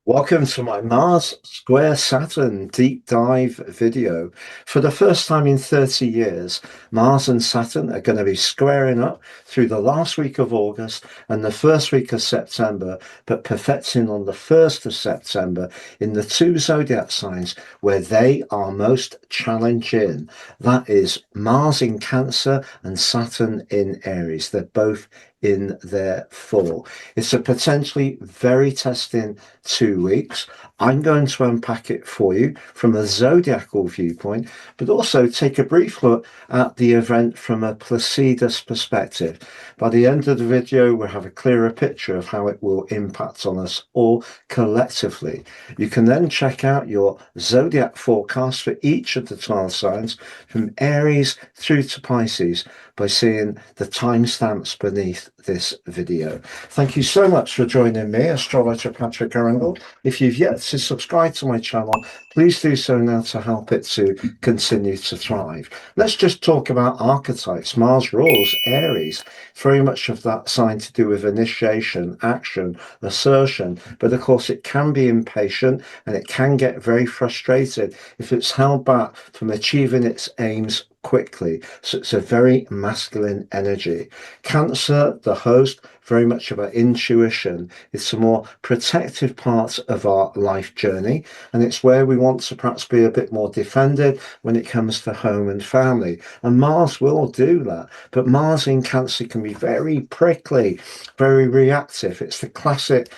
Welcome to my Mars Square Saturn deep dive video. For the first time in 30 years, Mars and Saturn are going to be squaring up through the last week of August and the first week of September, but perfecting on the 1st of September in the two zodiac signs where they are most challenging. That is Mars in Cancer and Saturn in Aries. They're both in their fall. It's a potentially very testing 2 weeks. I'm going to unpack it for you from a zodiacal viewpoint, but also take a brief look at the event from a Placidus perspective. By the end of the video, we'll have a clearer picture of how it will impact on us all collectively. You can then check out your zodiac forecast for each of the 12 signs from Aries through to Pisces by seeing the timestamps beneath this video. Thank you so much for joining me, astrologer Patrick Arundell. If you've yet to subscribe to my channel, please do so now to help it to continue to thrive. Let's just talk about archetypes. Mars rules Aries, very much of that sign to do with initiation, action, assertion, but of course it can be impatient and it can get very frustrated if it's held back from achieving its aims quickly. So it's a very masculine energy. Cancer, the host, very much about intuition. It's a more protective part of our life journey, and it's where we want to perhaps be a bit more defended when it comes to home and family. And Mars will do that, but Mars in Cancer can be very prickly, very reactive. It's the classic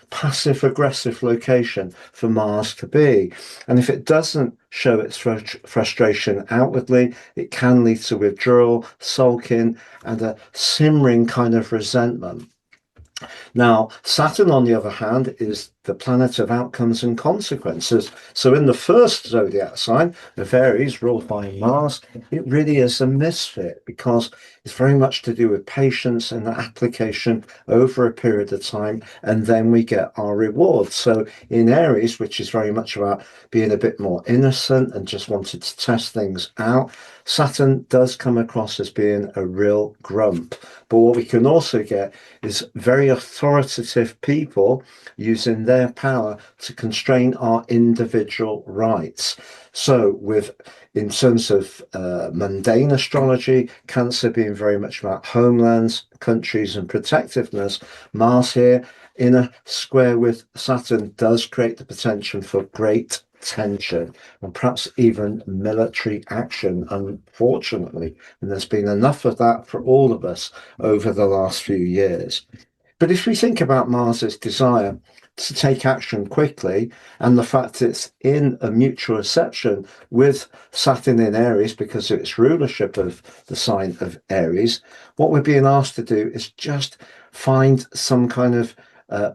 passive-aggressive location for Mars to be. And if it doesn't show its frustration outwardly, it can lead to withdrawal, sulking, and a simmering kind of resentment. Now, Saturn, on the other hand, is the planet of outcomes and consequences. So in the first zodiac sign of Aries, ruled by Mars, it really is a misfit because it's very much to do with patience and application over a period of time, and then we get our reward. So in Aries, which is very much about being a bit more innocent and just wanted to test things out, Saturn does come across as being a real grump. But what we can also get is very authoritative people using their power to constrain our individual rights. So in terms of mundane astrology, Cancer being very much about homelands, countries and protectiveness, Mars here in a square with Saturn does create the potential for great tension and perhaps even military action, unfortunately. And there's been enough of that for all of us over the last few years. But if we think about Mars's desire to take action quickly and the fact it's in a mutual reception with Saturn in Aries because of its rulership of the sign of Aries, what we're being asked to do is just find some kind of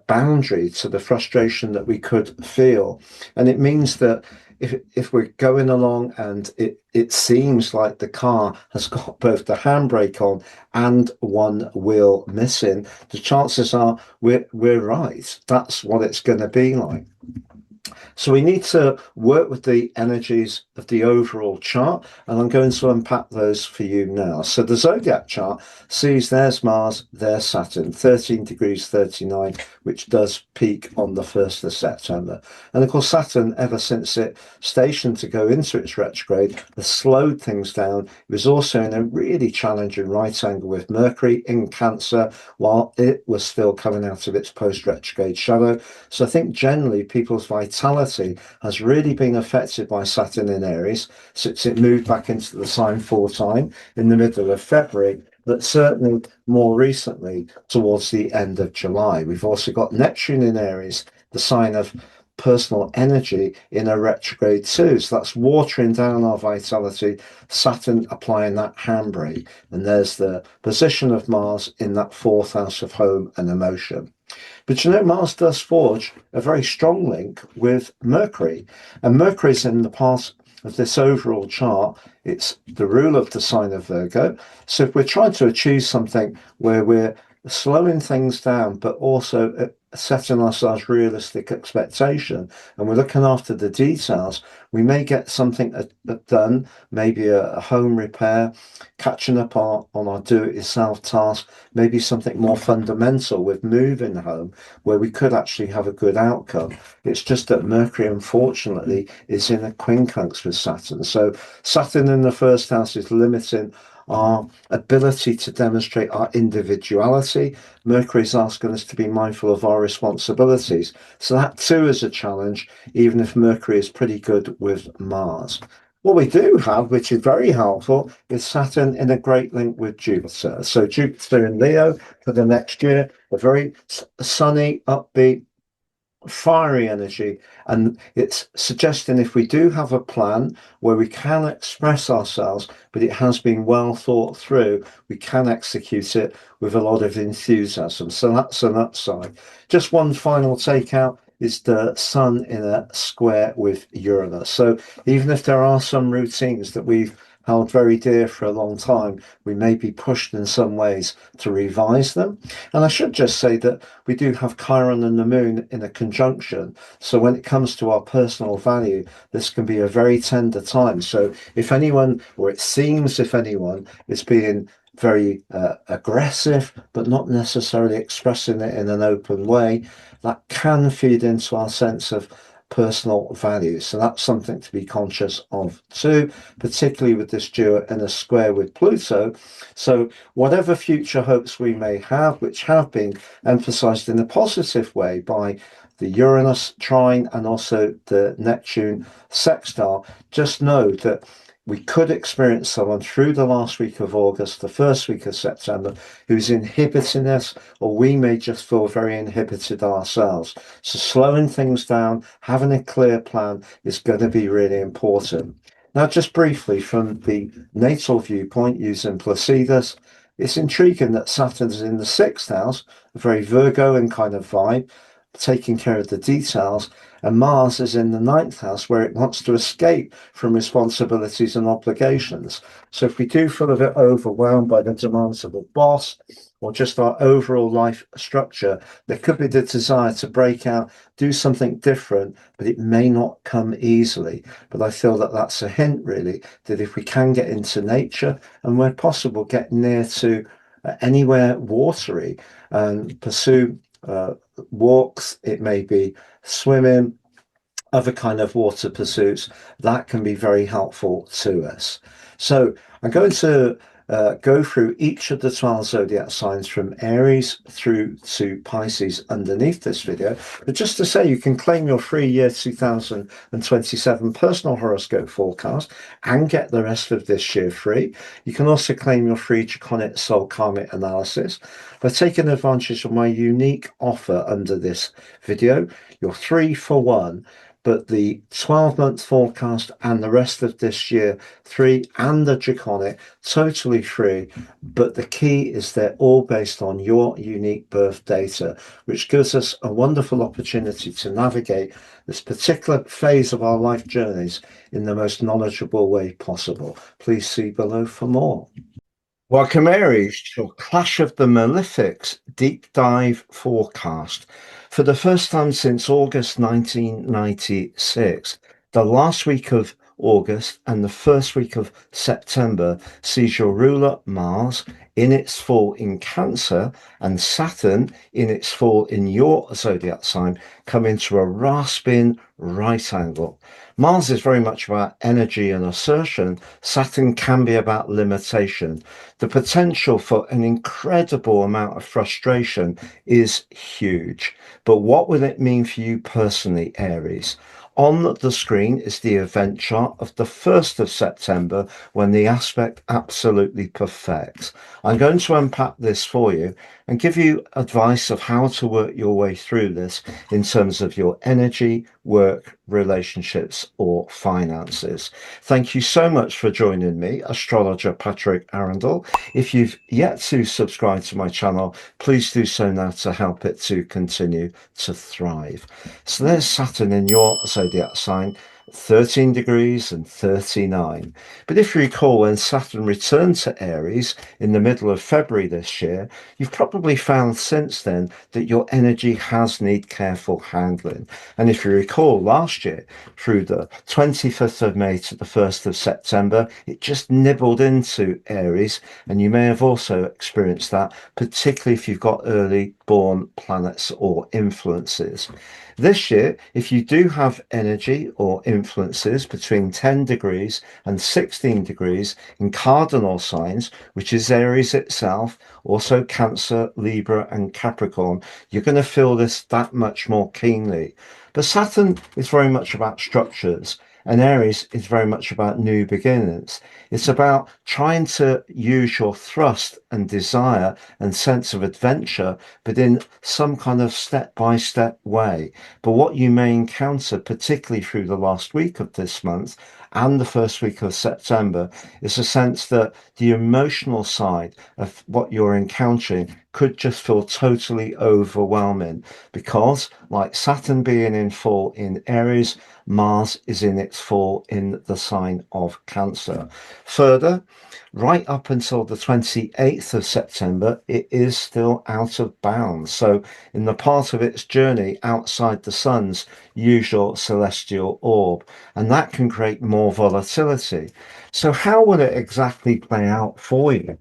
boundary to the frustration that we could feel. And it means that if we're going along and it seems like the car has got both the handbrake on and one wheel missing, the chances are we're right. That's what it's going to be like. So we need to work with the energies of the overall chart, and I'm going to unpack those for you now. So the zodiac chart sees there's Mars, there's Saturn, 13 degrees 39, which does peak on the 1st of September. And of course, Saturn, ever since it stationed to go into its retrograde, has slowed things down. It was also in a really challenging right angle with Mercury in Cancer while it was still coming out of its post-retrograde shadow. So I think generally people's vitality has really been affected by Saturn in Aries since it moved back into the sign full time in the middle of February, but certainly more recently towards the end of July. We've also got Neptune in Aries, the sign of personal energy, in a retrograde too. So that's watering down our vitality, Saturn applying that handbrake. And there's the position of Mars in that fourth house of home and emotion. But you know, Mars does forge a very strong link with Mercury. And Mercury's in the part of this overall chart. It's the rule of the sign of Virgo. So if we're trying to achieve something where we're slowing things down, but also setting ourselves realistic expectation and we're looking after the details, we may get something done, maybe a home repair, catching up on our do-it-yourself task, maybe something more fundamental with moving home where we could actually have a good outcome. It's just that Mercury, unfortunately, is in a quincunx with Saturn. So Saturn in the first house is limiting our ability to demonstrate our individuality. Mercury is asking us to be mindful of our responsibilities. So that too is a challenge, even if Mercury is pretty good with Mars. What we do have, which is very helpful, is Saturn in a great link with Jupiter. So Jupiter in Leo for the next year, a very sunny, upbeat, fiery energy, and it's suggesting if we do have a plan where we can express ourselves but it has been well thought through, we can execute it with a lot of enthusiasm. So that's an upside. Just one final takeout is the Sun in a square with Uranus. So even if there are some routines that we've held very dear for a long time, we may be pushed in some ways to revise them. And I should just say that we do have Chiron and the Moon in a conjunction. So when it comes to our personal value, this can be a very tender time. So if anyone, or it seems if anyone, is being very aggressive, but not necessarily expressing it in an open way, that can feed into our sense of personal values. So that's something to be conscious of too, particularly with this duo in a square with Pluto. So whatever future hopes we may have, which have been emphasized in a positive way by the Uranus trine and also the Neptune sextile, just know that we could experience someone through the last week of August, the first week of September, who's inhibiting us, or we may just feel very inhibited ourselves. So slowing things down, having a clear plan is going to be really important. Now, just briefly from the natal viewpoint using Placidus, it's intriguing that Saturn's in the sixth house, a very Virgo and kind of vibe, taking care of the details, and Mars is in the ninth house where it wants to escape from responsibilities and obligations. So if we do feel a bit overwhelmed by the demands of a boss or just our overall life structure, there could be the desire to break out, do something different, but it may not come easily. But I feel that that's a hint, really, that if we can get into nature and where possible, get near to anywhere watery and pursue walks, it may be swimming, other kind of water pursuits, that can be very helpful to us. So I'm going to go through each of the 12 zodiac signs from Aries through to Pisces underneath this video. But just to say, you can claim your free year 2027 personal horoscope forecast and get the rest of this year free. You can also claim your free Draconic soul karmic analysis by taking advantage of my unique offer under this video. You're 3 for 1. But the 12-month forecast and the rest of this year, 3, and the Draconic, totally free. But the key is they're all based on your unique birth data, which gives us a wonderful opportunity to navigate this particular phase of our life journeys in the most knowledgeable way possible. Please see below for more. Welcome, Aries, to your Clash of the Malefics deep dive forecast. For the first time since August 1996, the last week of August and the first week of September sees your ruler Mars in its fall in Cancer and Saturn in its fall in your zodiac sign come into a rasping right angle. Mars is very much about energy and assertion. Saturn can be about limitation. The potential for an incredible amount of frustration is huge. But what will it mean for you personally, Aries? On the screen is the event chart of the 1st of September when the aspect absolutely perfects. I'm going to unpack this for you and give you advice of how to work your way through this in terms of your energy, work, relationships, or finances. Thank you so much for joining me, astrologer Patrick Arundell. If you've yet to subscribe to my channel, please do so now to help it to continue to thrive. So there's Saturn in your zodiac sign, 13 degrees and 39. But if you recall, when Saturn returned to Aries in the middle of February this year, you've probably found since then that your energy has need careful handling. And if you recall, last year, through the 25th of May to the 1st of September, it just nibbled into Aries. And you may have also experienced that, particularly if you've got early born planets or influences. This year, if you do have energy or influences between 10 degrees and 16 degrees in cardinal signs, which is Aries itself, also Cancer, Libra, and Capricorn, you're going to feel this that much more keenly. But Saturn is very much about structures, and Aries is very much about new beginnings. It's about trying to use your thrust and desire and sense of adventure, but in some kind of step-by-step way. But what you may encounter, particularly through the last week of this month and the first week of September, is a sense that the emotional side of what you're encountering could just feel totally overwhelming because, like Saturn being in full in Aries, Mars is in its full in the sign of Cancer. Further, right up until the 28th of September, it is still out of bounds. So, in the part of its journey outside the sun's usual celestial orb, and that can create more volatility. So, how will it exactly play out for you?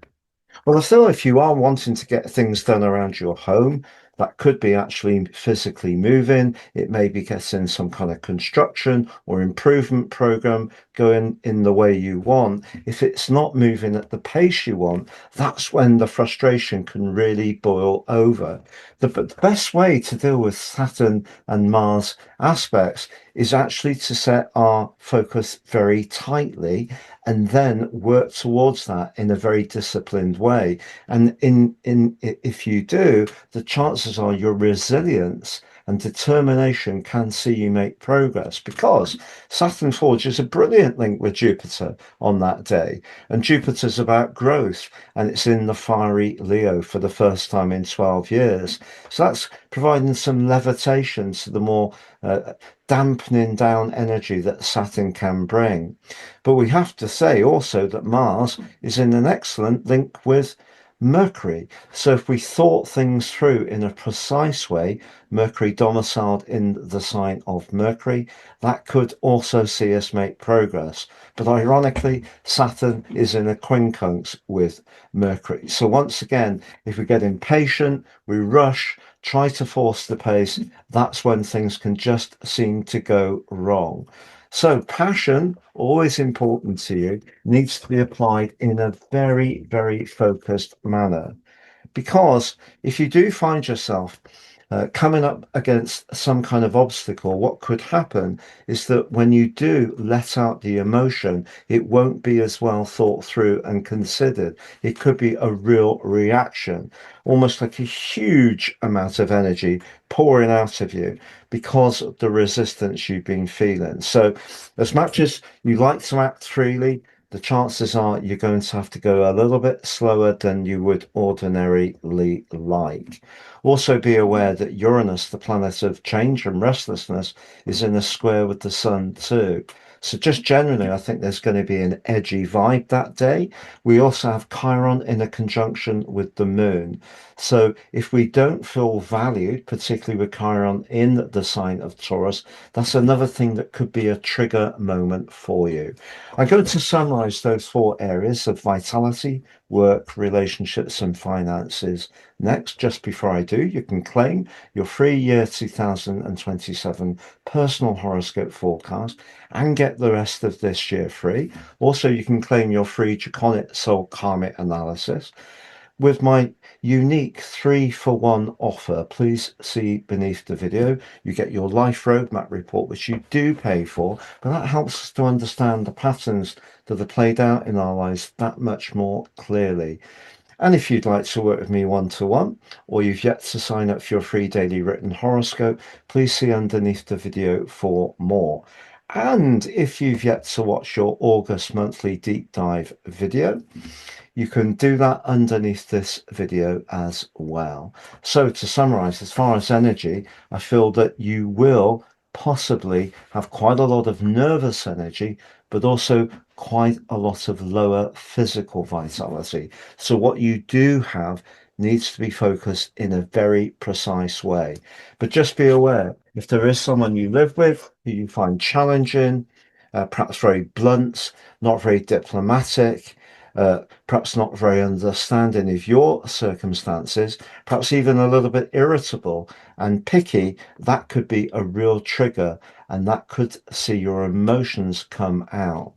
Well, I feel if you are wanting to get things done around your home, that could be actually physically moving. It may be getting some kind of construction or improvement program going in the way you want. If it's not moving at the pace you want, that's when the frustration can really boil over. But the best way to deal with Saturn and Mars aspects is actually to set our focus very tightly and then work towards that in a very disciplined way. And if you do, the chances are your resilience and determination can see you make progress because Saturn forges a brilliant link with Jupiter on that day. And Jupiter's about growth and it's in the fiery Leo for the first time in 12 years. So that's providing some levitation to the more dampening down energy that Saturn can bring. But we have to say also that Mars is in an excellent link with Mercury. So if we thought things through in a precise way, Mercury domiciled in the sign of Mercury, that could also see us make progress. But ironically, Saturn is in a quincunx with Mercury. So once again, if we get impatient, we rush, try to force the pace, that's when things can just seem to go wrong. So passion, always important to you, needs to be applied in a very, very focused manner. Because if you do find yourself coming up against some kind of obstacle, what could happen is that when you do let out the emotion, it won't be as well thought through and considered. It could be a real reaction, almost like a huge amount of energy pouring out of you because of the resistance you've been feeling. So, as much as you like to act freely, the chances are you're going to have to go a little bit slower than you would ordinarily like. Also, be aware that Uranus, the planet of change and restlessness, is in a square with the sun too. So, just generally, I think there's going to be an edgy vibe that day. We also have Chiron in a conjunction with the moon. So, if we don't feel valued, particularly with Chiron in the sign of Taurus, that's another thing that could be a trigger moment for you. I'm going to summarize those four areas of vitality, work, relationships, and finances. Next, just before I do, you can claim your free year 2027 personal horoscope forecast and get the rest of this year free. Also, you can claim your free Draconic soul karmic analysis. With my unique 3-for-1 offer, please see beneath the video. You get your life roadmap report, which you do pay for, but that helps us to understand the patterns that are played out in our lives that much more clearly. And if you'd like to work with me one-to-one, or you've yet to sign up for your free daily written horoscope, please see underneath the video for more. And if you've yet to watch your August monthly deep dive video, you can do that underneath this video as well. So to summarize, as far as energy, I feel that you will possibly have quite a lot of nervous energy, but also quite a lot of lower physical vitality. So what you do have needs to be focused in a very precise way. But just be aware, if there is someone you live with who you find challenging, perhaps very blunt, not very diplomatic, perhaps not very understanding of your circumstances, perhaps even a little bit irritable and picky, that could be a real trigger, and that could see your emotions come out.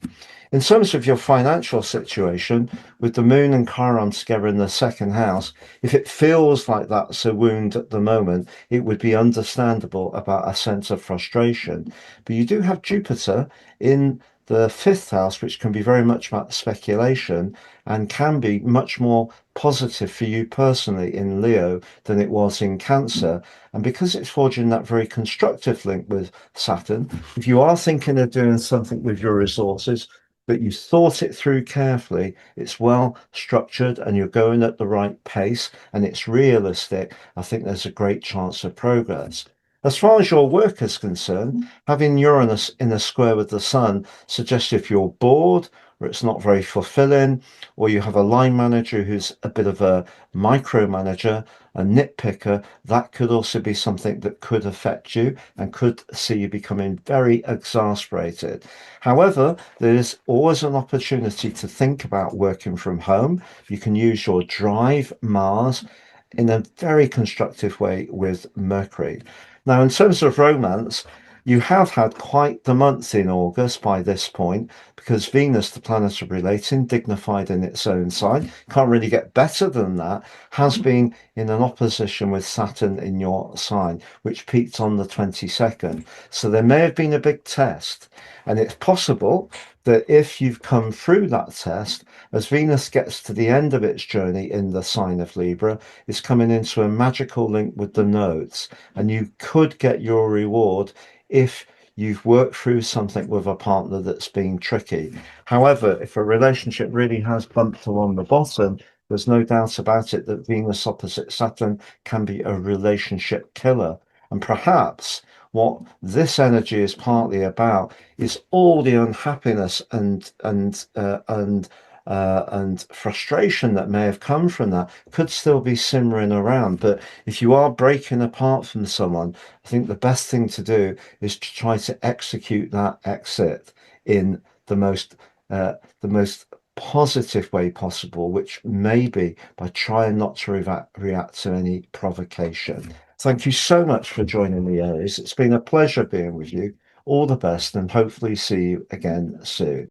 In terms of your financial situation, with the moon and Chiron together in the second house, if it feels like that's a wound at the moment, it would be understandable about a sense of frustration. But you do have Jupiter in the fifth house, which can be very much about speculation and can be much more positive for you personally in Leo than it was in Cancer. And because it's forging that very constructive link with Saturn, if you are thinking of doing something with your resources, but you thought it through carefully, it's well structured and you're going at the right pace and it's realistic, I think there's a great chance of progress. As far as your work is concerned, having Uranus in a square with the Sun suggests if you're bored or it's not very fulfilling, or you have a line manager who's a bit of a micromanager, a nitpicker, that could also be something that could affect you and could see you becoming very exasperated. However, there is always an opportunity to think about working from home. You can use your drive Mars in a very constructive way with Mercury. Now, in terms of romance, you have had quite the month in August by this point, because Venus, the planet of relating, dignified in its own sign, can't really get better than that, has been in an opposition with Saturn in your sign, which peaked on the 22nd. So there may have been a big test. And it's possible that if you've come through that test, as Venus gets to the end of its journey in the sign of Libra, it's coming into a magical link with the nodes, and you could get your reward if you've worked through something with a partner that's been tricky. However, if a relationship really has bumped along the bottom, there's no doubt about it that Venus opposite Saturn can be a relationship killer. And perhaps what this energy is partly about is all the unhappiness and frustration that may have come from that could still be simmering around. But if you are breaking apart from someone, I think the best thing to do is to try to execute that exit in the most positive way possible, which may be by trying not to react to any provocation. Thank you so much for joining me, Aries. It's been a pleasure being with you. All the best, and hopefully see you again soon.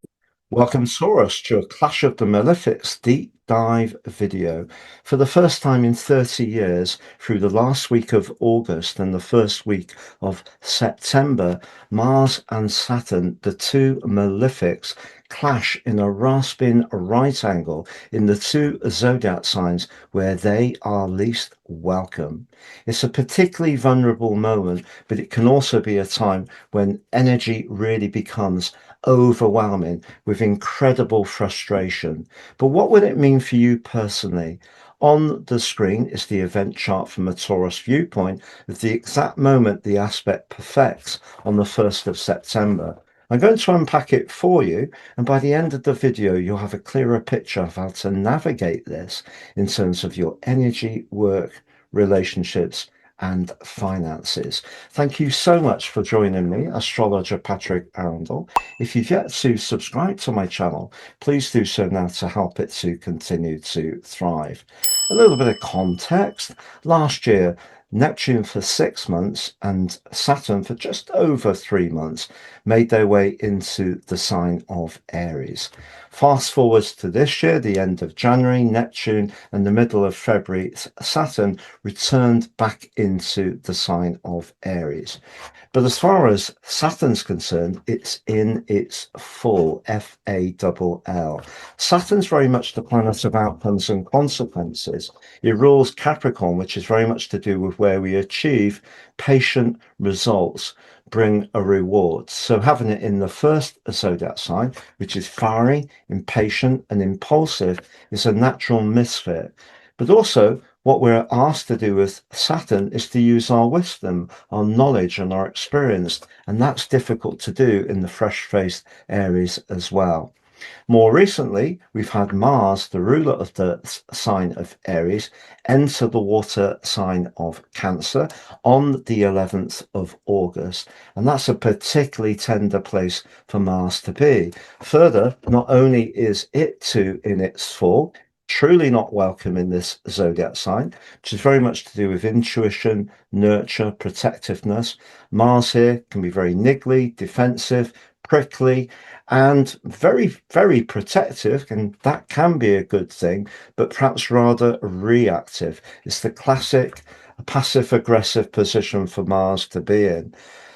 Welcome, Taurus, to a Clash of the Malefics deep dive video. For the first time in 30 years, through the last week of August and the first week of September, Mars and Saturn, the two malefics, clash in a rasping right angle in the two zodiac signs where they are least welcome. It's a particularly vulnerable moment, but it can also be a time when energy really becomes overwhelming with incredible frustration. But what would it mean for you personally? On the screen is the event chart from a Taurus viewpoint of the exact moment the aspect perfects on the 1st of September. I'm going to unpack it for you, and by the end of the video, you'll have a clearer picture of how to navigate this in terms of your energy, work, relationships, and finances. Thank you so much for joining me, astrologer Patrick Arundell. If you've yet to subscribe to my channel, please do so now to help it to continue to thrive. A little bit of context. Last year, Neptune for 6 months and Saturn for just over 3 months made their way into the sign of Aries. Fast forward to this year, the end of January, Neptune, and the middle of February, Saturn returned back into the sign of Aries. But as far as Saturn's concerned, it's in its full FALL. Saturn's very much the planet of outcomes and consequences. It rules Capricorn, which is very much to do with where we achieve patient results, bring a reward. So having it in the first zodiac sign, which is fiery, impatient, and impulsive, is a natural misfit. But also, What we're asked to do with Saturn is to use our wisdom, our knowledge, and our experience, and that's difficult to do in the fresh-faced Aries as well. More recently, we've had Mars, the ruler of the sign of Aries, enter the water sign of Cancer on the 11th of August. And that's a particularly tender place for Mars to be. Further, not only is it too in its full, truly not welcome in this zodiac sign, which is very much to do with intuition, nurture, protectiveness. Mars here can be very niggly, defensive, prickly, and very, very protective, and that can be a good thing, but perhaps rather reactive. It's the classic passive aggressive position for Mars to be in.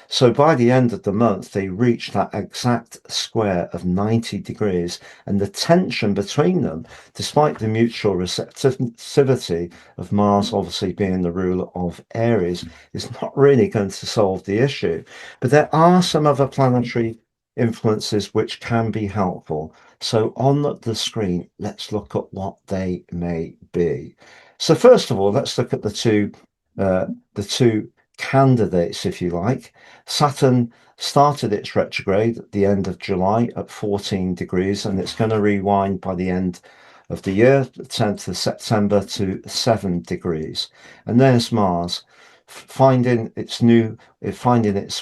So by the end of the month, they reach that exact square of 90 degrees, and the tension between them, despite the mutual receptivity of Mars obviously being the ruler of Aries, is not really going to solve the issue. But there are some other planetary influences which can be helpful. So on the screen, let's look at what they may be. So first of all, let's look at the two candidates, if you like. Saturn started its retrograde at the end of July at 14 degrees, and it's going to rewind by the end of the year, the 10th of September, to 7 degrees. And there's Mars finding its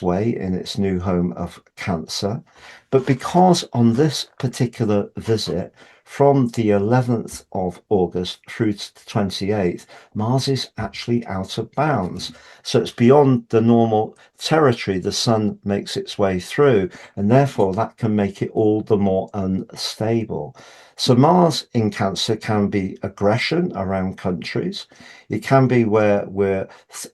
way in its new home of Cancer. But because on this particular visit, from the 11th of August through to the 28th, Mars is actually out of bounds. So it's beyond the normal territory the Sun makes its way through, and therefore that can make it all the more unstable. So Mars in Cancer can be aggression around countries. It can be where we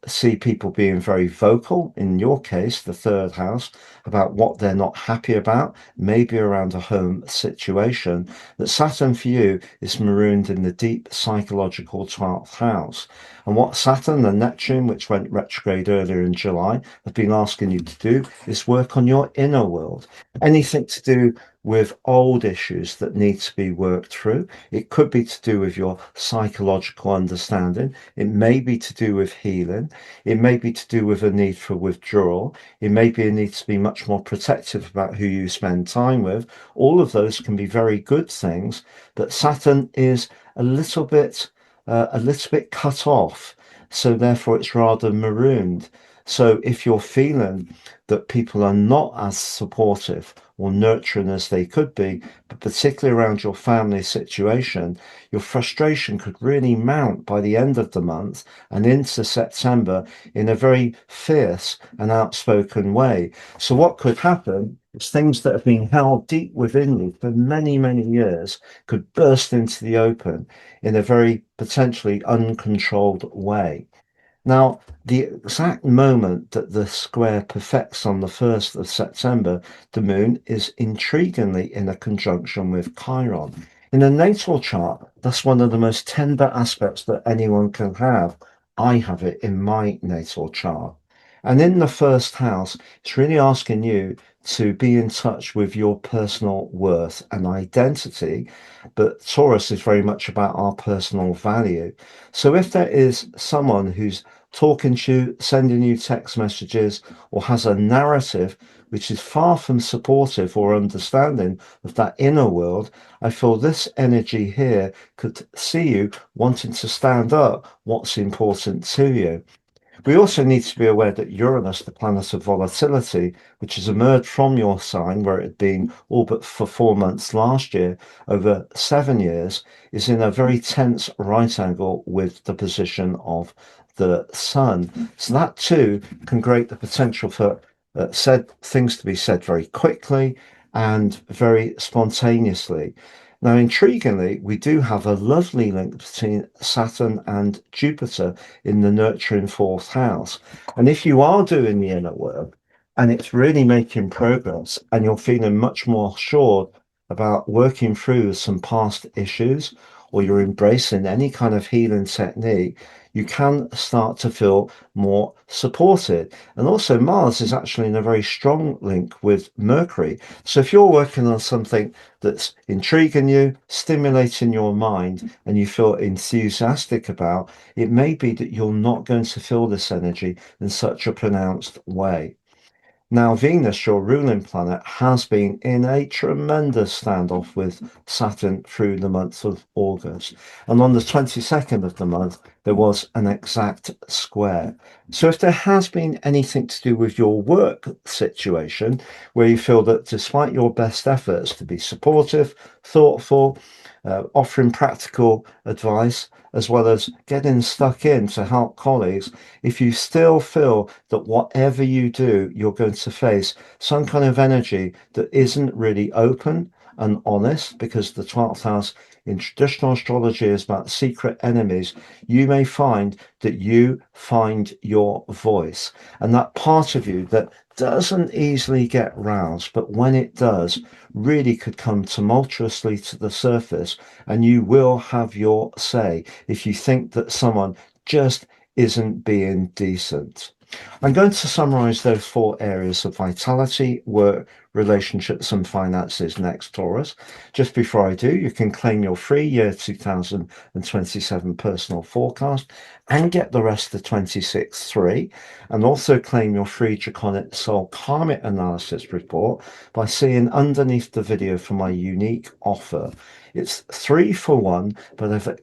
see people being very vocal, in your case, the third house, about what they're not happy about, maybe around a home situation. That Saturn for you is marooned in the deep psychological 12th house. And what Saturn and Neptune, which went retrograde earlier in July, have been asking you to do is work on your inner world. Anything to do with old issues that need to be worked through. It could be to do with your psychological understanding. It may be to do with healing. It may be to do with a need for withdrawal. It may be a need to be much more protective about who you spend time with. All of those can be very good things, but Saturn is a little bit cut off. So therefore it's rather marooned. So if you're feeling that people are not as supportive or nurturing as they could be, but particularly around your family situation, your frustration could really mount by the end of the month and into September in a very fierce and outspoken way. So what could happen is things that have been held deep within you for many, many years could burst into the open in a very potentially uncontrolled way. Now, the exact moment that the square perfects on the 1st of September, the moon is intriguingly in a conjunction with Chiron. In a natal chart, that's one of the most tender aspects that anyone can have. I have it in my natal chart. And in the first house, it's really asking you to be in touch with your personal worth and identity. But Taurus is very much about our personal value. So if there is someone who's talking to you, sending you text messages, or has a narrative which is far from supportive or understanding of that inner world, I feel this energy here could see you wanting to stand up what's important to you. We also need to be aware that Uranus, the planet of volatility, which has emerged from your sign where it had been all but for 4 months last year, over 7 years, is in a very tense right angle with the position of the Sun. So that too can create the potential for said things to be said very quickly and very spontaneously. Now, intriguingly, we do have a lovely link between Saturn and Jupiter in the nurturing 4th house. And if you are doing the inner work and it's really making progress and you're feeling much more assured about working through some past issues, or you're embracing any kind of healing technique, you can start to feel more supported. And also Mars is actually in a very strong link with Mercury. So if you're working on something that's intriguing you, stimulating your mind, and you feel enthusiastic about, it may be that you're not going to feel this energy in such a pronounced way. Now, Venus, your ruling planet, has been in a tremendous standoff with Saturn through the month of August. And on the 22nd of the month, there was an exact square. So if there has been anything to do with your work situation, where you feel that despite your best efforts to be supportive, thoughtful, offering practical advice, as well as getting stuck in to help colleagues, if you still feel that whatever you do, you're going to face some kind of energy that isn't really open and honest, because the 12th house in traditional astrology is about secret enemies, you may find that you find your voice. And that part of you that doesn't easily get roused, but when it does, really could come tumultuously to the surface, and you will have your say if you think that someone just isn't being decent. I'm going to summarize those 4 areas of vitality, work, relationships, and finances next, Taurus. Just before I do, you can claim your free year 2027 personal forecast and get the rest of 26 free, and also claim your free Draconic Soul Karmic Analysis report by seeing underneath the video for my unique offer. It's 3 for 1, but I've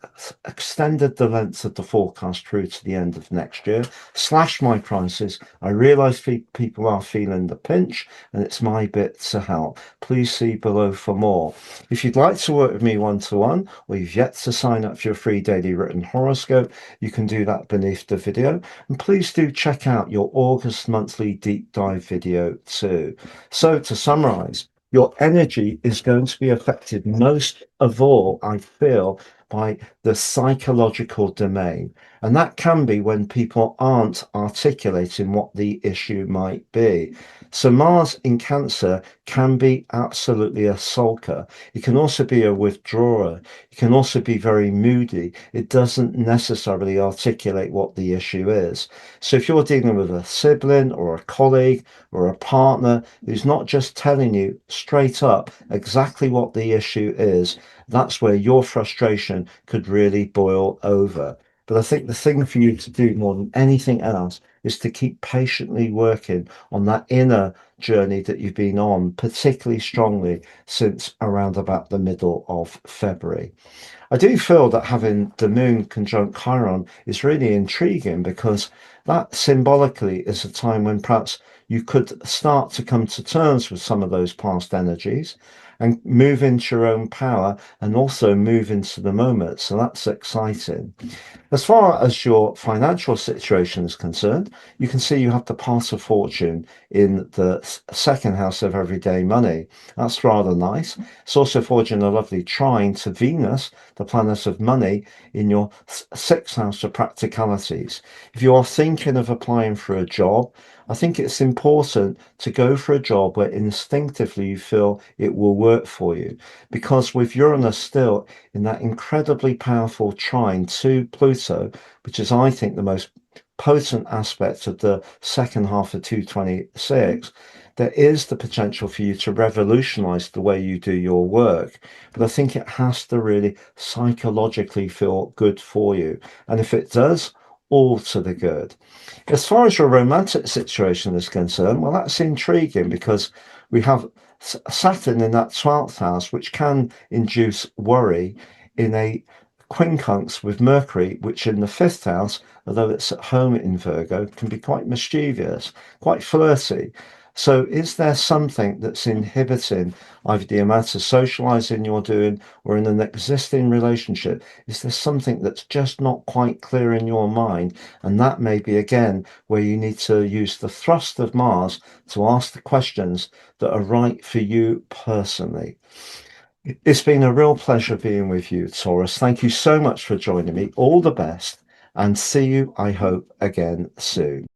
extended the length of the forecast through to the end of next year, slashed my prices. I realise people are feeling the pinch, and it's my bit to help. Please see below for more. If you'd like to work with me one-to-one, or you've yet to sign up for your free daily written horoscope, you can do that beneath the video. And please do check out your August monthly deep dive video too. So to summarise, your energy is going to be affected most of all, I feel, by the psychological domain. And that can be when people aren't articulating what the issue might be. So Mars in Cancer can be absolutely a sulker. It can also be a withdrawer. It can also be very moody. It doesn't necessarily articulate what the issue is. So if you're dealing with a sibling or a colleague or a partner who's not just telling you straight up exactly what the issue is, that's where your frustration could really boil over. But I think the thing for you to do more than anything else is to keep patiently working on that inner journey that you've been on, particularly strongly since around about the middle of February. I do feel that having the moon conjunct Chiron is really intriguing, because that symbolically is a time when perhaps you could start to come to terms with some of those past energies and move into your own power, and also move into the moment. So that's exciting. As far as your financial situation is concerned, you can see you have the path of fortune in the second house of everyday money. That's rather nice. It's also forging a lovely trine to Venus, the planet of money, in your sixth house of practicalities. If you are thinking of applying for a job, I think it's important to go for a job where instinctively you feel it will work for you. Because with Uranus still in that incredibly powerful trine to Pluto, which is, I think, the most potent aspect of the second half of 226, there is the potential for you to revolutionize the way you do your work. But I think it has to really psychologically feel good for you. And if it does, all to the good. As far as your romantic situation is concerned, well, that's intriguing, because we have Saturn in that 12th house, which can induce worry, in a quincunx with Mercury, which in the 5th house, although it's at home in Virgo, can be quite mischievous, quite flirty. So is there something that's inhibiting either the amount of socializing you're doing, or in an existing relationship? Is there something that's just not quite clear in your mind? And that may be, again, where you need to use the thrust of Mars to ask the questions that are right for you personally. It's been a real pleasure being with you, Taurus. Thank you so much for joining me. All the best, and see you, I hope, again soon.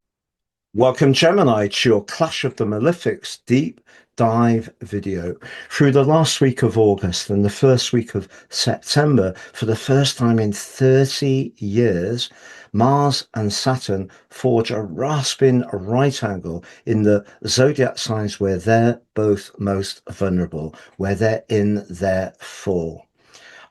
Welcome, Gemini, to your Clash of the Malefics Deep dive video. Through the last week of August and the first week of September, for the first time in 30 years, Mars and Saturn forge a rasping right angle in the zodiac signs where they're both most vulnerable, where they're in their fall.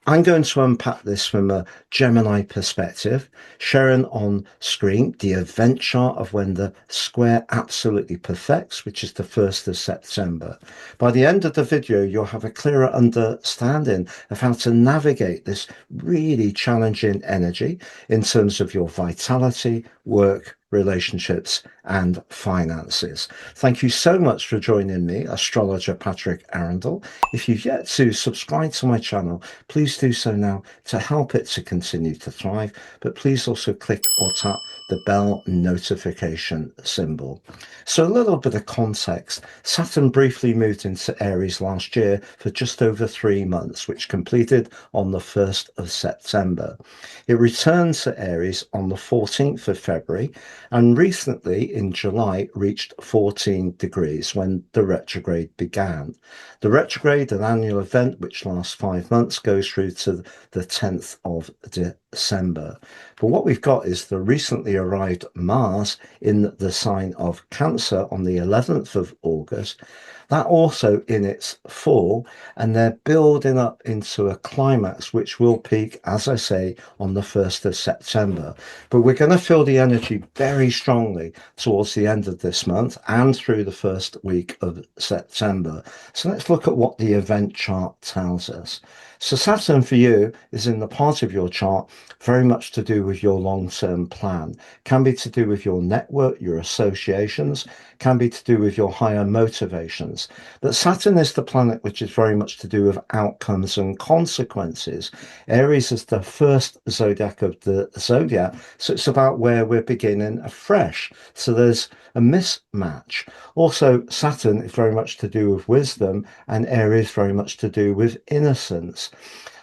I'm going to unpack this from a Gemini perspective, sharing on screen the event chart of when the square absolutely perfects, which is the 1st of September. By the end of the video, you'll have a clearer understanding of how to navigate this really challenging energy in terms of your vitality, work, relationships and finances. Thank you so much for joining me, astrologer Patrick Arundell. If you've yet to subscribe to my channel, please do so now to help it to continue to thrive, but please also click or tap the bell notification symbol. So a little bit of context. Saturn briefly moved into Aries last year for just over 3 months, which completed on the 1st of September. It returned to Aries on the 14th of February and recently in July reached 14 degrees when the retrograde began. The retrograde, an annual event which lasts 5 months, goes through to the 10th of December. But what we've got is the recently arrived Mars in the sign of Cancer on the 11th of August. That also in its fall, and they're building up into a climax which will peak, as I say, on the 1st of September. But we're going to feel the energy very strongly towards the end of this month and through the first week of September. So let's look at what the event chart tells us. So Saturn for you is in the part of your chart very much to do with your long-term plan, can be to do with your network, your associations, can be to do with your higher motivations. But Saturn is the planet which is very much to do with outcomes and consequences. Aries is the first zodiac of the zodiac, so it's about where we're beginning afresh. So there's a mismatch. Also, Saturn is very much to do with wisdom and Aries very much to do with innocence.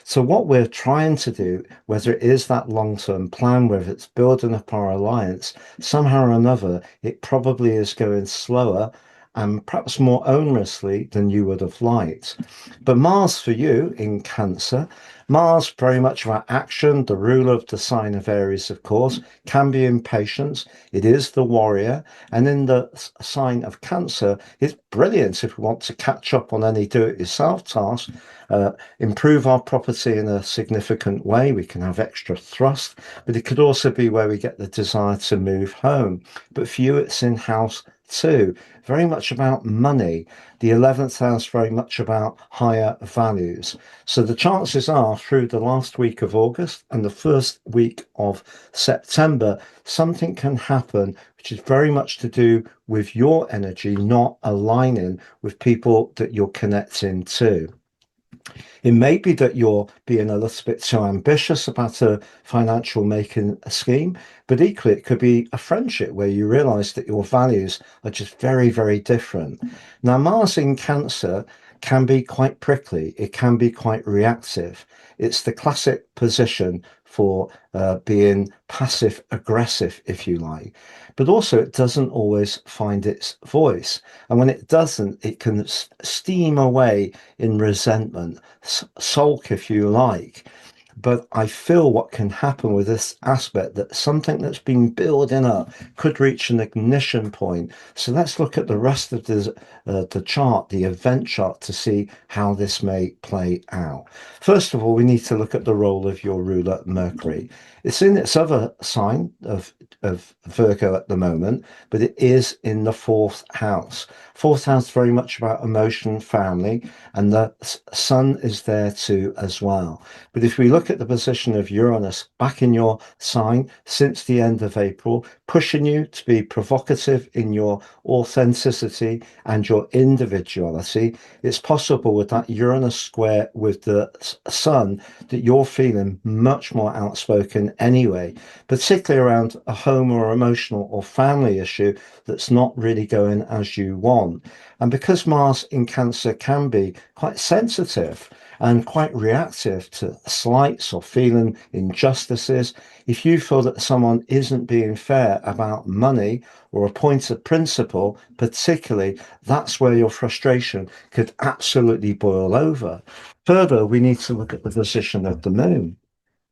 So what we're trying to do, whether it is that long-term plan, whether it's building up our alliance, somehow or another, it probably is going slower and perhaps more onerously than you would have liked. But Mars for you in Cancer, Mars very much about action, the ruler of the sign of Aries, of course, can be impatient. It is the warrior. And in the sign of Cancer, it's brilliant if we want to catch up on any do-it-yourself tasks, improve our property in a significant way. We can have extra thrust, but it could also be where we get the desire to move home. But for you, it's in house 2, very much about money. The 11th house very much about higher values. So the chances are through the last week of August and the first week of September, something can happen which is very much to do with your energy not aligning with people that you're connecting to. It may be that you're being a little bit too ambitious about a financial making scheme, but equally it could be a friendship where you realize that your values are just very, very different. Now, Mars in Cancer can be quite prickly. It can be quite reactive. It's the classic position for being passive aggressive, if you like, but also it doesn't always find its voice. And when it doesn't, it can steam away in resentment, sulk, if you like. But I feel what can happen with this aspect, that something that's been building up could reach an ignition point. So let's look at the rest of the chart, the event chart, to see how this may play out. First of all, we need to look at the role of your ruler, Mercury. It's in its other sign of Virgo at the moment, but it is in the 4th house. 4th house very much about emotion, family, and the sun is there too as well. But if we look at the position of Uranus back in your sign since the end of April, pushing you to be provocative in your authenticity and your individuality, it's possible with that Uranus square with the sun that you're feeling much more outspoken anyway, particularly around a home or emotional or family issue that's not really going as you want. And because Mars in Cancer can be quite sensitive and quite reactive to slight fights or feeling injustices, if you feel that someone isn't being fair about money or a point of principle, particularly, that's where your frustration could absolutely boil over. Further, we need to look at the position of the moon.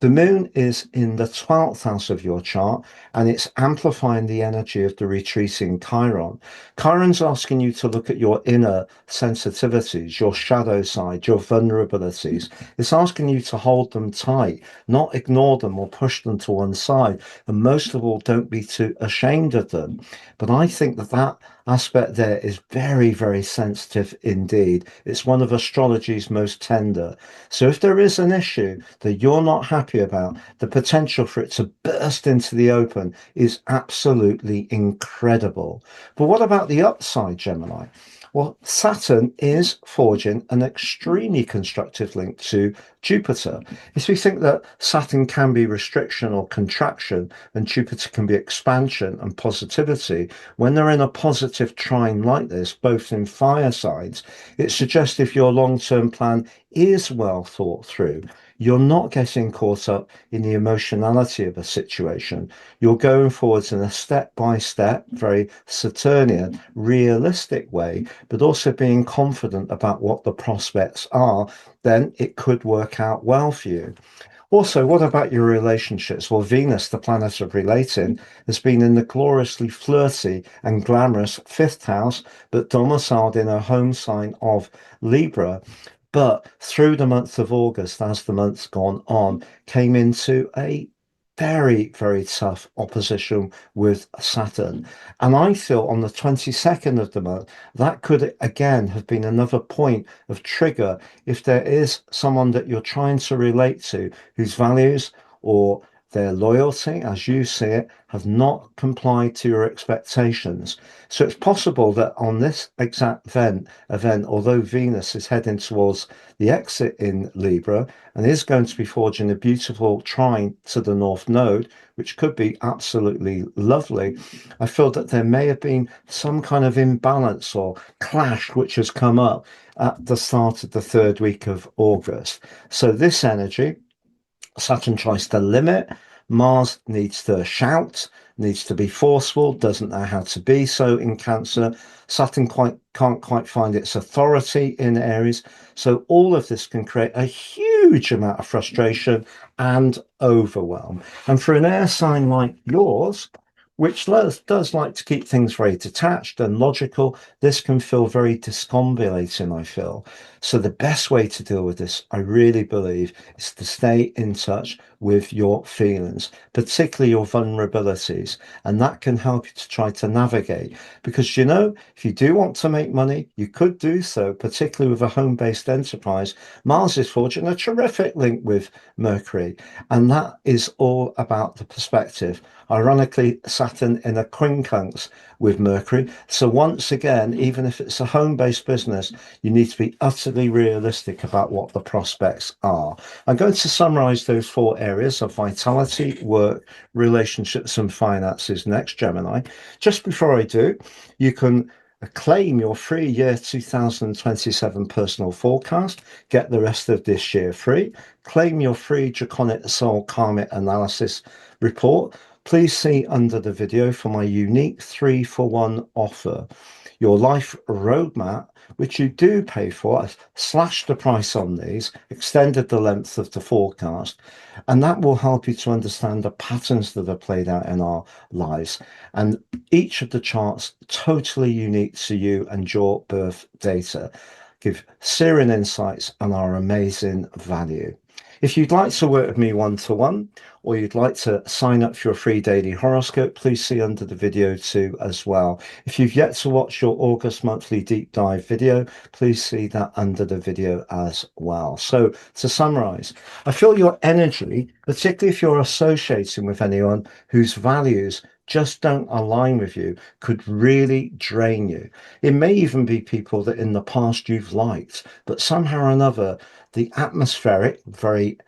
The moon is in the 12th house of your chart, and it's amplifying the energy of the retreating Chiron. Chiron's asking you to look at your inner sensitivities, your shadow side, your vulnerabilities. It's asking you to hold them tight, not ignore them or push them to one side. And most of all, don't be too ashamed of them. But I think that that aspect there is very, very sensitive indeed. It's one of astrology's most tender. So if there is an issue that you're not happy about, the potential for it to burst into the open is absolutely incredible. But what about the upside, Gemini? Well, Saturn is forging an extremely constructive link to Jupiter. If we think that Saturn can be restriction or contraction and Jupiter can be expansion and positivity, when they're in a positive trine like this, both in fire signs, it suggests if your long-term plan is well thought through, you're not getting caught up in the emotionality of a situation. You're going forwards in a step-by-step, very Saturnian, realistic way, but also being confident about what the prospects are. Then it could work out well for you. Also, what about your relationships? Well, Venus, the planet of relating, has been in the gloriously flirty and glamorous fifth house, but domiciled in a home sign of Libra. But through the month of August, as the month's gone on, came into a very, very tough opposition with Saturn. And I feel on the 22nd of the month, that could again have been another point of trigger if there is someone that you're trying to relate to whose values or their loyalty, as you see it, have not complied to your expectations. So it's possible that on this exact event, although Venus is heading towards the exit in Libra and is going to be forging a beautiful trine to the North Node, which could be absolutely lovely, I feel that there may have been some kind of imbalance or clash which has come up at the start of the third week of August. So this energy, Saturn tries to limit, Mars needs to shout, needs to be forceful, doesn't know how to be so in Cancer. Saturn can't quite find its authority in Aries. So all of this can create a huge amount of frustration and overwhelm. And for an air sign like yours, which does like to keep things very detached and logical, this can feel very discombobulating, I feel. So the best way to deal with this, I really believe, is to stay in touch with your feelings, particularly your vulnerabilities. And that can help you to try to navigate. Because, you know, if you do want to make money, you could do so, particularly with a home-based enterprise. Mars is forging a terrific link with Mercury. And that is all about the perspective. Ironically, Saturn in a quincunx with Mercury. So once again, even if it's a home-based business, you need to be utterly realistic about what the prospects are. I'm going to summarize those four areas of vitality, work, relationships, and finances next, Gemini. Just before I do, you can claim your free year 2027 personal forecast, get the rest of this year free, claim your free Draconic soul karmic analysis report. Please see under the video for my unique 3-for-1 offer. Your life roadmap, which you do pay for, I've slashed the price on these, extended the length of the forecast, and that will help you to understand the patterns that are played out in our lives. And each of the charts totally unique to you and your birth data, give searing insights and are amazing value. If you'd like to work with me one-to-one, or you'd like to sign up for your free daily horoscope, please see under the video too as well. If you've yet to watch your August monthly deep dive video, please see that under the video as well. So to summarize, I feel your energy, particularly if you're associating with anyone whose values just don't align with you, could really drain you. It may even be people that in the past you've liked, but somehow or another, the atmospheric, very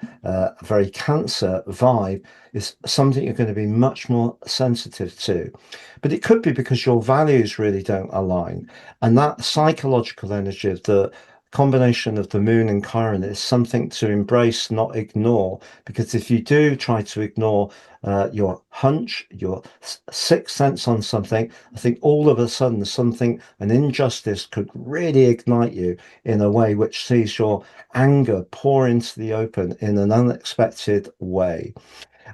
Cancer vibe is something you're going to be much more sensitive to. But it could be because your values really don't align. And that psychological energy of the combination of the moon and Chiron is something to embrace, not ignore, because if you do try to ignore your hunch, your sixth sense on something, I think all of a sudden something, an injustice could really ignite you in a way which sees your anger pour into the open in an unexpected way.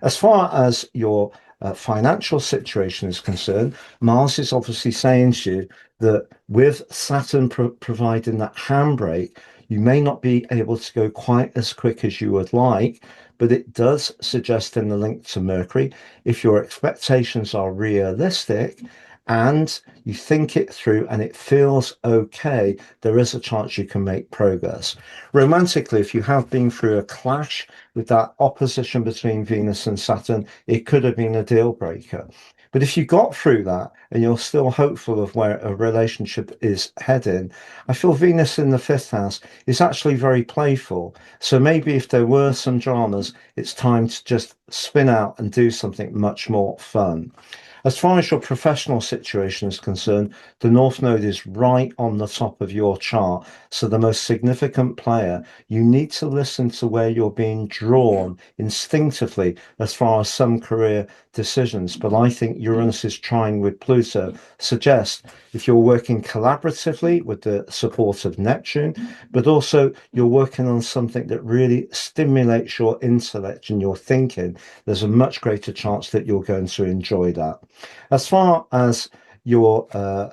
As far as your financial situation is concerned, Mars is obviously saying to you that with Saturn providing that handbrake, you may not be able to go quite as quick as you would like, but it does suggest in the link to Mercury, if your expectations are realistic and you think it through and it feels okay, there is a chance you can make progress. Romantically, if you have been through a clash with that opposition between Venus and Saturn, it could have been a deal breaker. But if you got through that and you're still hopeful of where a relationship is heading, I feel Venus in the fifth house is actually very playful. So maybe if there were some dramas, it's time to just spin out and do something much more fun. As far as your professional situation is concerned, the North Node is right on the top of your chart. So the most significant player, you need to listen to where you're being drawn instinctively as far as some career decisions. But I think Uranus is trying with Pluto suggests if you're working collaboratively with the support of Neptune, but also you're working on something that really stimulates your intellect and your thinking, there's a much greater chance that you're going to enjoy that. As far as your uh,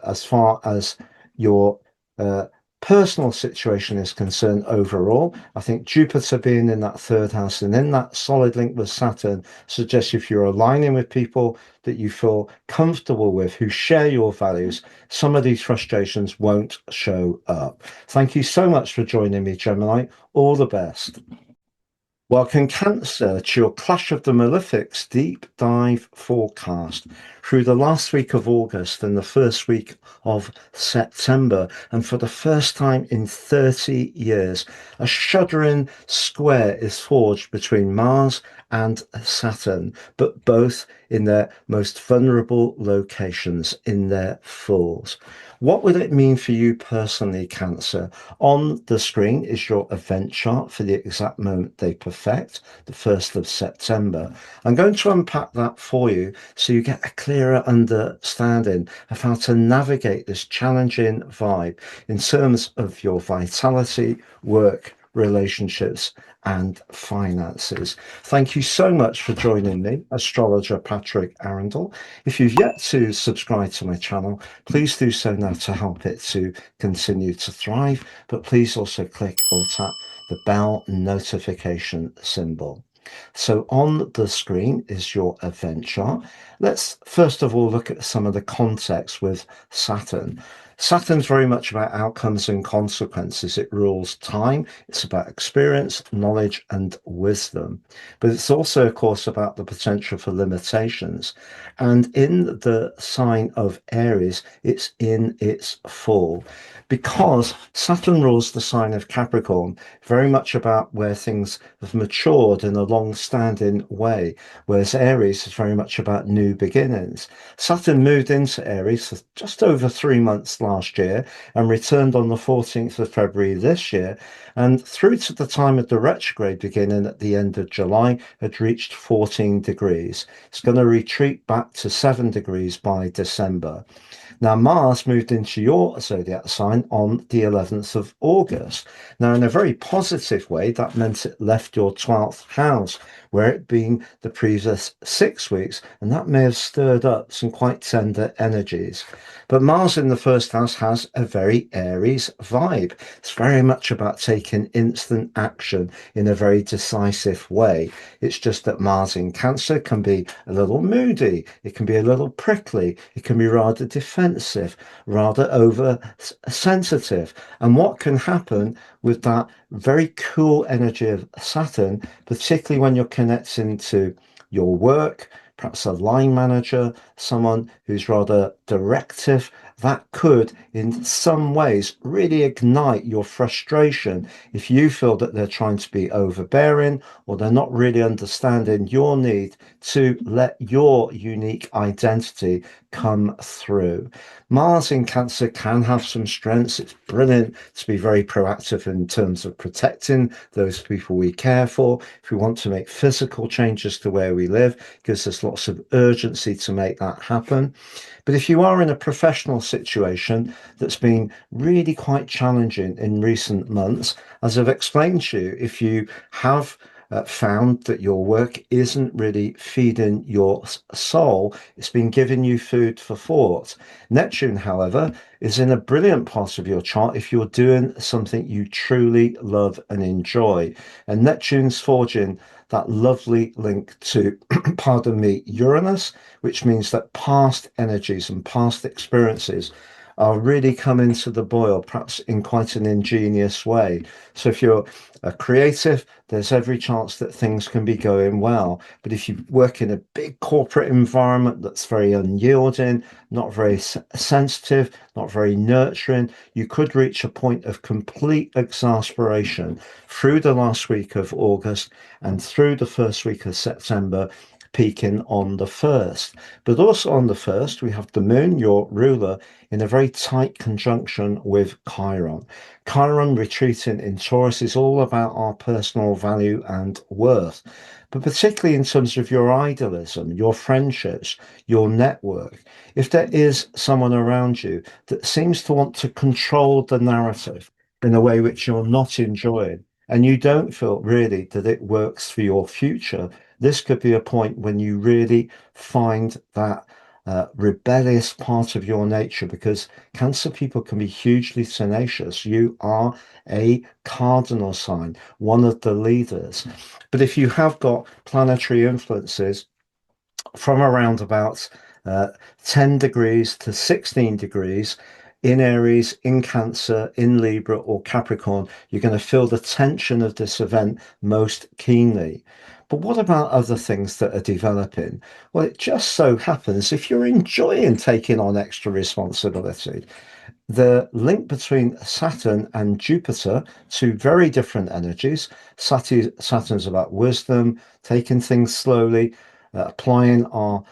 personal situation is concerned overall, I think Jupiter being in that third house and in that solid link with Saturn suggests if you're aligning with people that you feel comfortable with, who share your values, some of these frustrations won't show up. Thank you so much for joining me, Gemini. All the best. Welcome, Cancer, to your Clash of the Malefics deep dive forecast through the last week of August and the first week of September. And for the first time in 30 years, a shuddering square is forged between Mars and Saturn, but both in their most vulnerable locations, in their falls. What would it mean for you personally, Cancer? On the screen is your event chart for the exact moment they perfect, the 1st of September. I'm going to unpack that for you so you get a clearer understanding of how to navigate this challenging vibe in terms of your vitality, work, relationships, and finances. Thank you so much for joining me, astrologer Patrick Arundell. If you've yet to subscribe to my channel, please do so now to help it to continue to thrive, but please also click or tap the bell notification symbol. So on the screen is your event chart. Let's first of all look at some of the context with Saturn. Saturn's very much about outcomes and consequences. It rules time. It's about experience, knowledge, and wisdom. But it's also, of course, about the potential for limitations. And in the sign of Aries, it's in its fall. Because Saturn rules the sign of Capricorn, very much about where things have matured in a long-standing way, whereas Aries is very much about new beginnings. Saturn moved into Aries for just over 3 months last year and returned on the 14th of February this year, and through to the time of the retrograde beginning at the end of July had reached 14 degrees. It's going to retreat back to 7 degrees by December. Now, Mars moved into your zodiac sign on the 11th of August. Now, in a very positive way, that meant it left your 12th house, where it been the previous 6 weeks, and that may have stirred up some quite tender energies. But Mars in the first house has a very Aries vibe. It's very much about taking instant action in a very decisive way. It's just that Mars in Cancer can be a little moody, it can be a little prickly, it can be rather defensive, rather over sensitive. And what can happen with that very cool energy of Saturn, particularly when you're connecting to your work, perhaps a line manager, someone who's rather directive, that could, in some ways, really ignite your frustration if you feel that they're trying to be overbearing or they're not really understanding your need to let your unique identity come through. Mars in Cancer can have some strengths. It's brilliant to be very proactive in terms of protecting those people we care for. If we want to make physical changes to where we live, it gives us lots of urgency to make that happen. But if you are in a professional situation that's been really quite challenging in recent months, as I've explained to you, if you have found that your work isn't really feeding your soul, it's been giving you food for thought. Neptune, however, is in a brilliant part of your chart if you're doing something you truly love and enjoy. And Neptune's forging that lovely link to, pardon me, Uranus, which means that past energies and past experiences are really coming to the boil, perhaps in quite an ingenious way. So if you're a creative, there's every chance that things can be going well. But if you work in a big corporate environment that's very unyielding, not very sensitive, not very nurturing, you could reach a point of complete exasperation through the last week of August and through the first week of September, peaking on the 1st. But also on the 1st, we have the moon, your ruler, in a very tight conjunction with Chiron. Chiron retreating in Taurus is all about our personal value and worth, but particularly in terms of your idealism, your friendships, your network. If there is someone around you that seems to want to control the narrative in a way which you're not enjoying, and you don't feel really that it works for your future, this could be a point when you really find that rebellious part of your nature, because Cancer people can be hugely tenacious. You are a cardinal sign, one of the leaders. But if you have got planetary influences from around about uh, 10 degrees to 16 degrees in Aries, in Cancer, in Libra or Capricorn, you're going to feel the tension of this event most keenly. But what about other things that are developing? Well, it just so happens if you're enjoying taking on extra responsibility, the link between Saturn and Jupiter, two very different energies. Saturn's about wisdom, taking things slowly, applying our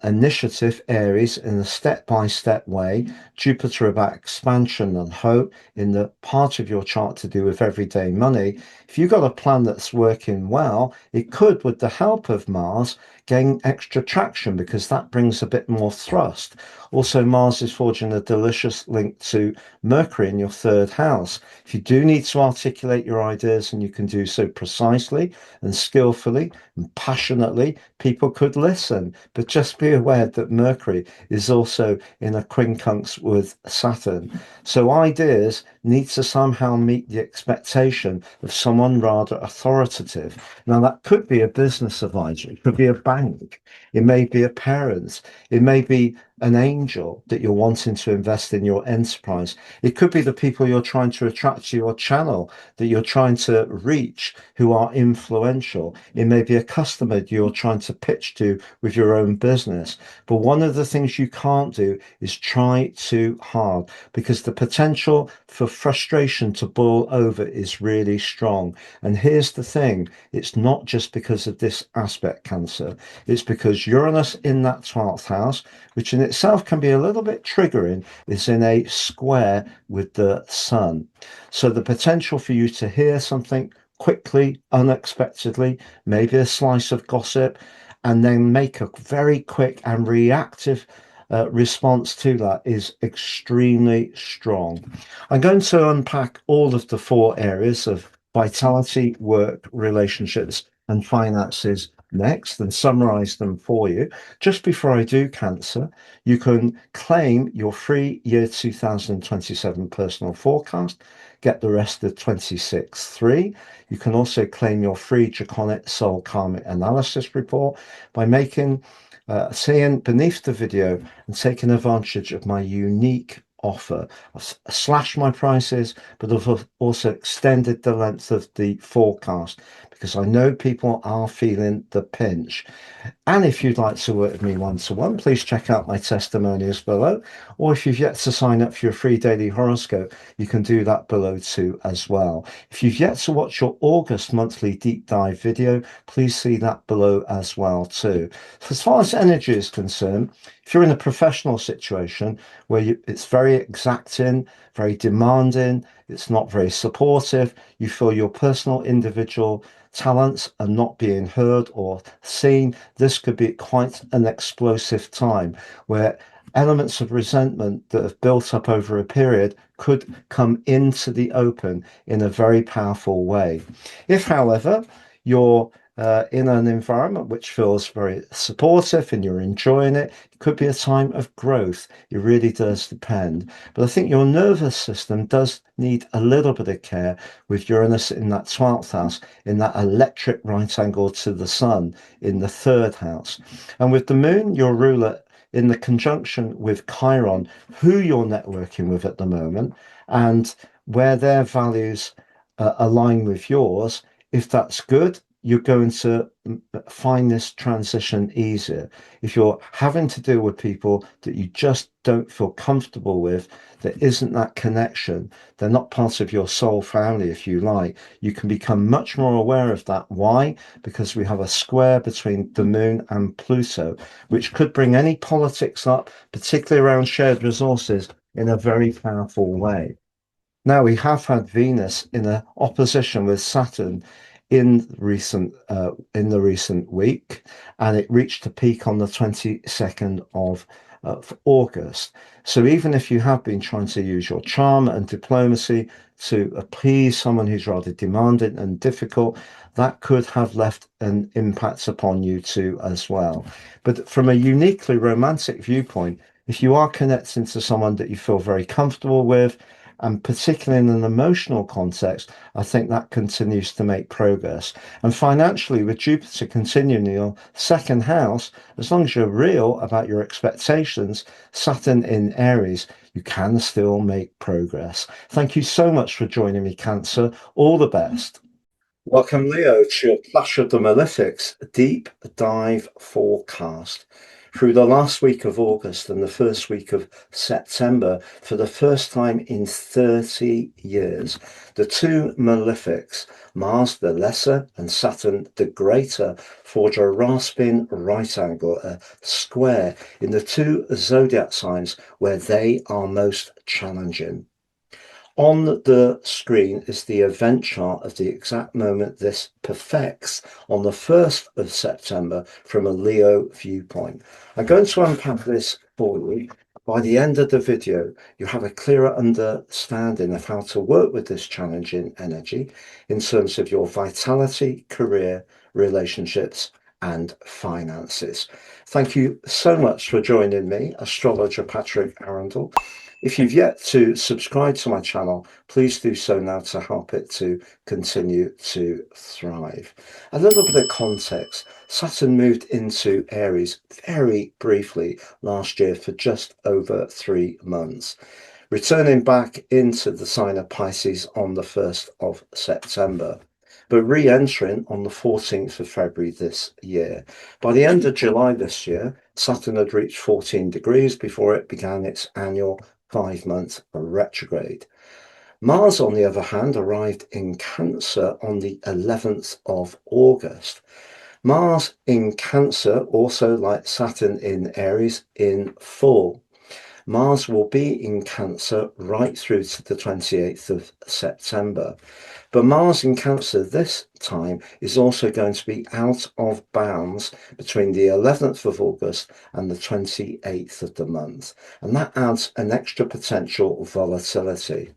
initiative, Aries, in a step-by-step way. Jupiter about expansion and hope in the part of your chart to do with everyday money. If you've got a plan that's working well, it could, with the help of Mars, gain extra traction because that brings a bit more thrust. Also, Mars is forging a delicious link to Mercury in your 3rd house. If you do need to articulate your ideas, and you can do so precisely and skillfully and passionately, people could listen. But just be aware that Mercury is also in a quincunx with Saturn. So ideas need to somehow meet the expectation of someone rather authoritative. Now, that could be a business advisor, it could be a bank, it may be a parent, it may be an angel that you're wanting to invest in your enterprise. It could be the people you're trying to attract to your channel, that you're trying to reach, who are influential. It may be a customer you're trying to pitch to with your own business. But one of the things you can't do is try too hard, because the potential for frustration to boil over is really strong. And here's the thing, it's not just because of this aspect, Cancer. It's because Uranus in that 12th house, which in itself can be a little bit triggering, is in a square with the sun. So the potential for you to hear something quickly, unexpectedly, maybe a slice of gossip, and then make a very quick and reactive response to that is extremely strong. I'm going to unpack all of the 4 areas of vitality, work, relationships, and finances next and summarize them for you. Just before I do, Cancer, you can claim your free year 2027 personal forecast, get the rest of 26/3. You can also claim your free Draconic soul karmic analysis report by seeing beneath the video and taking advantage of my unique offer. I've slashed my prices, but I've also extended the length of the forecast because I know people are feeling the pinch. And if you'd like to work with me one-to-one, please check out my testimonials below. Or if you've yet to sign up for your free daily horoscope, you can do that below too as well. If you've yet to watch your August monthly deep dive video, please see that below as well too. As far as energy is concerned, if you're in a professional situation where it's very exacting, very demanding, it's not very supportive, you feel your personal individual talents are not being heard or seen, this could be quite an explosive time where elements of resentment that have built up over a period could come into the open in a very powerful way. If, however, you're in an environment which feels very supportive and you're enjoying it, it could be a time of growth. It really does depend. But I think your nervous system does need a little bit of care with Uranus in that 12th house, in that electric right angle to the sun in the 3rd house. And with the moon, your ruler, in the conjunction with Chiron, who you're networking with at the moment, and where their values align with yours, if that's good, you're going to find this transition easier. If you're having to deal with people that you just don't feel comfortable with, there isn't that connection, they're not part of your soul family, if you like, you can become much more aware of that. Why? Because we have a square between the moon and Pluto, which could bring any politics up, particularly around shared resources, in a very powerful way. Now, we have had Venus in a opposition with Saturn in the recent week, and it reached a peak on the 22nd of August. So even if you have been trying to use your charm and diplomacy to appease someone who's rather demanding and difficult, that could have left an impact upon you too as well. But from a uniquely romantic viewpoint, if you are connecting to someone that you feel very comfortable with, and particularly in an emotional context, I think that continues to make progress. And financially, with Jupiter continuing in your 2nd house, as long as you're real about your expectations, Saturn in Aries, you can still make progress. Thank you so much for joining me, Cancer. All the best. Welcome, Leo, to your Clash of the Malefics deep dive forecast. Through the last week of August and the first week of September, for the first time in 30 years, the two malefics, Mars the Lesser and Saturn the Greater, forge a rasping right angle, a square, in the two zodiac signs where they are most challenging. On the screen is the event chart of the exact moment this perfects on the 1st of September from a Leo viewpoint. I'm going to unpack this for you. By the end of the video, you have a clearer understanding of how to work with this challenging energy in terms of your vitality, career, relationships, and finances. Thank you so much for joining me, astrologer Patrick Arundell. If you've yet to subscribe to my channel, please do so now to help it to continue to thrive. A little bit of context. Saturn moved into Aries very briefly last year for just over 3 months, returning back into the sign of Pisces on the 1st of September, but re-entering on the 14th of February this year. By the end of July this year, Saturn had reached 14 degrees before it began its annual 5-month retrograde. Mars, on the other hand, arrived in Cancer on the 11th of August. Mars in Cancer, also like Saturn in Aries, in full. Mars will be in Cancer right through to the 28th of September. But Mars in Cancer this time is also going to be out of bounds between the 11th of August and the 28th of the month. And that adds an extra potential volatility.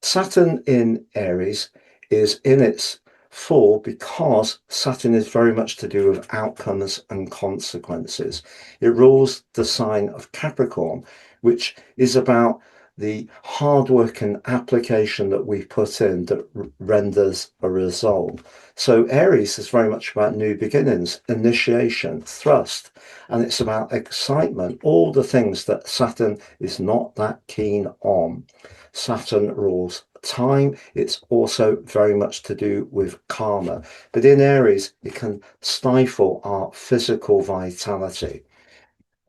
Saturn in Aries is in its full because Saturn is very much to do with outcomes and consequences. It rules the sign of Capricorn, which is about the hard work and application that we put in that renders a result. So Aries is very much about new beginnings, initiation, thrust, and it's about excitement, all the things that Saturn is not that keen on. Saturn rules time. It's also very much to do with karma. But in Aries, it can stifle our physical vitality.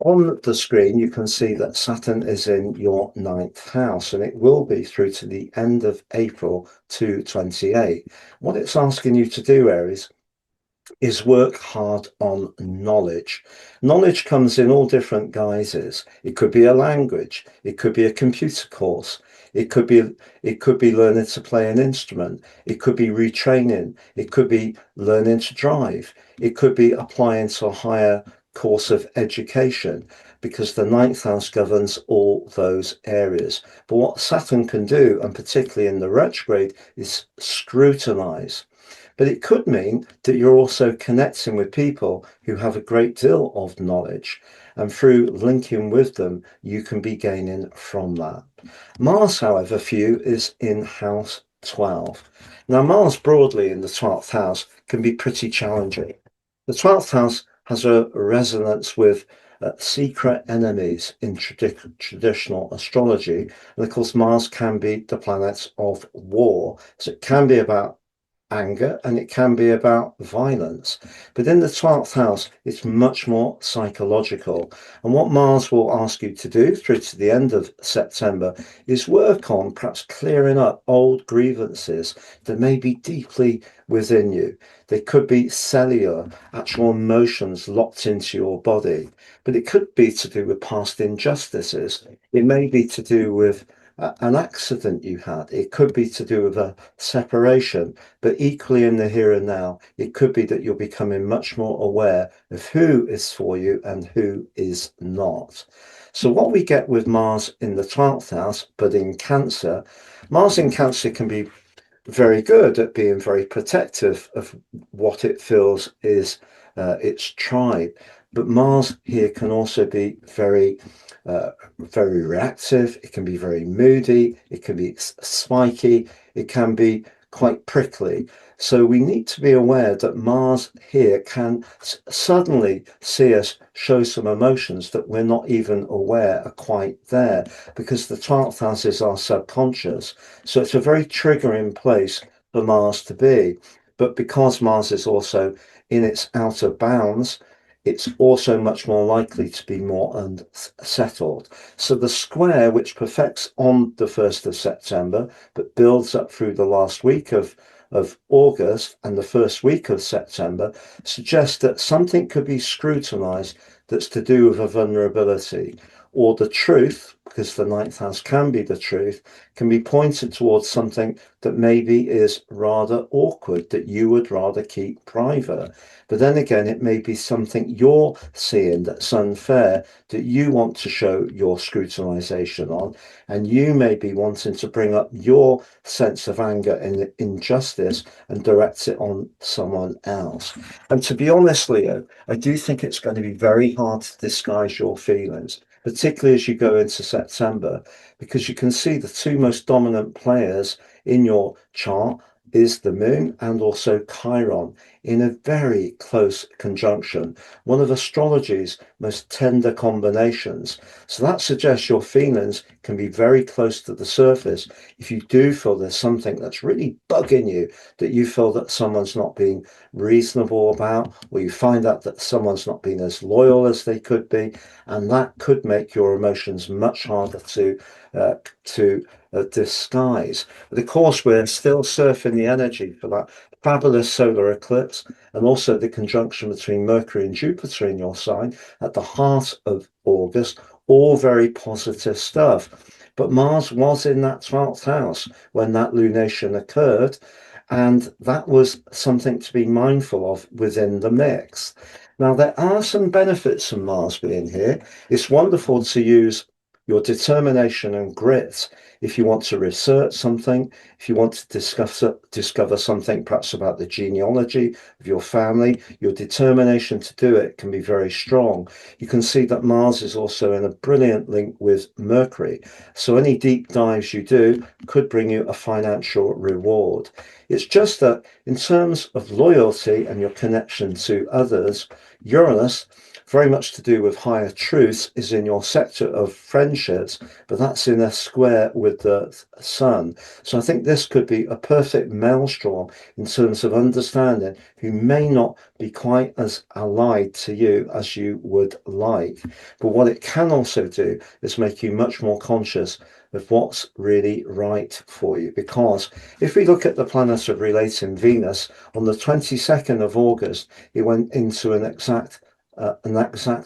On the screen, you can see that Saturn is in your ninth house, and it will be through to the end of April 2028. What it's asking you to do, Aries, is work hard on knowledge. Knowledge comes in all different guises. It could be a language, it could be a computer course, it could be learning to play an instrument, it could be retraining, it could be learning to drive, it could be applying to a higher course of education, because the ninth house governs all those areas. But what Saturn can do, and particularly in the retrograde, is scrutinize. But it could mean that you're also connecting with people who have a great deal of knowledge, and through linking with them, you can be gaining from that. Mars, however, for you is in house 12. Now, Mars broadly in the 12th house can be pretty challenging. The 12th house has a resonance with secret enemies in traditional astrology. And of course, Mars can be the planet of war. So it can be about anger and it can be about violence. But in the 12th house, it's much more psychological. And what Mars will ask you to do through to the end of September is work on perhaps clearing up old grievances that may be deeply within you. They could be cellular, actual emotions locked into your body, but it could be to do with past injustices. It may be to do with an accident you had. It could be to do with a separation, but equally in the here and now, it could be that you're becoming much more aware of who is for you and who is not. So what we get with Mars in the 12th house, but in Cancer, Mars in Cancer can be very good at being very protective of what it feels is its tribe. But Mars here can also be very reactive. It can be very moody. It can be spiky. It can be quite prickly. So we need to be aware that Mars here can suddenly see us show some emotions that we're not even aware are quite there, because the 12th house is our subconscious. So it's a very triggering place for Mars to be. But because Mars is also in its outer bounds, it's also much more likely to be more unsettled. So the square, which perfects on the 1st of September, but builds up through the last week of August and the first week of September, suggests that something could be scrutinized that's to do with a vulnerability, or the truth, because the ninth house can be the truth, can be pointed towards something that maybe is rather awkward, that you would rather keep private. But then again, it may be something you're seeing that's unfair, that you want to show your scrutinization on, and you may be wanting to bring up your sense of anger and injustice and direct it on someone else. And to be honest, Leo, I do think it's going to be very hard to disguise your feelings, particularly as you go into September, because you can see the two most dominant players in your chart is the moon and also Chiron in a very close conjunction, one of astrology's most tender combinations. So that suggests your feelings can be very close to the surface if you do feel there's something that's really bugging you, that you feel that someone's not being reasonable about, or you find out that someone's not being as loyal as they could be, and that could make your emotions much harder to disguise. But of course, we're still surfing the energy for that fabulous solar eclipse, and also the conjunction between Mercury and Jupiter in your sign at the heart of August, all very positive stuff. But Mars was in that 12th house when that lunation occurred, and that was something to be mindful of within the mix. Now, there are some benefits from Mars being here. It's wonderful to use your determination and grit If you want to research something, if you want to discover something perhaps about the genealogy of your family, your determination to do it can be very strong. You can see that Mars is also in a brilliant link with Mercury. So any deep dives you do could bring you a financial reward. It's just that in terms of loyalty and your connection to others, Uranus, very much to do with higher truths, is in your sector of friendships, but that's in a square with the sun. So I think this could be a perfect maelstrom in terms of understanding who may not be quite as allied to you as you would like. But what it can also do is make you much more conscious of what's really right for you. Because if we look at the planet of relating Venus, on the 22nd of August, it went into an exact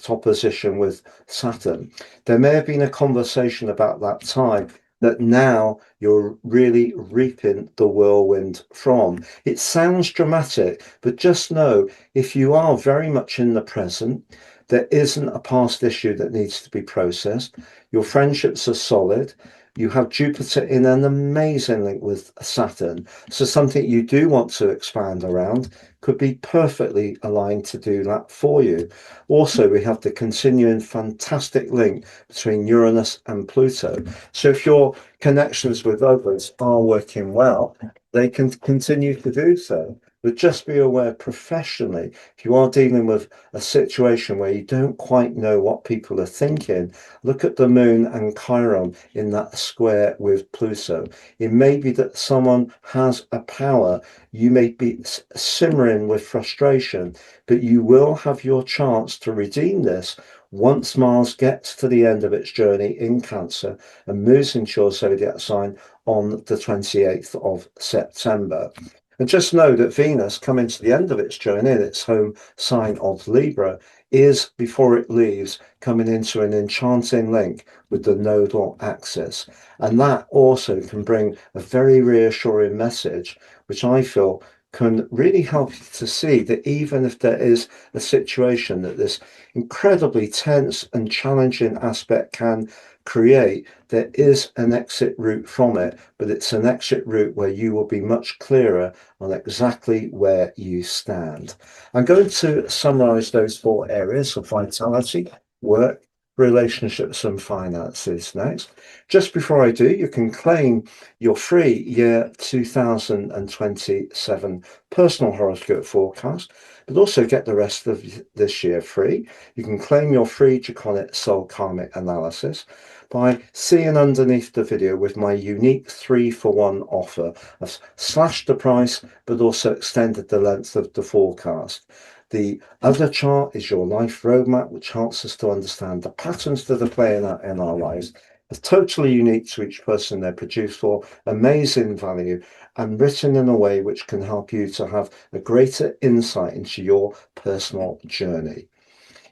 opposition with Saturn. There may have been a conversation about that time that now you're really reaping the whirlwind from. It sounds dramatic, but just know if you are very much in the present, there isn't a past issue that needs to be processed. Your friendships are solid. You have Jupiter in an amazing link with Saturn. So something you do want to expand around could be perfectly aligned to do that for you. Also, we have the continuing fantastic link between Uranus and Pluto. So if your connections with others are working well, they can continue to do so. But just be aware professionally, if you are dealing with a situation where you don't quite know what people are thinking, look at the moon and Chiron in that square with Pluto. It may be that someone has a power. You may be simmering with frustration, but you will have your chance to redeem this once Mars gets to the end of its journey in Cancer and moves into your zodiac sign on the 28th of September. And just know that Venus, coming to the end of its journey in its home sign of Libra, is, before it leaves, coming into an enchanting link with the nodal axis. And that also can bring a very reassuring message, which I feel can really help you to see that even if there is a situation that this incredibly tense and challenging aspect can create, there is an exit route from it, but it's an exit route where you will be much clearer on exactly where you stand. I'm going to summarize those 4 areas of vitality, work, relationships and finances next. Just before I do, you can claim your free year 2027 personal horoscope forecast, but also get the rest of this year free. You can claim your free Draconic soul karmic analysis by seeing underneath the video with my unique 3-for-1 offer. I've slashed the price, but also extended the length of the forecast. The other chart is your life roadmap, which helps us to understand the patterns that are playing out in our lives. It's totally unique to each person they're produced for, amazing value, and written in a way which can help you to have a greater insight into your personal journey.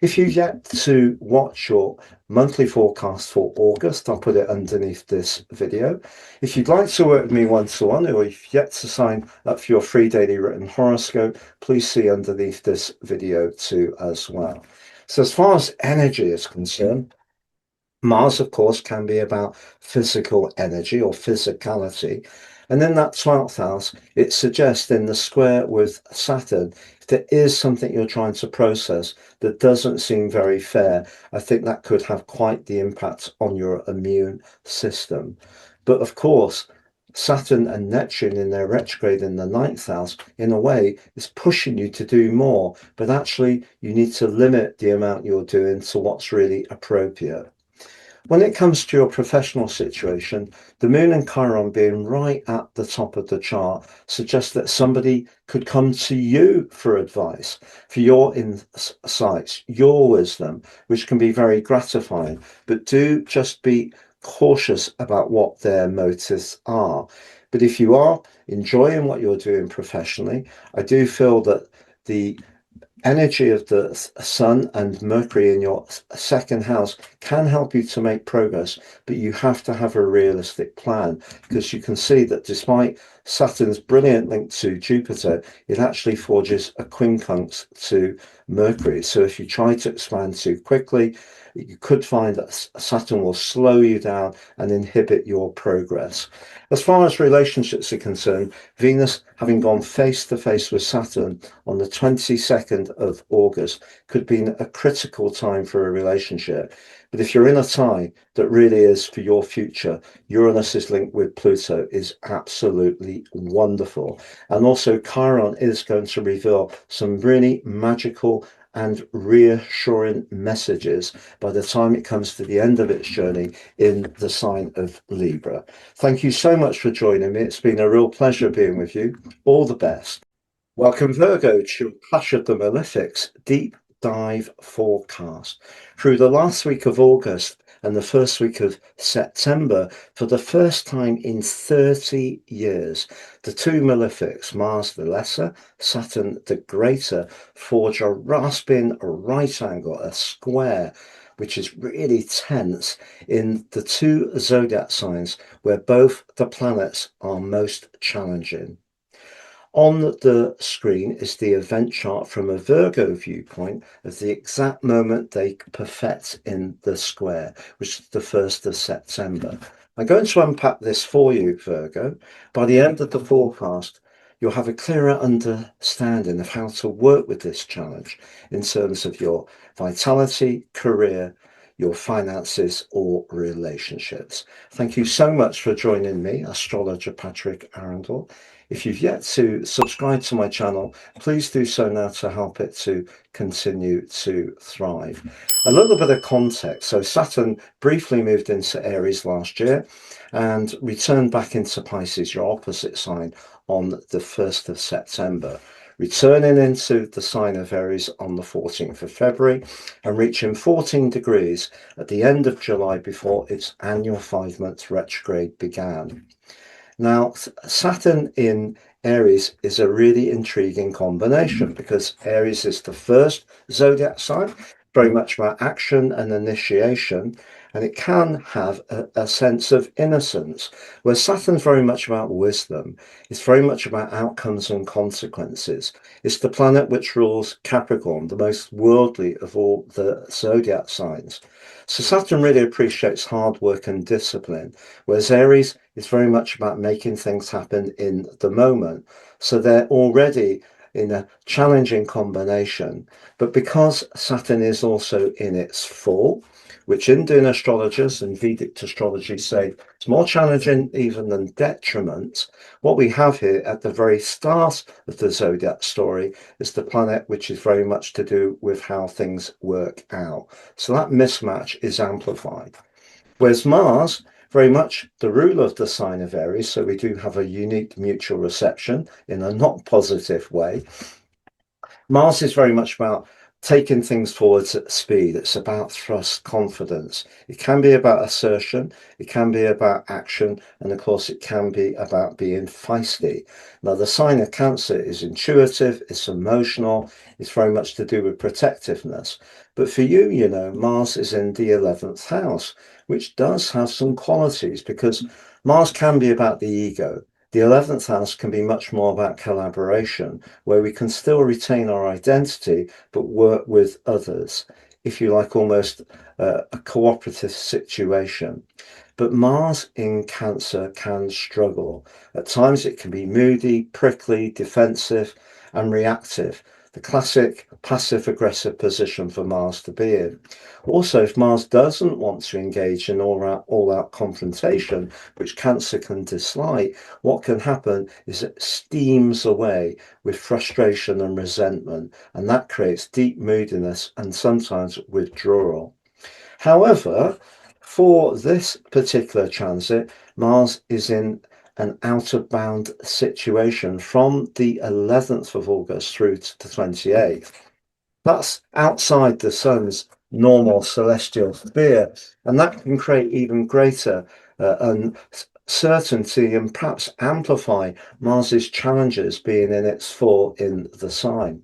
If you've yet to watch your monthly forecast for August, I'll put it underneath this video. If you'd like to work with me one-to-one, or if you've yet to sign up for your free daily written horoscope, please see underneath this video too as well. So as far as energy is concerned, Mars, of course, can be about physical energy or physicality. And in that 12th house, it suggests in the square with Saturn, if there is something you're trying to process that doesn't seem very fair, I think that could have quite the impact on your immune system. But of course, Saturn and Neptune in their retrograde in the 9th house, in a way, is pushing you to do more. But actually, you need to limit the amount you're doing to what's really appropriate. When it comes to your professional situation, the moon and Chiron being right at the top of the chart suggests that somebody could come to you for advice, for your insights, your wisdom, which can be very gratifying. But do just be cautious about what their motives are. But if you are enjoying what you're doing professionally, I do feel that the energy of the sun and Mercury in your 2nd house can help you to make progress, but you have to have a realistic plan, because you can see that despite Saturn's brilliant link to Jupiter, it actually forges a quincunx to Mercury. So if you try to expand too quickly, you could find that Saturn will slow you down and inhibit your progress. As far as relationships are concerned, Venus, having gone face to face with Saturn on the 22nd of August, could be a critical time for a relationship. But if you're in a tie that really is for your future, Uranus's link with Pluto is absolutely wonderful. And also, Chiron is going to reveal some really magical and reassuring messages by the time it comes to the end of its journey in the sign of Libra. Thank you so much for joining me. It's been a real pleasure being with you. All the best. Welcome, Virgo, to Clash of the Malefics Deep Dive Forecast. Through the last week of August and the first week of September, for the first time in 30 years, the two malefics, Mars the Lesser, Saturn the Greater, forge a rasping right angle, a square, which is really tense in the two zodiac signs where both the planets are most challenging. On the screen is the event chart from a Virgo viewpoint of the exact moment they perfect in the square, which is the 1st of September. I'm going to unpack this for you, Virgo. By the end of the forecast, you'll have a clearer understanding of how to work with this challenge in terms of your vitality, career, your finances or relationships. Thank you so much for joining me, astrologer Patrick Arundell. If you've yet to subscribe to my channel, please do so now to help it to continue to thrive. A little bit of context. So Saturn briefly moved into Aries last year and returned back into Pisces, your opposite sign, on the 1st of September, returning into the sign of Aries on the 14th of February and reaching 14 degrees at the end of July before its annual 5-month retrograde began. Now, Saturn in Aries is a really intriguing combination because Aries is the first zodiac sign, very much about action and initiation, and it can have a sense of innocence, where Saturn's very much about wisdom. It's very much about outcomes and consequences. It's the planet which rules Capricorn, the most worldly of all the zodiac signs. So Saturn really appreciates hard work and discipline, whereas Aries is very much about making things happen in the moment. So they're already in a challenging combination. But because Saturn is also in its fall, which Indian astrologers and Vedic astrology say it's more challenging even than detriment, what we have here at the very start of the zodiac story is the planet which is very much to do with how things work out. So that mismatch is amplified. Whereas Mars, very much the ruler of the sign of Aries, so we do have a unique mutual reception in a not positive way. Mars is very much about taking things forwards at speed. It's about thrust, confidence. It can be about assertion, it can be about action, and of course it can be about being feisty. Now the sign of Cancer is intuitive, it's emotional, it's very much to do with protectiveness. But for you, you know, Mars is in the 11th house, which does have some qualities because Mars can be about the ego. The 11th house can be much more about collaboration, where we can still retain our identity, but work with others, if you like, almost a cooperative situation. But Mars in Cancer can struggle. At times it can be moody, prickly, defensive, and reactive. The classic passive-aggressive position for Mars to be in. Also, if Mars doesn't want to engage in all-out confrontation, which Cancer can dislike, what can happen is it steams away with frustration and resentment, and that creates deep moodiness and sometimes withdrawal. However, for this particular transit, Mars is in an out-of-bound situation from the 11th of August through to the 28th. That's outside the sun's normal celestial sphere, and that can create even greater uncertainty and perhaps amplify Mars's challenges being in its fall in the sign.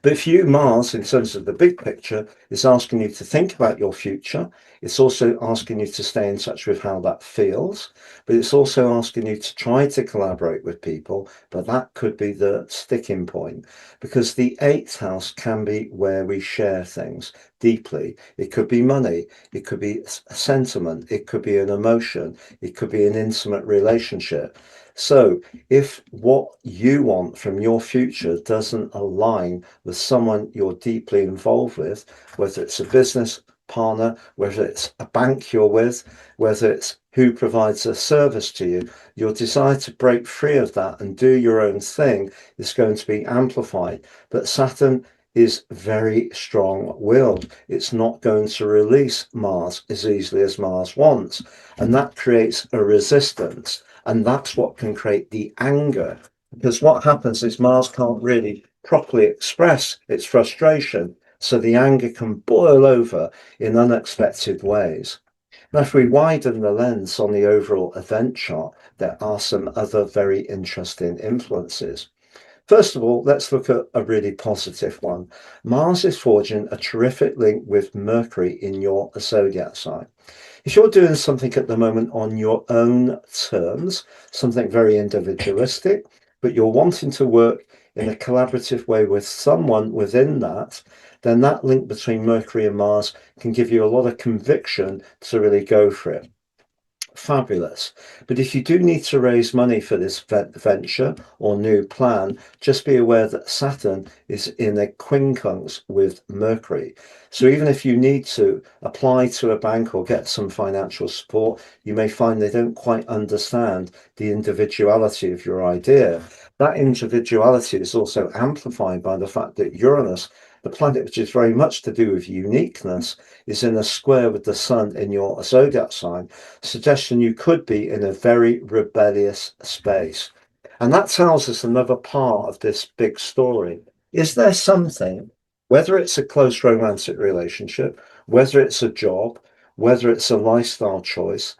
But for you, Mars, in terms of the big picture, is asking you to think about your future. It's also asking you to stay in touch with how that feels. But it's also asking you to try to collaborate with people. But that could be the sticking point, because the eighth house can be where we share things deeply. It could be money. It could be a sentiment. It could be an emotion. It could be an intimate relationship. So if what you want from your future doesn't align with someone you're deeply involved with, whether it's a business partner, whether it's a bank you're with, whether it's who provides a service to you, your desire to break free of that and do your own thing is going to be amplified. But Saturn is very strong-willed. It's not going to release Mars as easily as Mars wants, and that creates a resistance. And that's what can create the anger. Because what happens is Mars can't really properly express its frustration. So the anger can boil over in unexpected ways. Now, if we widen the lens on the overall event chart, there are some other very interesting influences. First of all, let's look at a really positive one. Mars is forging a terrific link with Mercury in your zodiac sign. If you're doing something at the moment on your own terms, something very individualistic, but you're wanting to work in a collaborative way with someone within that, then that link between Mercury and Mars can give you a lot of conviction to really go for it. Fabulous. But if you do need to raise money for this venture or new plan, just be aware that Saturn is in a quincunx with Mercury. So even if you need to apply to a bank or get some financial support, you may find they don't quite understand the individuality of your idea. That individuality is also amplified by the fact that Uranus, the planet which is very much to do with uniqueness, is in a square with the sun in your zodiac sign, suggesting you could be in a very rebellious space. And that tells us another part of this big story. Is there something, whether it's a close romantic relationship, whether it's a job, whether it's a lifestyle choice,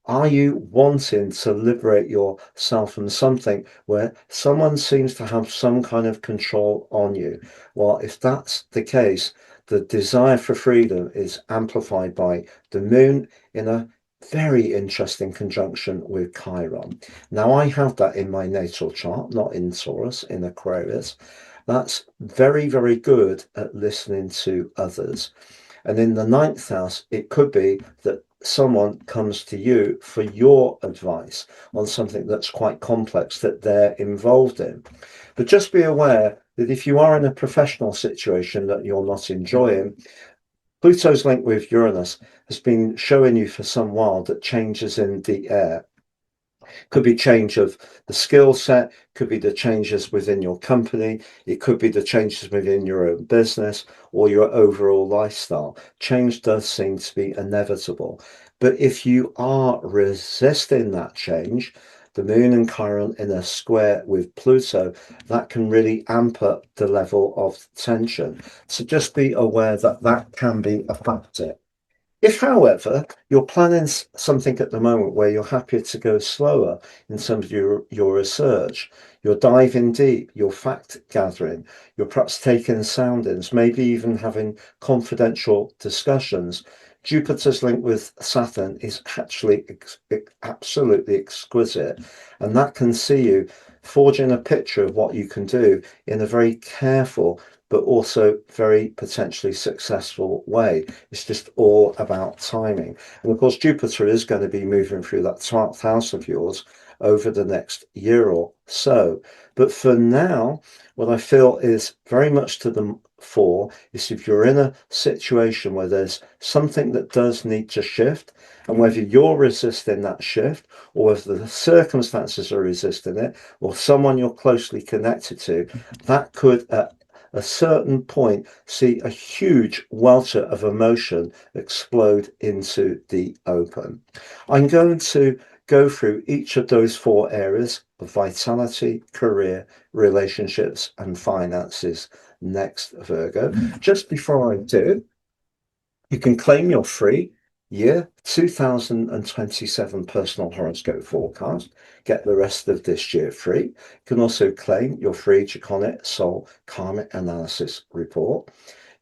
are you wanting to liberate yourself from something where someone seems to have some kind of control on you? Well, if that's the case, the desire for freedom is amplified by the moon in a very interesting conjunction with Chiron. Now, I have that in my natal chart, not in Taurus, in Aquarius. That's very, very good at listening to others. And in the ninth house, it could be that someone comes to you for your advice on something that's quite complex that they're involved in. But just be aware that if you are in a professional situation that you're not enjoying, Pluto's link with Uranus has been showing you for some while that changes in the air. Could be change of the skill set, could be the changes within your company, it could be the changes within your own business or your overall lifestyle. Change does seem to be inevitable. But if you are resisting that change, the moon and Chiron in a square with Pluto, that can really amp up the level of tension. So just be aware that that can be a factor. If, however, you're planning something at the moment where you're happier to go slower in terms of your research, you're diving deep, you're fact gathering, you're perhaps taking soundings, maybe even having confidential discussions, Jupiter's link with Saturn is actually absolutely exquisite. And that can see you forging a picture of what you can do in a very careful but also very potentially successful way. It's just all about timing. And of course, Jupiter is going to be moving through that 12th house of yours over the next year or so. But for now, what I feel is very much to the fore is if you're in a situation where there's something that does need to shift, and whether you're resisting that shift or whether the circumstances are resisting it or someone you're closely connected to, that could a certain point see a huge welter of emotion explode into the open. I'm going to go through each of those four areas of vitality, career, relationships, and finances next, Virgo. Just before I do, you can claim you're free. year 2027 personal horoscope forecast. Get the rest of this year free. You can also claim your free Draconic soul karmic analysis report.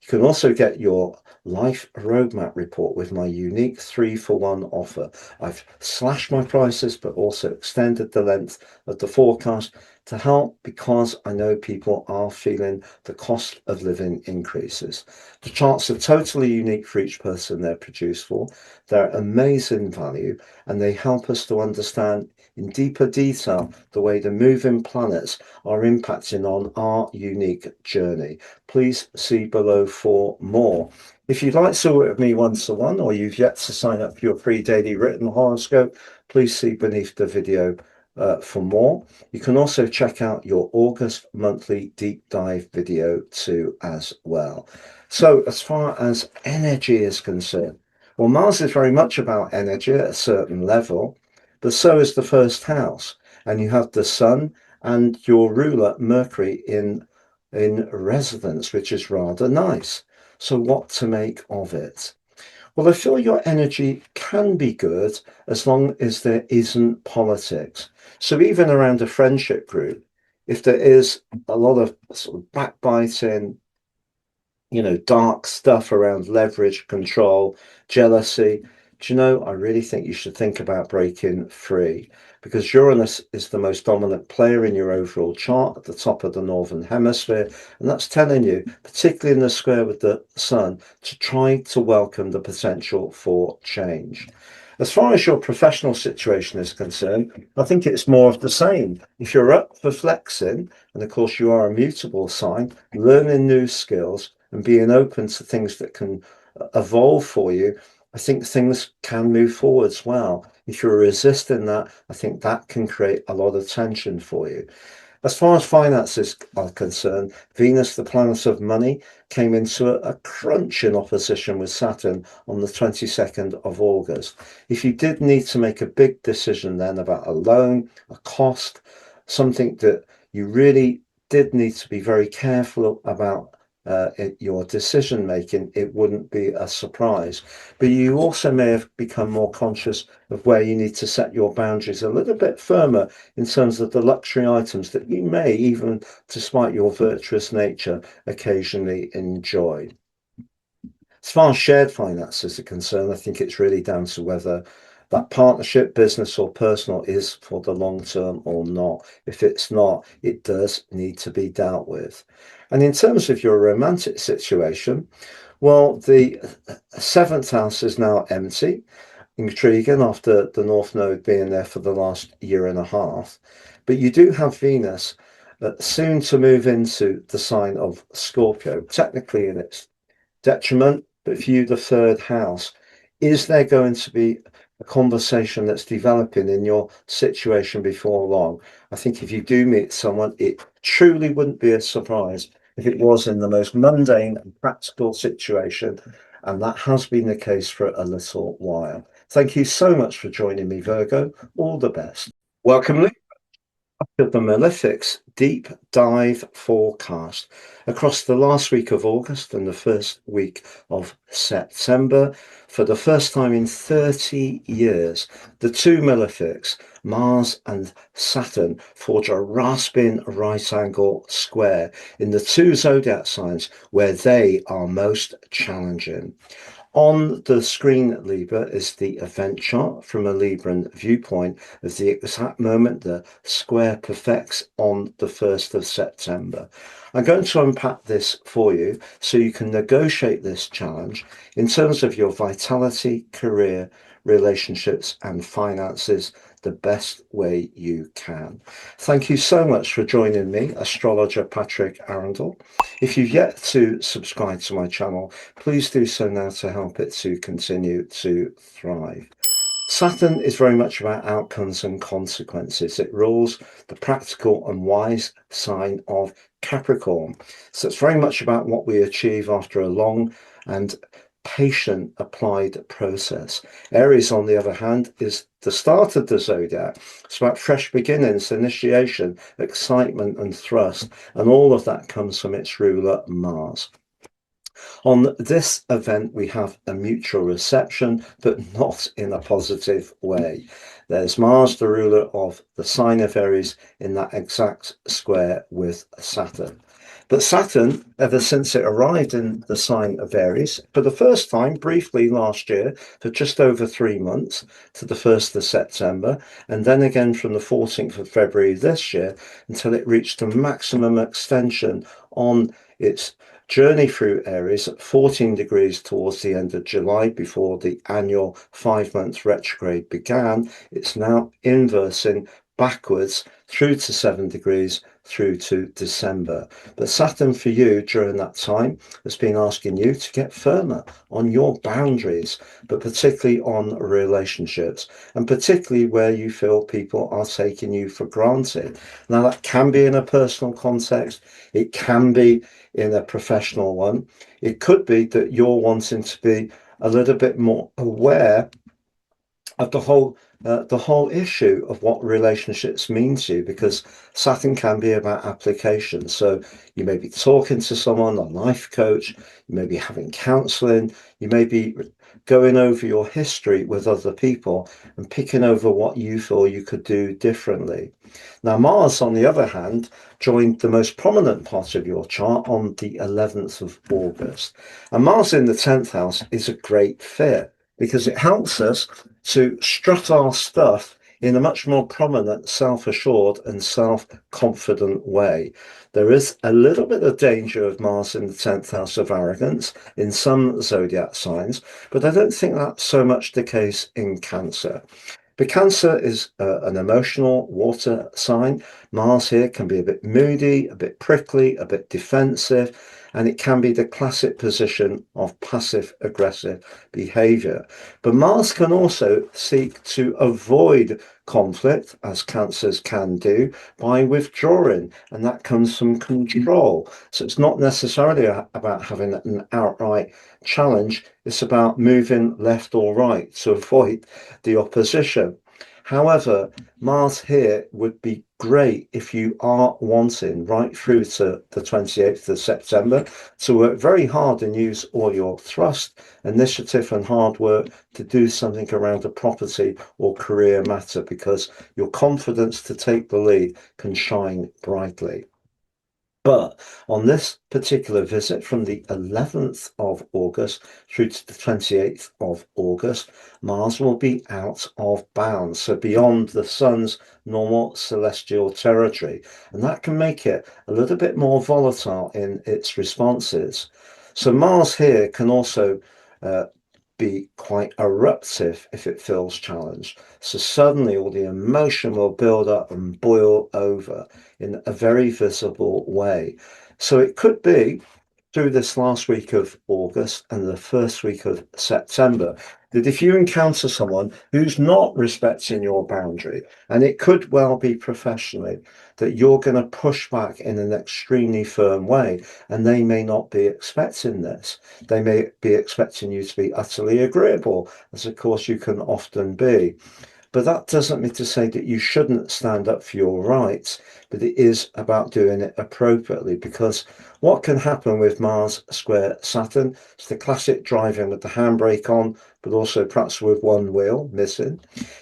You can also get your life roadmap report with my unique 3-for-1 offer. I've slashed my prices, but also extended the length of the forecast to help, because I know people are feeling the cost of living increases. The charts are totally unique for each person they're produced for. They're amazing value, and they help us to understand in deeper detail the way the moving planets are impacting on our unique journey. Please see below for more. If you'd like to work with me one-to-one, or you've yet to sign up for your free daily written horoscope, please see beneath the video for more. You can also check out your August monthly deep dive video too as well. So as far as energy is concerned, well, Mars is very much about energy at a certain level, but so is the first house. And you have the sun and your ruler Mercury in residence, which is rather nice. So what to make of it? Well, I feel your energy can be good as long as there isn't politics. So even around a friendship group, if there is a lot of sort of backbiting, dark stuff around leverage, control, jealousy, do you know, I really think you should think about breaking free, because Uranus is the most dominant player in your overall chart at the top of the northern hemisphere. And that's telling you, particularly in the square with the sun, to try to welcome the potential for change. As far as your professional situation is concerned, I think it's more of the same. If you're up for flexing, and of course you are a mutable sign, learning new skills and being open to things that can evolve for you, I think things can move forwards well. If you're resisting that, I think that can create a lot of tension for you. As far as finances are concerned, Venus, the planet of money, came into a crunch in opposition with Saturn on the 22nd of August. If you did need to make a big decision then about a loan, a cost, something that you really did need to be very careful about your decision making, it wouldn't be a surprise. But you also may have become more conscious of where you need to set your boundaries a little bit firmer in terms of the luxury items that you may, even despite your virtuous nature, occasionally enjoy. As far as shared finances are concerned, I think it's really down to whether that partnership, business or personal, is for the long term or not. If it's not, it does need to be dealt with. And in terms of your romantic situation, well, the seventh house is now empty. Intriguing after the North Node being there for the last year and a half. But you do have Venus soon to move into the sign of Scorpio, technically in its detriment, but for you, the third house. Is there going to be a conversation that's developing in your situation before long? I think if you do meet someone, it truly wouldn't be a surprise if it was in the most mundane and practical situation. And that has been the case for a little while. Thank you so much for joining me, Virgo. All the best. Welcome, to the Malefics Deep Dive Forecast across the last week of August and the first week of September. For the first time in 30 years, the two Malefics, Mars and Saturn, forge a rasping right angle square in the two zodiac signs where they are most challenging. On the screen, Libra, is the event chart from a Libran viewpoint of the exact moment the square perfects on the 1st of September. I'm going to unpack this for you so you can negotiate this challenge in terms of your vitality, career, relationships and finances the best way you can. Thank you so much for joining me, astrologer Patrick Arundell. If you've yet to subscribe to my channel, please do so now to help it to continue to thrive. Saturn is very much about outcomes and consequences. It rules the practical and wise sign of Capricorn. So it's very much about what we achieve after a long and patient applied process. Aries, on the other hand, is the start of the zodiac. It's about fresh beginnings, initiation, excitement and thrust, and all of that comes from its ruler Mars. On this event, we have a mutual reception, but not in a positive way. There's Mars, the ruler of the sign of Aries, in that exact square with Saturn. But Saturn, ever since it arrived in the sign of Aries, for the first time briefly last year, for just over 3 months to the 1st of September, and then again from the 14th of February this year until it reached a maximum extension on its journey through Aries at 14 degrees towards the end of July before the annual 5-month retrograde began. It's now inversing backwards through to 7 degrees through to December. But Saturn for you during that time has been asking you to get firmer on your boundaries, but particularly on relationships, and particularly where you feel people are taking you for granted. Now, that can be in a personal context, it can be in a professional one. It could be that you're wanting to be a little bit more aware of the whole issue of what relationships mean to you, because Saturn can be about application. So you may be talking to someone, a life coach, you may be having counseling, you may be going over your history with other people and picking over what you feel you could do differently. Now, Mars, on the other hand, joined the most prominent part of your chart on the 11th of August. And Mars in the 10th house is a great fit because it helps us to strut our stuff in a much more prominent, self-assured and self-confident way. There is a little bit of danger of Mars in the 10th house of arrogance in some zodiac signs, but I don't think that's so much the case in Cancer. But Cancer is an emotional water sign. Mars here can be a bit moody, a bit prickly, a bit defensive, and it can be the classic position of passive-aggressive behavior. But Mars can also seek to avoid conflict, as Cancers can do, by withdrawing, and that comes from control. So it's not necessarily about having an outright challenge, it's about moving left or right to avoid the opposition. However, Mars here would be great if you are wanting right through to the 28th of September to work very hard and use all your thrust, initiative and hard work to do something around a property or career matter, because your confidence to take the lead can shine brightly. But on this particular visit from the 11th of August through to the 28th of August, Mars will be out of bounds, so beyond the Sun's normal celestial territory. And that can make it a little bit more volatile in its responses. So Mars here can also be quite eruptive if it feels challenged. So suddenly all the emotion will build up and boil over in a very visible way. So it could be through this last week of August and the first week of September that if you encounter someone who's not respecting your boundary, and it could well be professionally, that you're going to push back in an extremely firm way, and they may not be expecting this. They may be expecting you to be utterly agreeable, as of course you can often be. But that doesn't mean to say that you shouldn't stand up for your rights, but it is about doing it appropriately, because what can happen with Mars Square Saturn, it's the classic driving with the handbrake on, but also perhaps with one wheel missing,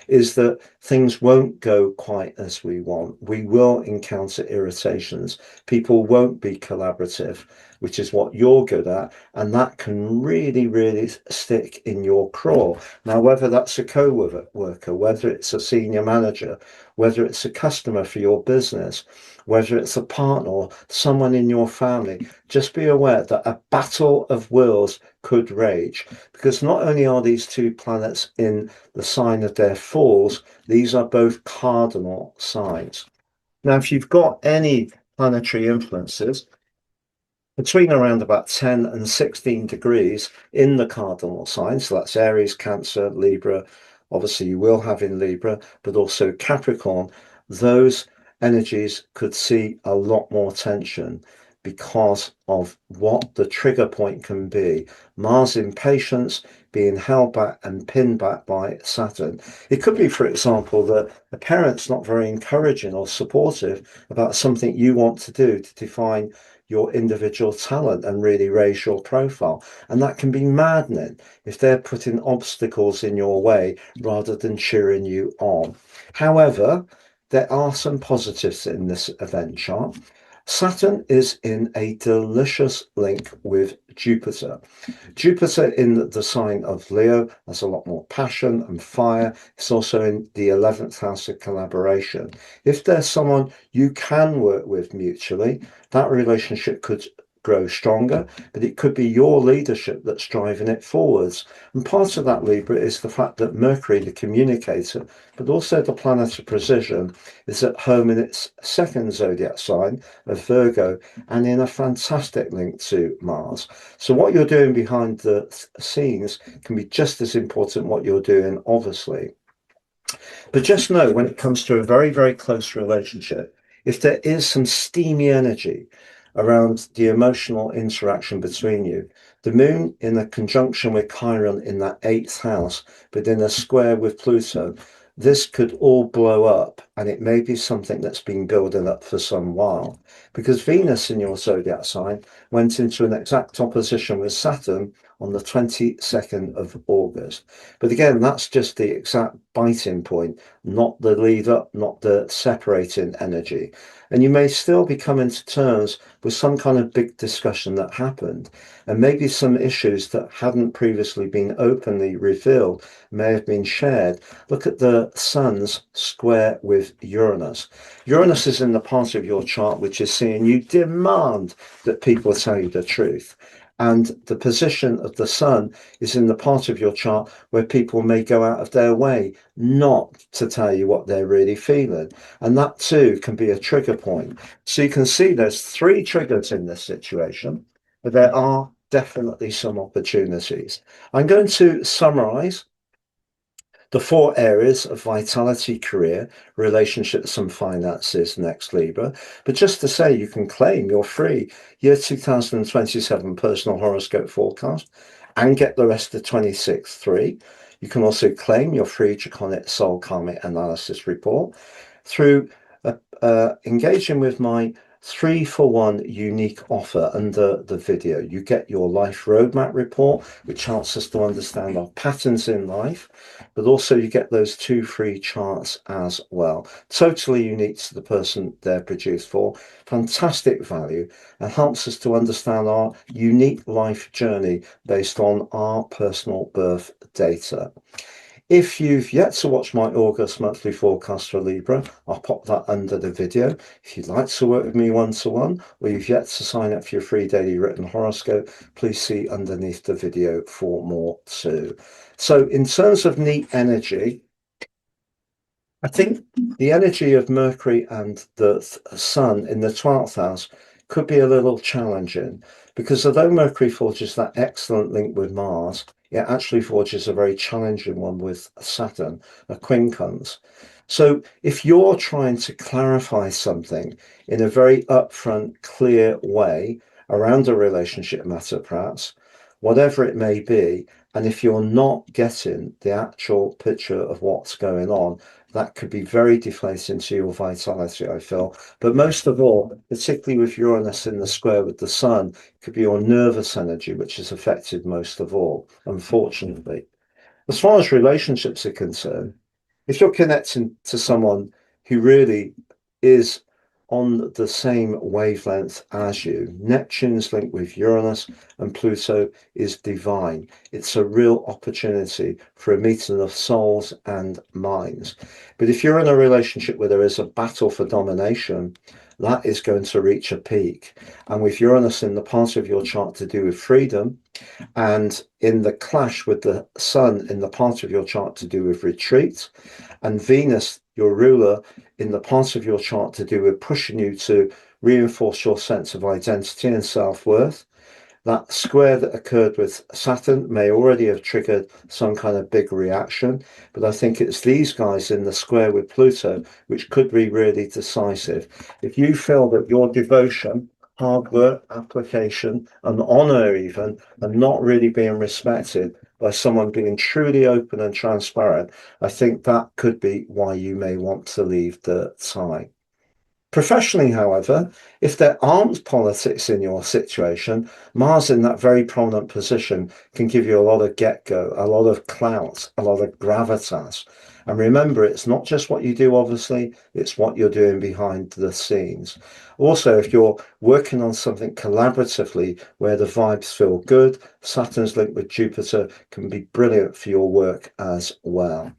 is that things won't go quite as we want. We will encounter irritations. People won't be collaborative, which is what you're good at, and that can really, really stick in your craw. Now, whether that's a co-worker, whether it's a senior manager, whether it's a customer for your business, whether it's a partner or someone in your family, just be aware that a battle of wills could rage, because not only are these two planets in the sign of their falls, these are both cardinal signs. Now, if you've got any planetary influences between around about 10 and 16 degrees in the cardinal signs, so that's Aries, Cancer, Libra, obviously you will have in Libra, but also Capricorn, those energies could see a lot more tension because of what the trigger point can be. Mars impatience being held back and pinned back by Saturn. It could be, for example, that a parent's not very encouraging or supportive about something you want to do to define your individual talent and really raise your profile. And that can be maddening if they're putting obstacles in your way rather than cheering you on. However, there are some positives in this event chart. Saturn is in a delicious link with Jupiter. Jupiter in the sign of Leo has a lot more passion and fire. It's also in the 11th house of collaboration. If there's someone you can work with mutually, that relationship could grow stronger, but it could be your leadership that's driving it forwards. And part of that, Libra, is the fact that Mercury, the communicator, but also the planet of precision, is at home in its second zodiac sign of Virgo and in a fantastic link to Mars. So what you're doing behind the scenes can be just as important what you're doing, obviously. But just know when it comes to a very, very close relationship, if there is some steamy energy around the emotional interaction between you, the moon in a conjunction with Chiron in that 8th house, but in a square with Pluto, this could all blow up, and it may be something that's been building up for some while. Because Venus in your zodiac sign went into an exact opposition with Saturn on the 22nd of August. But again, that's just the exact biting point, not the lead up, not the separating energy. And you may still be coming to terms with some kind of big discussion that happened. And maybe some issues that hadn't previously been openly revealed may have been shared. Look at the Sun's square with Uranus. Uranus is in the part of your chart which is seeing you demand that people tell you the truth. And the position of the Sun is in the part of your chart where people may go out of their way not to tell you what they're really feeling. And that too can be a trigger point. So you can see there's 3 triggers in this situation, but there are definitely some opportunities. I'm going to summarize the 4 areas of vitality, career, relationships, and finances next, Libra. But just to say, you can claim your free year 2027 personal horoscope forecast and get the rest of 26 free. You can also claim your free Draconic soul karmic analysis report through engaging with my 3-for-1 unique offer under the video. You get your life roadmap report, which helps us to understand our patterns in life, but also you get those 2 free charts as well. Totally unique to the person they're produced for. Fantastic value, and helps us to understand our unique life journey based on our personal birth data. If you've yet to watch my August monthly forecast for Libra, I'll pop that under the video. If you'd like to work with me one-to-one, or you've yet to sign up for your free daily written horoscope, please see underneath the video for more too. So in terms of neat energy, I think the energy of Mercury and the Sun in the 12th house could be a little challenging, because although Mercury forges that excellent link with Mars, it actually forges a very challenging one with Saturn, a quincunx. So if you're trying to clarify something in a very upfront, clear way around a relationship matter, perhaps, whatever it may be, and if you're not getting the actual picture of what's going on, that could be very deflating to your vitality, I feel. But most of all, particularly with Uranus in the square with the Sun, could be your nervous energy, which is affected most of all, unfortunately. As far as relationships are concerned, if you're connecting to someone who really is on the same wavelength as you, Neptune's link with Uranus and Pluto is divine. It's a real opportunity for a meeting of souls and minds. But if you're in a relationship where there is a battle for domination, that is going to reach a peak. And with Uranus in the part of your chart to do with freedom, and in the clash with the Sun in the part of your chart to do with retreat, and Venus, your ruler, in the part of your chart to do with pushing you to reinforce your sense of identity and self-worth, that square that occurred with Saturn may already have triggered some kind of big reaction, but I think it's these guys in the square with Pluto which could be really decisive. If you feel that your devotion, hard work, application, and honor even are not really being respected by someone being truly open and transparent, I think that could be why you may want to leave the sign. Professionally, however, if there aren't politics in your situation, Mars in that very prominent position can give you a lot of get-go, a lot of clout, a lot of gravitas. And remember, it's not just what you do, obviously, it's what you're doing behind the scenes. Also, if you're working on something collaboratively where the vibes feel good, Saturn's link with Jupiter can be brilliant for your work as well.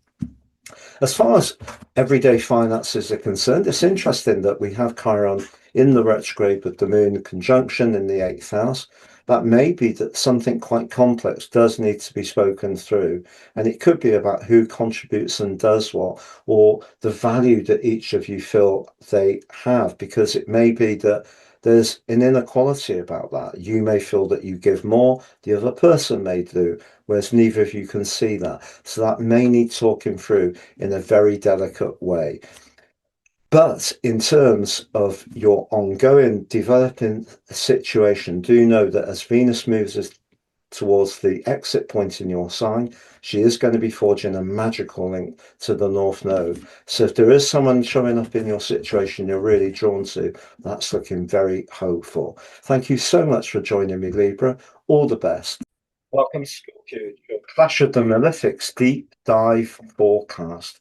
As far as everyday finances are concerned, it's interesting that we have Chiron in the retrograde with the moon conjunction in the eighth house. That may be that something quite complex does need to be spoken through. And it could be about who contributes and does what, or the value that each of you feel they have, because it may be that there's an inequality about that. You may feel that you give more, the other person may do, whereas neither of you can see that. So that may need talking through in a very delicate way. But in terms of your ongoing developing situation, do know that as Venus moves towards the exit point in your sign, she is going to be forging a magical link to the North Node. So if there is someone showing up in your situation you're really drawn to, that's looking very hopeful. Thank you so much for joining me, Libra. All the best. Welcome, Scorpio, your Clash of the Malefics deep dive forecast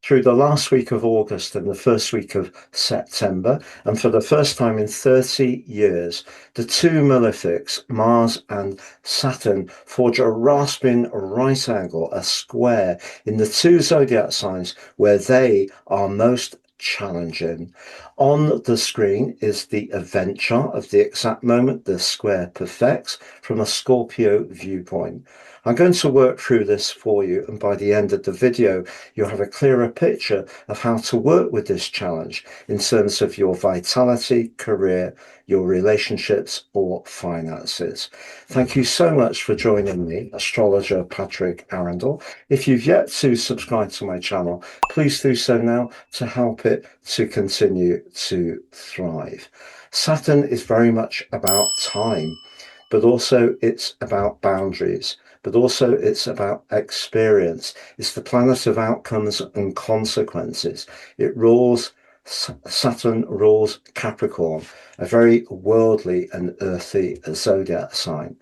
through the last week of August and the first week of September. And for the first time in 30 years, the two malefics, Mars and Saturn, forge a rasping right angle, a square, in the two zodiac signs where they are most challenging. On the screen is the event chart of the exact moment the square perfects from a Scorpio viewpoint. I'm going to work through this for you, and by the end of the video, you'll have a clearer picture of how to work with this challenge in terms of your vitality, career, your relationships, or finances. Thank you so much for joining me, astrologer Patrick Arundell. If you've yet to subscribe to my channel, please do so now to help it to continue to thrive. Saturn is very much about time, but also it's about boundaries, but also it's about experience. It's the planet of outcomes and consequences. It rules, Saturn rules Capricorn, a very worldly and earthy zodiac sign.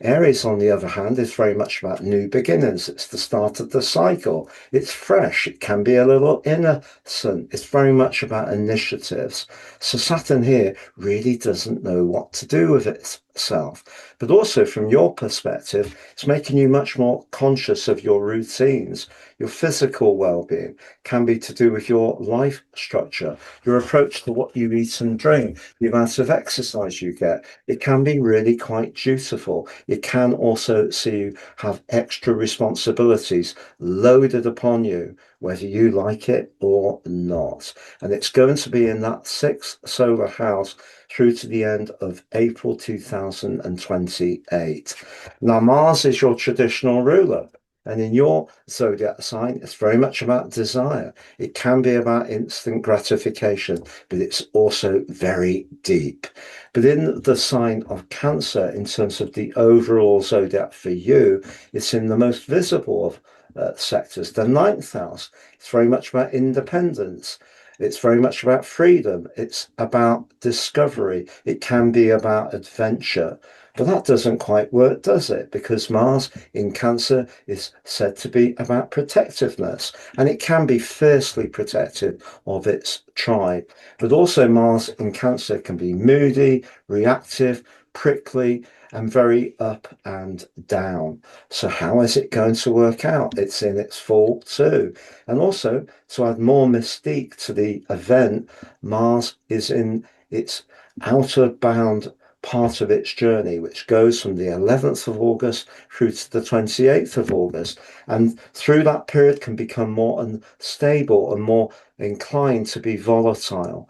Aries, on the other hand, is very much about new beginnings. It's the start of the cycle. It's fresh. It can be a little innocent. It's very much about initiatives. So Saturn here really doesn't know what to do with itself. But also from your perspective, it's making you much more conscious of your routines. Your physical well-being can be to do with your life structure, your approach to what you eat and drink, the amount of exercise you get. It can be really quite dutiful. It can also see you have extra responsibilities loaded upon you, whether you like it or not. And it's going to be in that sixth solar house through to the end of April 2028. Now, Mars is your traditional ruler. And in your zodiac sign, it's very much about desire. It can be about instant gratification, but it's also very deep. But in the sign of Cancer, in terms of the overall zodiac for you, it's in the most visible of sectors, the ninth house. It's very much about independence. It's very much about freedom. It's about discovery. It can be about adventure. But that doesn't quite work, does it? Because Mars in Cancer is said to be about protectiveness, and it can be fiercely protective of its tribe. But also Mars in Cancer can be moody, reactive, prickly, and very up and down. So how is it going to work out? It's in its fall too. And also, to add more mystique to the event, Mars is in its outer bound part of its journey, which goes from the 11th of August through to the 28th of August. And through that period can become more unstable and more inclined to be volatile.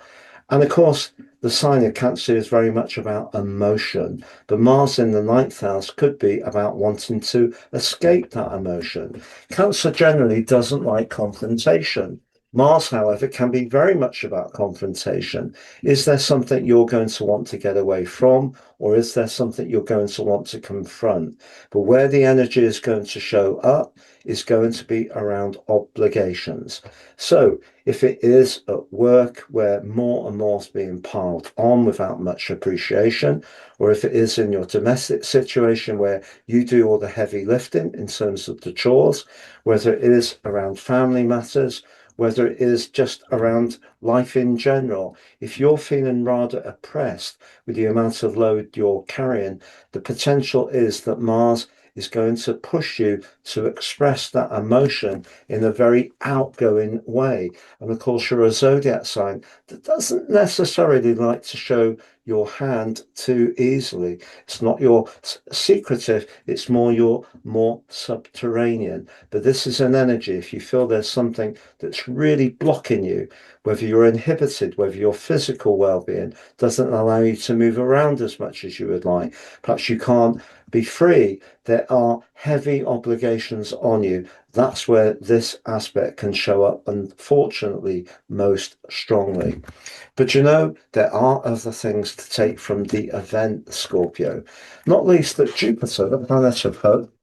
And of course, the sign of Cancer is very much about emotion, but Mars in the ninth house could be about wanting to escape that emotion. Cancer generally doesn't like confrontation. Mars, however, can be very much about confrontation. Is there something you're going to want to get away from, or is there something you're going to want to confront? But where the energy is going to show up is going to be around obligations. So if it is at work where more and more is being piled on without much appreciation, or if it is in your domestic situation where you do all the heavy lifting in terms of the chores, whether it is around family matters, whether it is just around life in general. If you're feeling rather oppressed with the amount of load you're carrying, the potential is that Mars is going to push you to express that emotion in a very outgoing way. And of course, you're a zodiac sign that doesn't necessarily like to show your hand too easily. It's not your secretive, it's more subterranean. But this is an energy. If you feel there's something that's really blocking you, whether you're inhibited, whether your physical well-being doesn't allow you to move around as much as you would like, perhaps you can't be free, there are heavy obligations on you. That's where this aspect can show up, unfortunately, most strongly. But you know, there are other things to take from the event, Scorpio, not least that Jupiter, the planet of hope,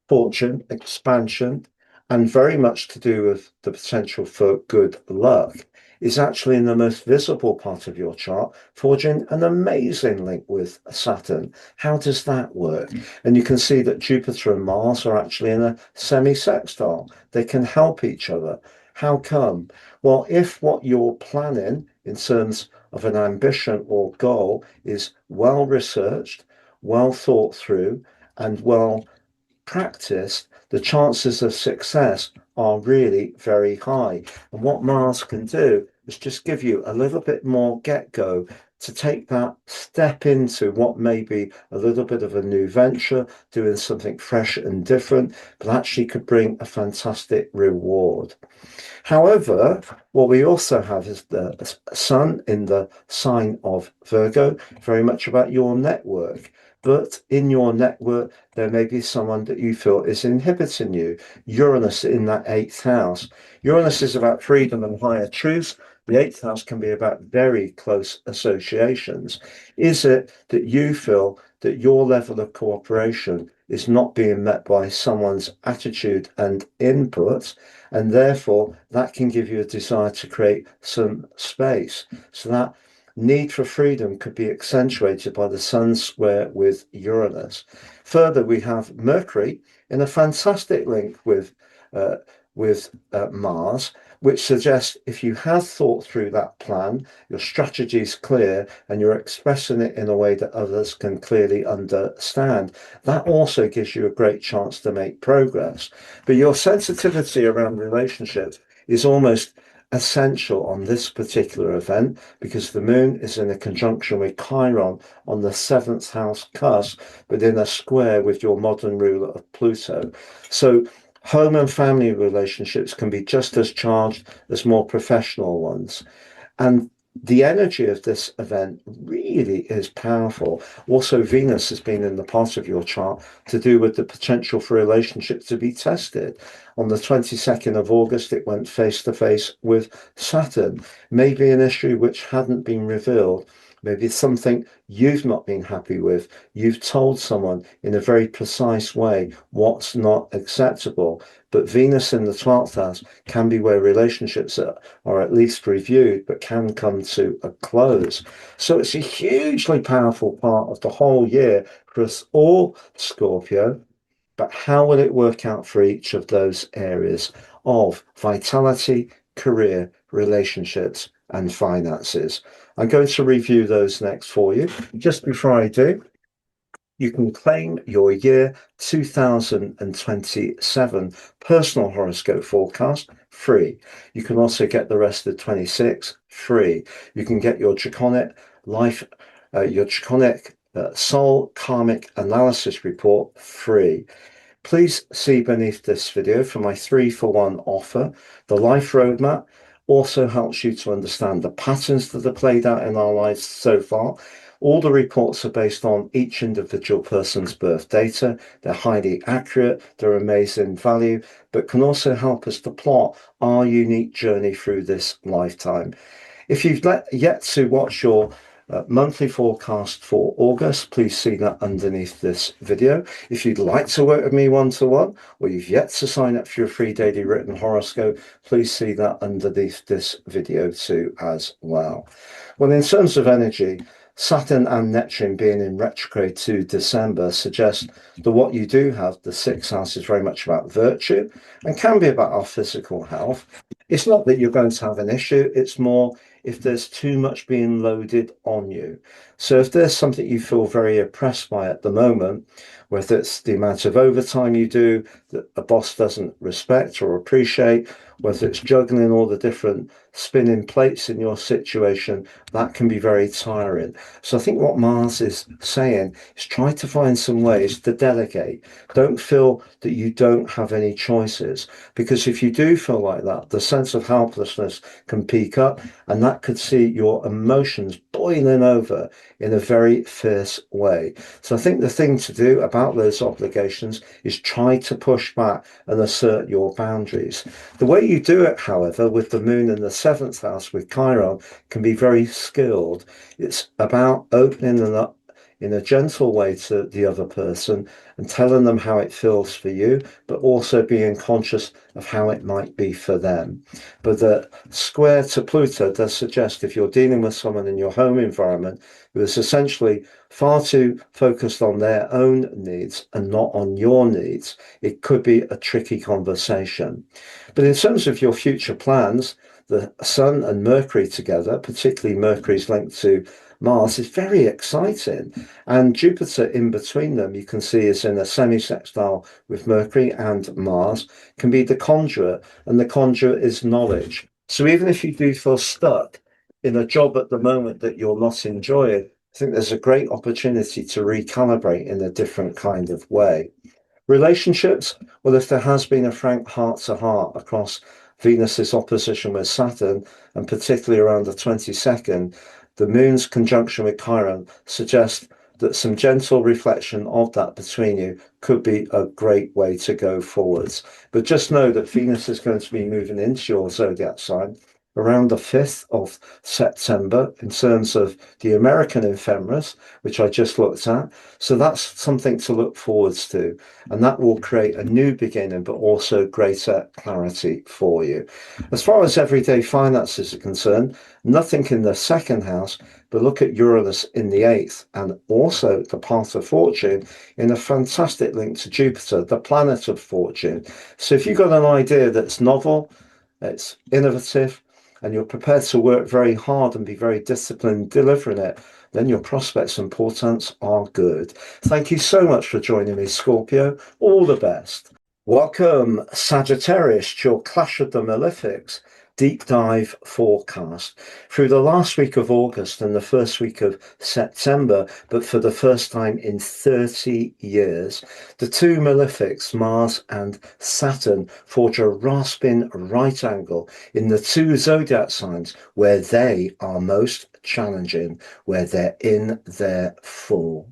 fortune, expansion, and very much to do with the potential for good luck, is actually in the most visible part of your chart, forging an amazing link with Saturn. How does that work? And you can see that Jupiter and Mars are actually in a semi-sextile. They can help each other. How come? Well, if what you're planning in terms of an ambition or goal is well researched, well thought through, and well practiced, the chances of success are really very high. And what Mars can do is just give you a little bit more get-go to take that step into what may be a little bit of a new venture, doing something fresh and different, but actually could bring a fantastic reward. However, what we also have is the sun in the sign of Virgo, very much about your network. But in your network, there may be someone that you feel is inhibiting you. Uranus in that eighth house. Uranus is about freedom and higher truths. The eighth house can be about very close associations. Is it that you feel that your level of cooperation is not being met by someone's attitude and input? And therefore, that can give you a desire to create some space. So that need for freedom could be accentuated by the sun square with Uranus. Further, we have Mercury in a fantastic link uh, with Mars, which suggests if you have thought through that plan, your strategy is clear, and you're expressing it in a way that others can clearly understand, that also gives you a great chance to make progress. But your sensitivity around relationships is almost essential on this particular event because the moon is in a conjunction with Chiron on the seventh house cusp, but in a square with your modern ruler of Pluto. So home and family relationships can be just as charged as more professional ones. And the energy of this event really is powerful. Also, Venus has been in the part of your chart to do with the potential for relationships to be tested. On the 22nd of August, it went face to face with Saturn. Maybe an issue which hadn't been revealed. Maybe something you've not been happy with. You've told someone in a very precise way what's not acceptable. But Venus in the 12th house can be where relationships are at least reviewed, but can come to a close. So it's a hugely powerful part of the whole year for us all, Scorpio. But how will it work out for each of those areas of vitality, career, relationships, and finances? I'm going to review those next for you. Just before I do, you can claim your year 2027 personal horoscope forecast free. You can also get the rest of 26 free. You can get your Draconic life, your Draconic soul karmic analysis report free. Please see beneath this video for my 3-for-1 offer. The life roadmap also helps you to understand the patterns that are played out in our lives so far, All the reports are based on each individual person's birth data. They're highly accurate, they're amazing value, but can also help us to plot our unique journey through this lifetime. If you've yet to watch your monthly forecast for August, please see that underneath this video. If you'd like to work with me one-to-one, or you've yet to sign up for your free daily written horoscope, please see that underneath this video too as well. Well, in terms of energy, Saturn and Neptune being in retrograde to December suggests that what you do have, the sixth house, is very much about virtue and can be about our physical health. It's not that you're going to have an issue, it's more if there's too much being loaded on you. So if there's something you feel very oppressed by at the moment, whether it's the amount of overtime you do that a boss doesn't respect or appreciate, whether it's juggling all the different spinning plates in your situation, that can be very tiring. So I think what Mars is saying is try to find some ways to delegate. Don't feel that you don't have any choices, because if you do feel like that, the sense of helplessness can peak up, and that could see your emotions boiling over in a very fierce way. So I think the thing to do about those obligations is try to push back and assert your boundaries. The way you do it, however, with the moon in the seventh house with Chiron, can be very skilled. It's about opening them up in a gentle way to the other person and telling them how it feels for you, but also being conscious of how it might be for them. But the square to Pluto does suggest if you're dealing with someone in your home environment who is essentially far too focused on their own needs and not on your needs, it could be a tricky conversation. But in terms of your future plans, the Sun and Mercury together, particularly Mercury's linked to Mars, is very exciting. And Jupiter in between them, you can see, is in a semi-sextile with Mercury and Mars, can be the conduit, and the conduit is knowledge. So even if you do feel stuck in a job at the moment that you're not enjoying, I think there's a great opportunity to recalibrate in a different kind of way. Relationships, well, if there has been a frank heart-to-heart across Venus's opposition with Saturn, and particularly around the 22nd, the moon's conjunction with Chiron suggests that some gentle reflection of that between you could be a great way to go forwards. But just know that Venus is going to be moving into your zodiac sign around the 5th of September in terms of the American ephemeris, which I just looked at. So that's something to look forwards to. And that will create a new beginning, but also greater clarity for you. As far as everyday finances are concerned, nothing in the second house, but look at Uranus in the 8th, and also the path of fortune in a fantastic link to Jupiter, the planet of fortune. So if you've got an idea that's novel, it's innovative, and you're prepared to work very hard and be very disciplined delivering it, then your prospects and portents are good. Thank you so much for joining me, Scorpio. All the best. Welcome, Sagittarius, to your Clash of the Malefics deep dive forecast through the last week of August and the first week of September, but for the first time in 30 years, the two malefics, Mars and Saturn, forge a rasping right angle in the two zodiac signs where they are most challenging, where they're in their full.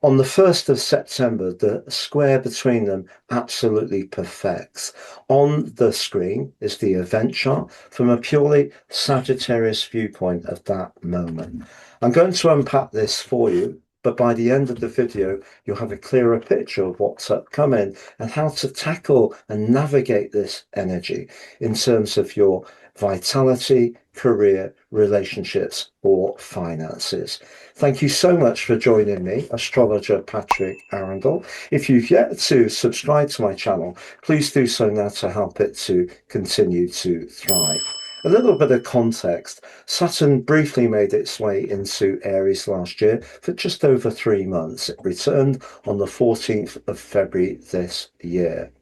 On the 1st of September, the square between them absolutely perfects. On the screen is the event chart from a purely Sagittarius viewpoint of that moment. I'm going to unpack this for you, but by the end of the video, you'll have a clearer picture of what's upcoming and how to tackle and navigate this energy in terms of your vitality, career, relationships, or finances. Thank you so much for joining me, astrologer Patrick Arundell. If you've yet to subscribe to my channel, please do so now to help it to continue to thrive. A little bit of context. Saturn briefly made its way into Aries last year for just over 3 months. It returned on the 14th of February this year.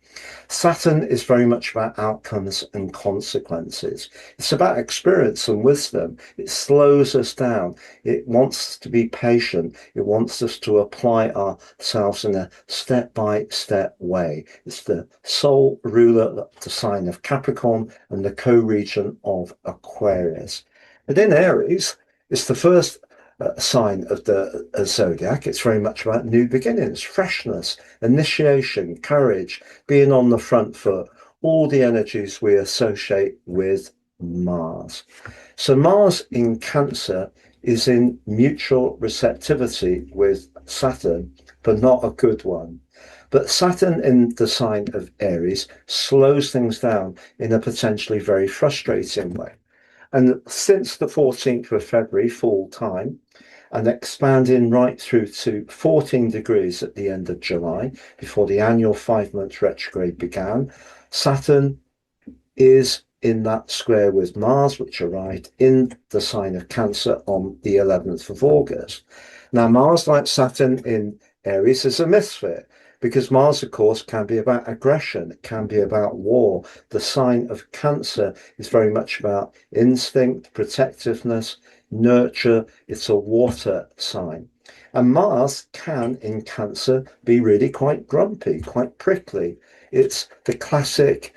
Saturn is very much about outcomes and consequences. It's about experience and wisdom. It slows us down. It wants us to be patient. It wants us to apply ourselves in a step-by-step way. It's the sole ruler, the sign of Capricorn, and the co-regent of Aquarius. And in Aries, it's the first sign of the zodiac. It's very much about new beginnings, freshness, initiation, courage, being on the front foot, all the energies we associate with Mars. So Mars in Cancer is in mutual receptivity with Saturn, but not a good one. But Saturn in the sign of Aries slows things down in a potentially very frustrating way. And since the 14th of February, full time, and expanding right through to 14 degrees at the end of July, before the annual 5-month retrograde began, Saturn is in that square with Mars, which arrived in the sign of Cancer on the 11th of August. Now, Mars, like Saturn in Aries, is a misfit because Mars, of course, can be about aggression, it can be about war. The sign of Cancer is very much about instinct, protectiveness, nurture. It's a water sign. And Mars can, in Cancer, be really quite grumpy, quite prickly. It's the classic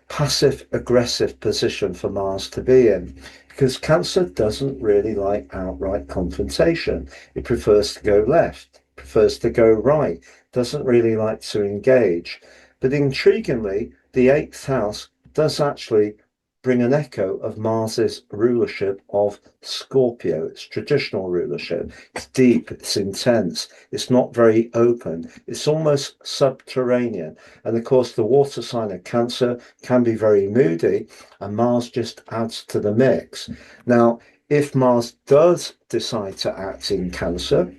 passive aggressive position for Mars to be in, because Cancer doesn't really like outright confrontation. It prefers to go left, prefers to go right, doesn't really like to engage. But intriguingly, the 8th house does actually bring an echo of Mars's rulership of Scorpio, its traditional rulership. It's deep, it's intense, it's not very open, it's almost subterranean. And of course, the water sign of Cancer can be very moody, and Mars just adds to the mix. Now, if Mars does decide to act in Cancer,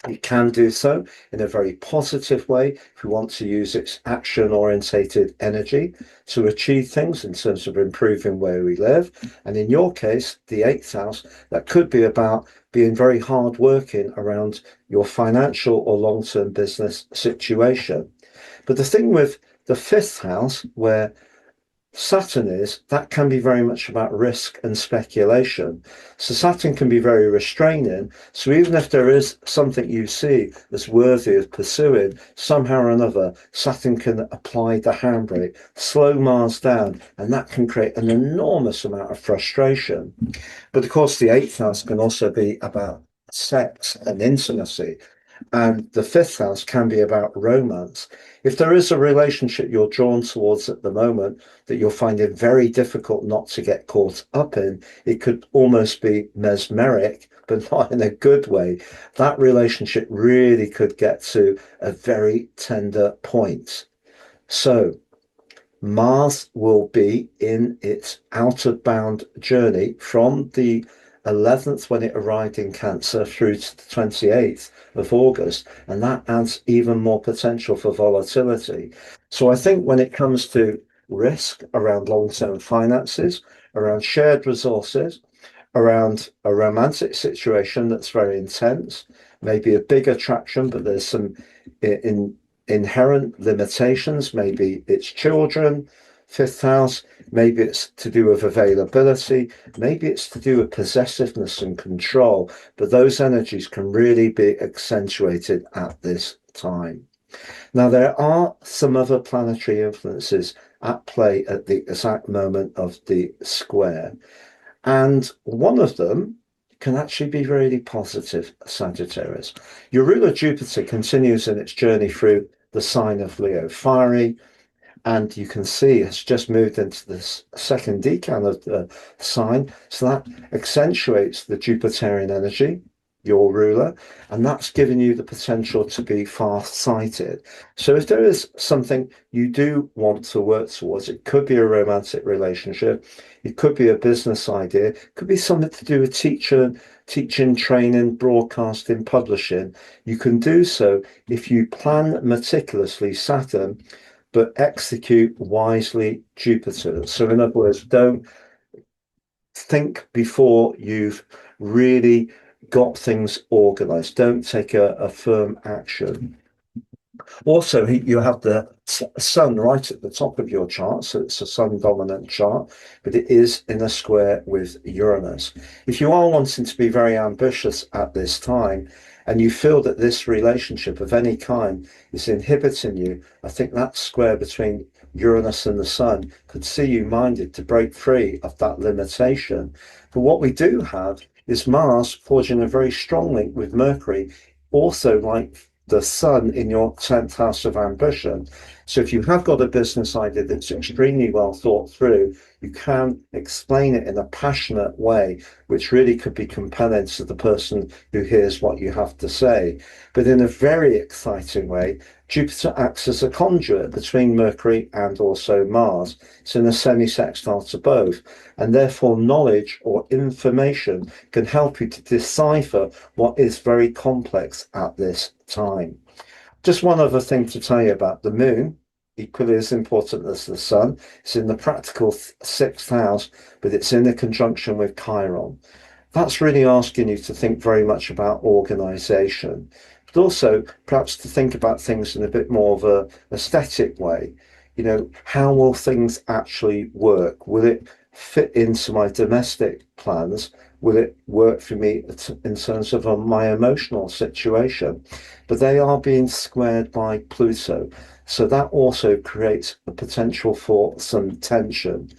it can do so in a very positive way if we want to use its action-orientated energy to achieve things in terms of improving where we live. And in your case, the 8th house, that could be about being very hard-working around your financial or long-term business situation. But the thing with the 5th house, where Saturn is, that can be very much about risk and speculation. So Saturn can be very restraining. So even if there is something you see as worthy of pursuing, somehow or another, Saturn can apply the handbrake, slow Mars down, and that can create an enormous amount of frustration. But of course, the 8th house can also be about sex and intimacy. And the 5th house can be about romance. If there is a relationship you're drawn towards at the moment that you're finding very difficult not to get caught up in, it could almost be mesmeric, but not in a good way. That relationship really could get to a very tender point. So Mars will be in its outer-bound journey from the 11th, when it arrived in Cancer, through to the 28th of August, and that adds even more potential for volatility. So I think when it comes to risk around long-term finances, around shared resources, around a romantic situation that's very intense, maybe a big attraction, but there's some inherent limitations. Maybe it's children, 5th house, maybe it's to do with availability, maybe it's to do with possessiveness and control, but those energies can really be accentuated at this time. Now, there are some other planetary influences at play at the exact moment of the square, and one of them can actually be really positive, Sagittarius. Your ruler Jupiter continues in its journey through the sign of Leo, fiery, and you can see it's just moved into this second decan of the sign. So that accentuates the Jupiterian energy, your ruler, and that's giving you the potential to be far-sighted. So if there is something you do want to work towards, it could be a romantic relationship, it could be a business idea, it could be something to do with teaching, training, broadcasting, publishing. You can do so if you plan meticulously Saturn, but execute wisely Jupiter. So in other words, don't think before you've really got things organized. Don't take a firm action. Also, you have the sun right at the top of your chart, so it's a sun dominant chart, but it is in a square with Uranus. If you are wanting to be very ambitious at this time, and you feel that this relationship of any kind is inhibiting you, I think that square between Uranus and the sun could see you minded to break free of that limitation. But what we do have is Mars forging a very strong link with Mercury, also like the sun in your 10th house of ambition. So if you have got a business idea that's extremely well thought through, you can explain it in a passionate way, which really could be compelling to the person who hears what you have to say. But in a very exciting way, Jupiter acts as a conduit between Mercury and also Mars. It's in a semi-sextile to both, and therefore knowledge or information can help you to decipher what is very complex at this time. Just one other thing to tell you about the moon, equally as important as the sun. It's in the practical sixth house, but it's in a conjunction with Chiron. That's really asking you to think very much about organization, but also perhaps to think about things in a bit more of a aesthetic way. You know, how will things actually work? Will it fit into my domestic plans? Will it work for me in terms of my emotional situation? But they are being squared by Pluto. So that also creates a potential for some tension.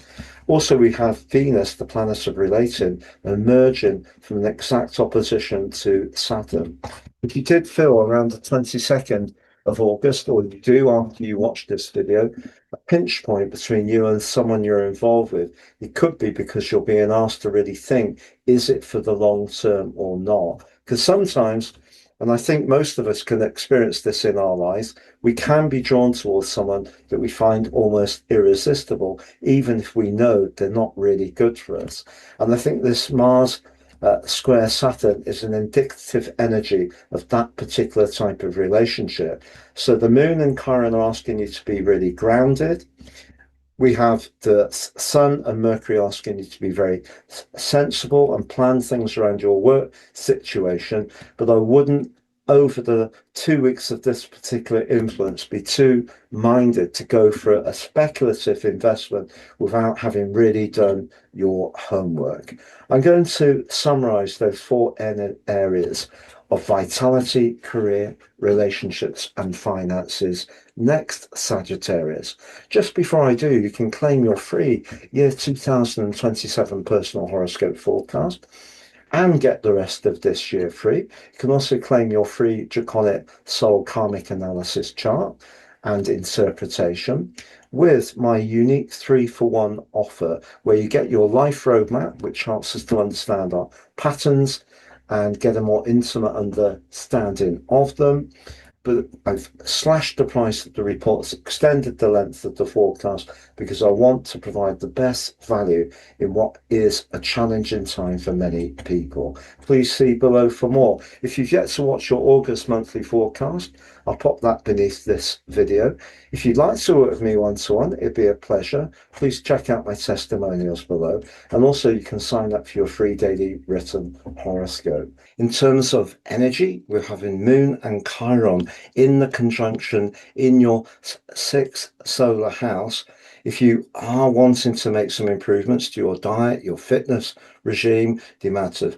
Also, we have Venus, the planet of relating, emerging from an exact opposition to Saturn. If you did feel around the 22nd of August, or you do after you watch this video, a pinch point between you and someone you're involved with, it could be because you're being asked to really think, is it for the long term or not? Because sometimes, and I think most of us can experience this in our lives, we can be drawn towards someone that we find almost irresistible, even if we know they're not really good for us. And I think this Mars square Saturn is an indicative energy of that particular type of relationship. So the moon and Chiron are asking you to be really grounded. We have the sun and Mercury asking you to be very sensible and plan things around your work situation, but I wouldn't, over the 2 weeks of this particular influence, be too minded to go for a speculative investment without having really done your homework. I'm going to summarize those 4 areas of vitality, career, relationships, and finances next, Sagittarius. Just before I do, you can claim your free year 2027 personal horoscope forecast and get the rest of this year free. You can also claim your free Draconic soul karmic analysis chart and interpretation with my unique 3-for-1 offer, where you get your life roadmap, which helps us to understand our patterns and get a more intimate understanding of them. But I've slashed the price of the reports, extended the length of the forecast, because I want to provide the best value in what is a challenging time for many people. Please see below for more. If you've yet to watch your August monthly forecast, I'll pop that beneath this video. If you'd like to work with me one-to-one, it'd be a pleasure. Please check out my testimonials below. And also you can sign up for your free daily written horoscope. In terms of energy, we're having Moon and Chiron in the conjunction in your 6th solar house. If you are wanting to make some improvements to your diet, your fitness regime, the amount of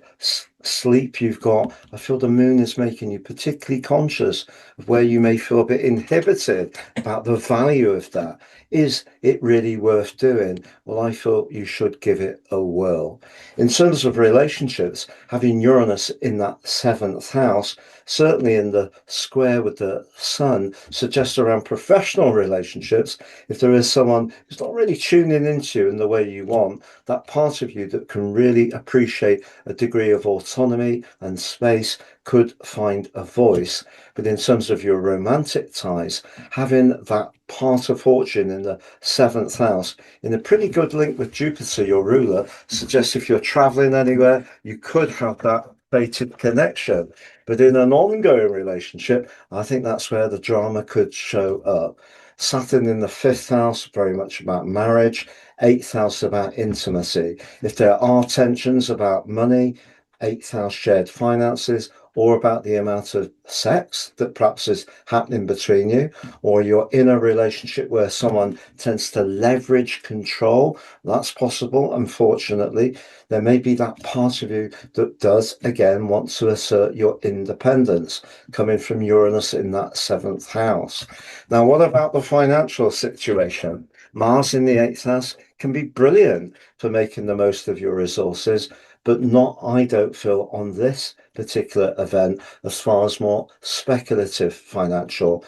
sleep you've got, I feel the moon is making you particularly conscious of where you may feel a bit inhibited about the value of that. Is it really worth doing? Well, I feel you should give it a whirl. In terms of relationships, having Uranus in that 7th house, certainly in the square with the sun, suggests around professional relationships, if there is someone who's not really tuning into you in the way you want, that part of you that can really appreciate a degree of autonomy and space could find a voice. But in terms of your romantic ties, having that part of fortune in the 7th house, in a pretty good link with Jupiter, your ruler, suggests if you're traveling anywhere, you could have that fated connection. But in an ongoing relationship, I think that's where the drama could show up. Saturn in the 5th house, very much about marriage. 8th house about intimacy. If there are tensions about money, 8th house shared finances, or about the amount of sex that perhaps is happening between you, or you're in a relationship where someone tends to leverage control, that's possible. Unfortunately, there may be that part of you that does, again, want to assert your independence, coming from Uranus in that 7th house. Now, what about the financial situation? Mars in the 8th house can be brilliant for making the most of your resources, but not, I don't feel, on this particular event as far as more speculative financial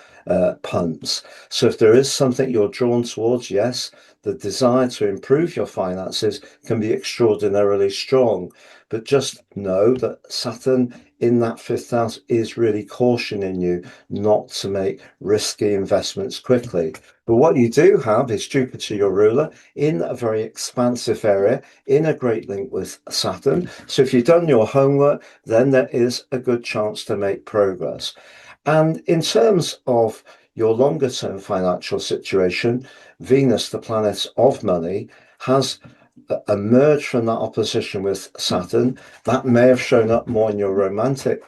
punts. So if there is something you're drawn towards, yes, the desire to improve your finances can be extraordinarily strong. But just know that Saturn in that fifth house is really cautioning you not to make risky investments quickly. But what you do have is Jupiter, your ruler, in a very expansive area, in a great link with Saturn. So if you've done your homework, then there is a good chance to make progress. And in terms of your longer term financial situation, Venus, the planet of money, has emerged from that opposition with Saturn. That may have shown up more in your romantic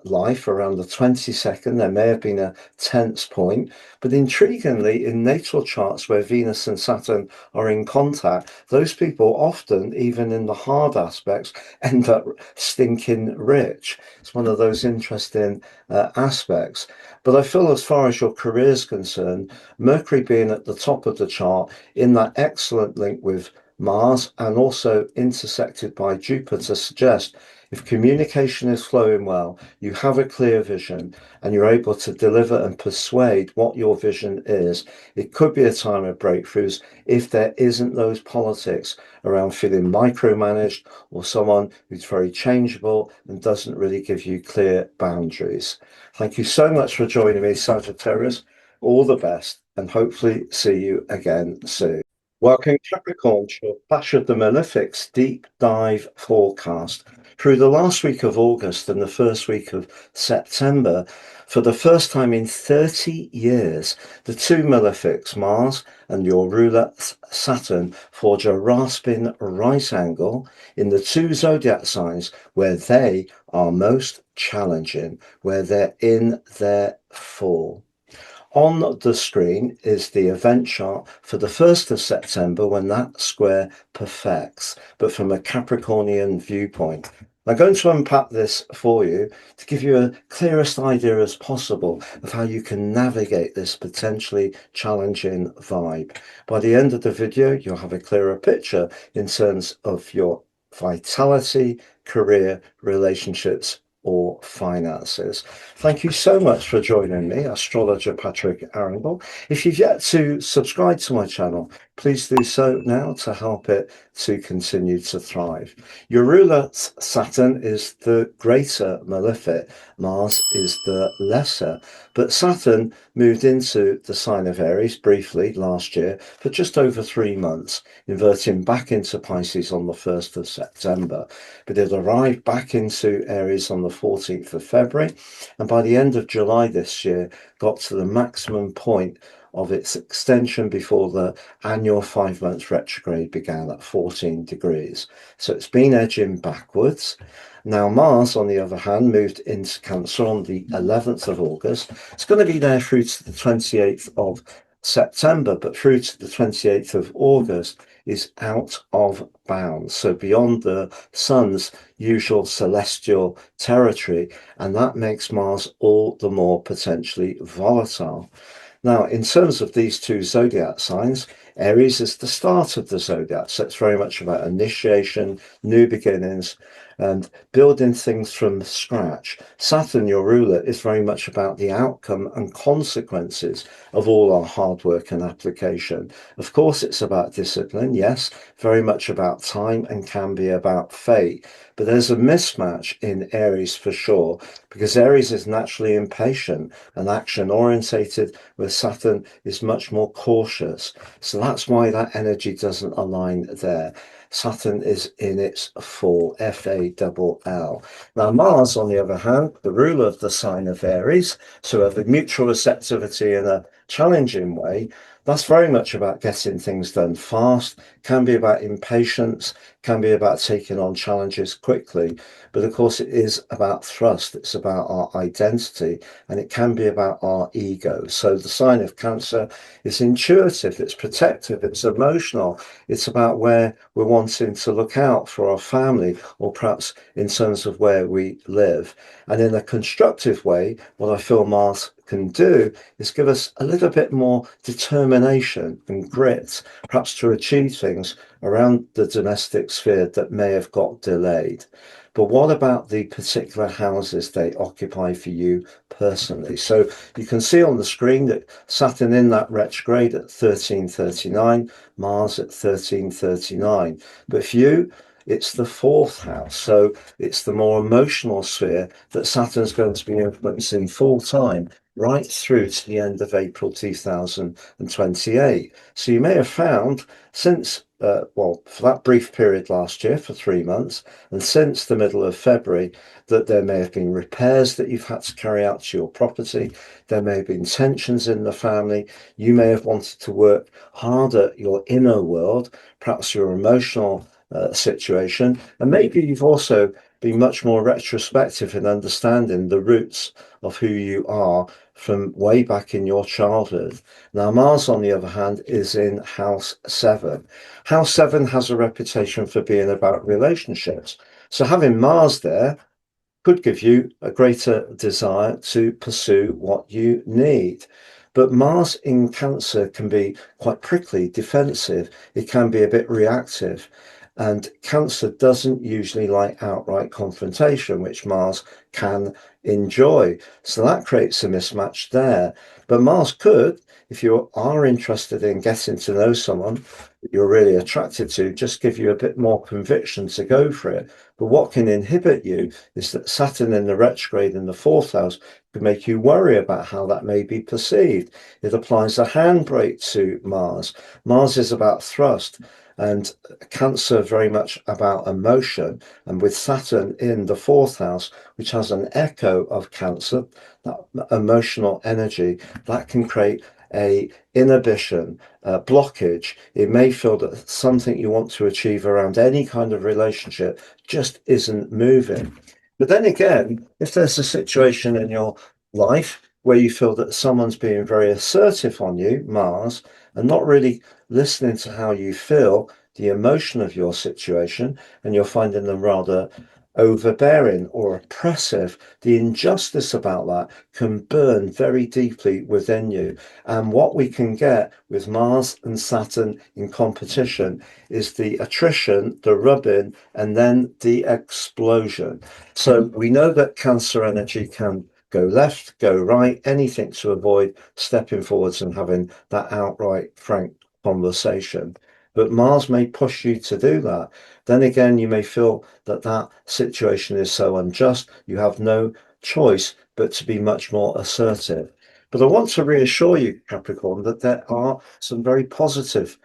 life around the 22nd. There may have been a tense point, but intriguingly, in natal charts where Venus and Saturn are in contact, those people often, even in the hard aspects, end up stinking rich. It's one of those interesting aspects. But I feel, as far as your career is concerned, Mercury being at the top of the chart in that excellent link with Mars and also intersected by Jupiter suggests if communication is flowing well, you have a clear vision and you're able to deliver and persuade what your vision is, it could be a time of breakthroughs if there isn't those politics around feeling micromanaged or someone who's very changeable and doesn't really give you clear boundaries. Thank you so much for joining me, Sagittarius. All the best and hopefully see you again soon. Welcome, Capricorn, to your Clash of the Malefics deep dive forecast. Through the last week of August and the first week of September, for the first time in 30 years, the two malefics, Mars and your ruler Saturn, forge a rasping right angle in the two zodiac signs where they are most challenging, where they're in their fall. On the screen is the event chart for the 1st of September when that square perfects, but from a Capricornian viewpoint. I'm going to unpack this for you to give you a clearest idea as possible of how you can navigate this potentially challenging vibe. By the end of the video, you'll have a clearer picture in terms of your vitality, career, relationships, or finances. Thank you so much for joining me, astrologer Patrick Arundell. If you've yet to subscribe to my channel, please do so now to help it to continue to thrive. Your ruler Saturn is the greater malefic, Mars is the lesser, but Saturn moved into the sign of Aries briefly last year for just over 3 months, inverting back into Pisces on the 1st of September. But it arrived back into Aries on the 14th of February, and by the end of July this year, got to the maximum point of its extension before the annual 5 months retrograde began at 14 degrees. So it's been edging backwards. Now Mars, on the other hand, moved into Cancer on the 11th of August. It's going to be there through to the 28th of September, but through to the 28th of August is out of bounds. So beyond the sun's usual celestial territory, and that makes Mars all the more potentially volatile. Now, in terms of these two zodiac signs, Aries is the start of the zodiac, so it's very much about initiation, new beginnings, and building things from scratch. Saturn, your ruler, is very much about the outcome and consequences of all our hard work and application. Of course, it's about discipline, yes, very much about time and can be about fate. But there's a mismatch in Aries for sure, because Aries is naturally impatient and action orientated, where Saturn is much more cautious. So that's why that energy doesn't align there. Saturn is in its fall, F-A-L-L. Now, Mars, on the other hand, the ruler of the sign of Aries, so of a mutual receptivity in a challenging way, that's very much about getting things done fast, can be about impatience, can be about taking on challenges quickly. But of course, it is about thrust, it's about our identity, and it can be about our ego. So the sign of Cancer is intuitive, it's protective, it's emotional, it's about where we're wanting to look out for our family, or perhaps in terms of where we live. And in a constructive way, what I feel Mars can do is give us a little bit more determination and grit, perhaps to achieve things things around the domestic sphere that may have got delayed. But what about the particular houses they occupy for you personally? So you can see on the screen that Saturn in that retrograde at 1339, Mars at 1339. But for you, it's the fourth house. So it's the more emotional sphere that Saturn's going to be influencing full time right through to the end of April 2028. So you may have found since, well, for that brief period last year for 3 months, and since the middle of February, that there may have been repairs that you've had to carry out to your property. There may have been tensions in the family. You may have wanted to work harder your inner world, perhaps your emotional situation. And maybe you've also been much more retrospective in understanding the roots of who you are from way back in your childhood. Now, Mars, on the other hand, is in house 7. House 7 has a reputation for being about relationships. So having Mars there could give you a greater desire to pursue what you need. But Mars in Cancer can be quite prickly, defensive. It can be a bit reactive. And Cancer doesn't usually like outright confrontation, which Mars can enjoy. So that creates a mismatch there. But Mars could, if you are interested in getting to know someone that you're really attracted to, just give you a bit more conviction to go for it. But what can inhibit you is that Saturn in the retrograde in the fourth house could make you worry about how that may be perceived. It applies a handbrake to Mars. Mars is about thrust, and Cancer very much about emotion. And with Saturn in the fourth house, which has an echo of Cancer, that emotional energy, that can create a inhibition, a blockage. It may feel that something you want to achieve around any kind of relationship just isn't moving. But then again, if there's a situation in your life where you feel that someone's being very assertive on you, Mars, and not really listening to how you feel, the emotion of your situation, and you're finding them rather overbearing or oppressive, the injustice about that can burn very deeply within you. And what we can get with Mars and Saturn in competition is the attrition, the rubbing, and then the explosion. So we know that Cancer energy can go left, go right, anything to avoid stepping forwards and having that outright frank conversation. But Mars may push you to do that. Then again, you may feel that that situation is so unjust, you have no choice but to be much more assertive. But I want to reassure you, Capricorn, that there are some very positive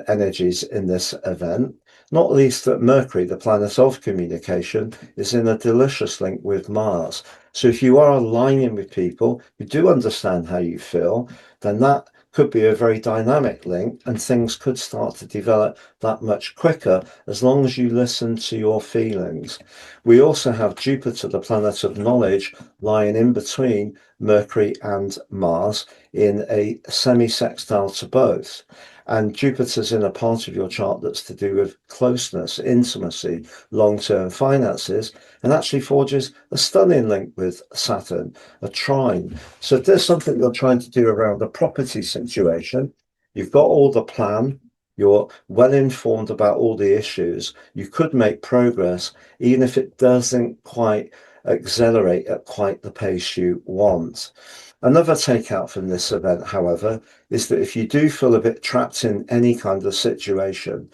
energies in this event, not least that Mercury, the planet of communication, is in a delicious link with Mars. So if you are aligning with people who do understand how you feel, then that could be a very dynamic link, and things could start to develop that much quicker as long as you listen to your feelings. We also have Jupiter, the planet of knowledge, lying in between Mercury and Mars in a semi-sextile to both. And Jupiter's in a part of your chart that's to do with closeness, intimacy, long-term finances, and actually forges a stunning link with Saturn, a trine. So if there's something you're trying to do around a property situation, you've got all the plan, you're well informed about all the issues, you could make progress, even if it doesn't quite accelerate at quite the pace you want. Another takeout from this event, however, is that if you do feel a bit trapped in any kind of situation,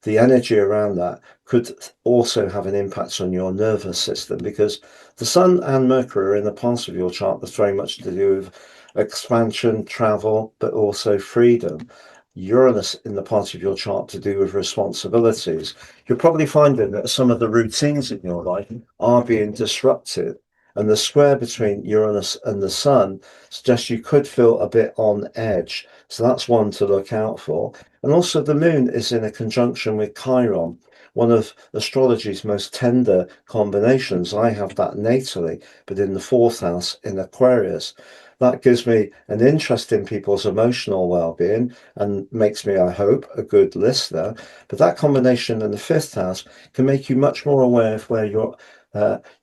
the energy around that could also have an impact on your nervous system, because the Sun and Mercury are in a part of your chart that's very much to do with expansion, travel, but also freedom. Uranus in the part of your chart to do with responsibilities. You're probably finding that some of the routines in your life are being disrupted. And the square between Uranus and the Sun suggests you could feel a bit on edge. So that's one to look out for. And also the Moon is in a conjunction with Chiron, one of astrology's most tender combinations. I have that natally, but in the fourth house in Aquarius. That gives me an interest in people's emotional well-being and makes me, I hope, a good listener. But that combination in the fifth house can make you much more aware of where your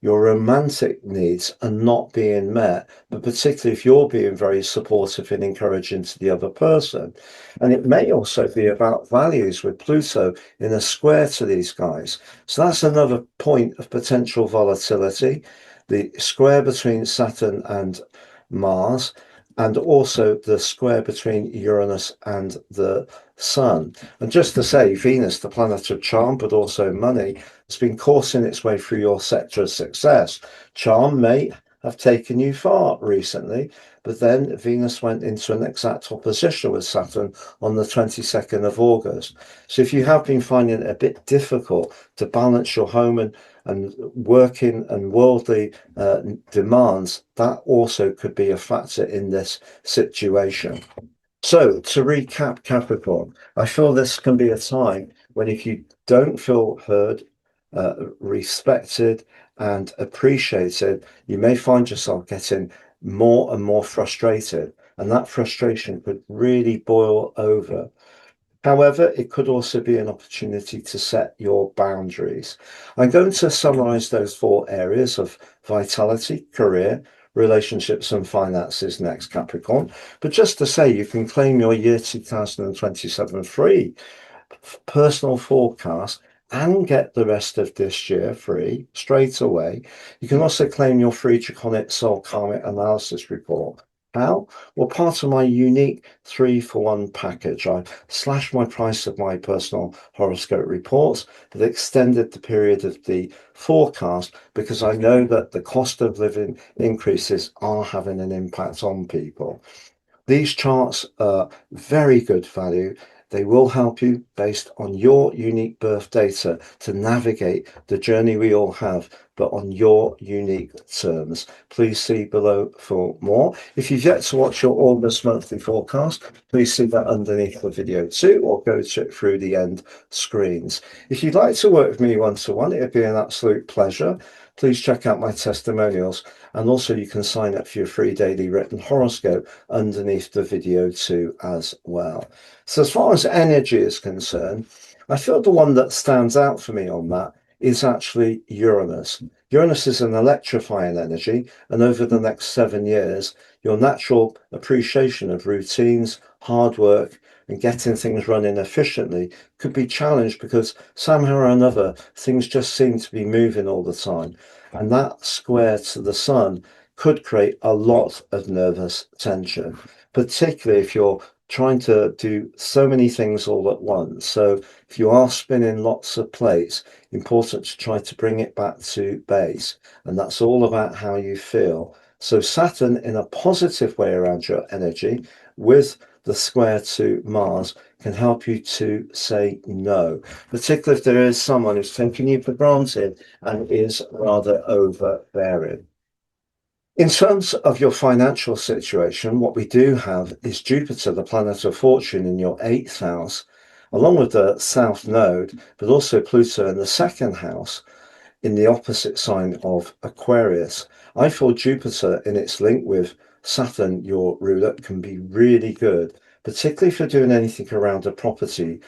your romantic needs are not being met, but particularly if you're being very supportive and encouraging to the other person. And it may also be about values with Pluto in a square to these guys. So that's another point of potential volatility. The square between Saturn and Mars, and also the square between Uranus and the Sun. And just to say, Venus, the planet of charm, but also money, has been coursing its way through your sector of success. Charm may have taken you far recently, but then Venus went into an exact opposition with Saturn on the 22nd of August. So if you have been finding it a bit difficult to balance your home and working and worldly demands, that also could be a factor in this situation. So to recap, Capricorn, I feel this can be a time when if you don't feel heard, respected and appreciated, you may find yourself getting more and more frustrated, and that frustration could really boil over. However, it could also be an opportunity to set your boundaries. I'm going to summarize those 4 areas of vitality, career, relationships and finances next, Capricorn. But just to say, you can claim your year 2027 free personal forecast and get the rest of this year free straight away. You can also claim your free Draconic Soul Karmic Analysis report. How? Well, part of my unique 3-for-1 package, I slashed my price of my personal horoscope reports, but extended the period of the forecast because I know that the cost of living increases are having an impact on people. These charts are very good value. They will help you based on your unique birth data to navigate the journey we all have, but on your unique terms. Please see below for more. If you've yet to watch your August monthly forecast, please see that underneath the video too, or go through the end screens. If you'd like to work with me one-to-one, it'd be an absolute pleasure. Please check out my testimonials, and also you can sign up for your free daily written horoscope underneath the video too as well. So as far as energy is concerned, I feel the one that stands out for me on that is actually Uranus. Uranus is an electrifying energy, and over the next 7 years, your natural appreciation of routines, hard work, and getting things running efficiently could be challenged because somehow or another things just seem to be moving all the time. And that square to the sun could create a lot of nervous tension, particularly if you're trying to do so many things all at once. So if you are spinning lots of plates, important to try to bring it back to base. And that's all about how you feel. So Saturn in a positive way around your energy with the square to Mars can help you to say no, particularly if there is someone who's taking you for granted and is rather overbearing. In terms of your financial situation, what we do have is Jupiter, the planet of fortune, in your 8th house, along with the South Node, but also Pluto in the 2nd house, in the opposite sign of Aquarius. I feel Jupiter in its link with Saturn, your ruler, can be really good, particularly if you're doing anything around a property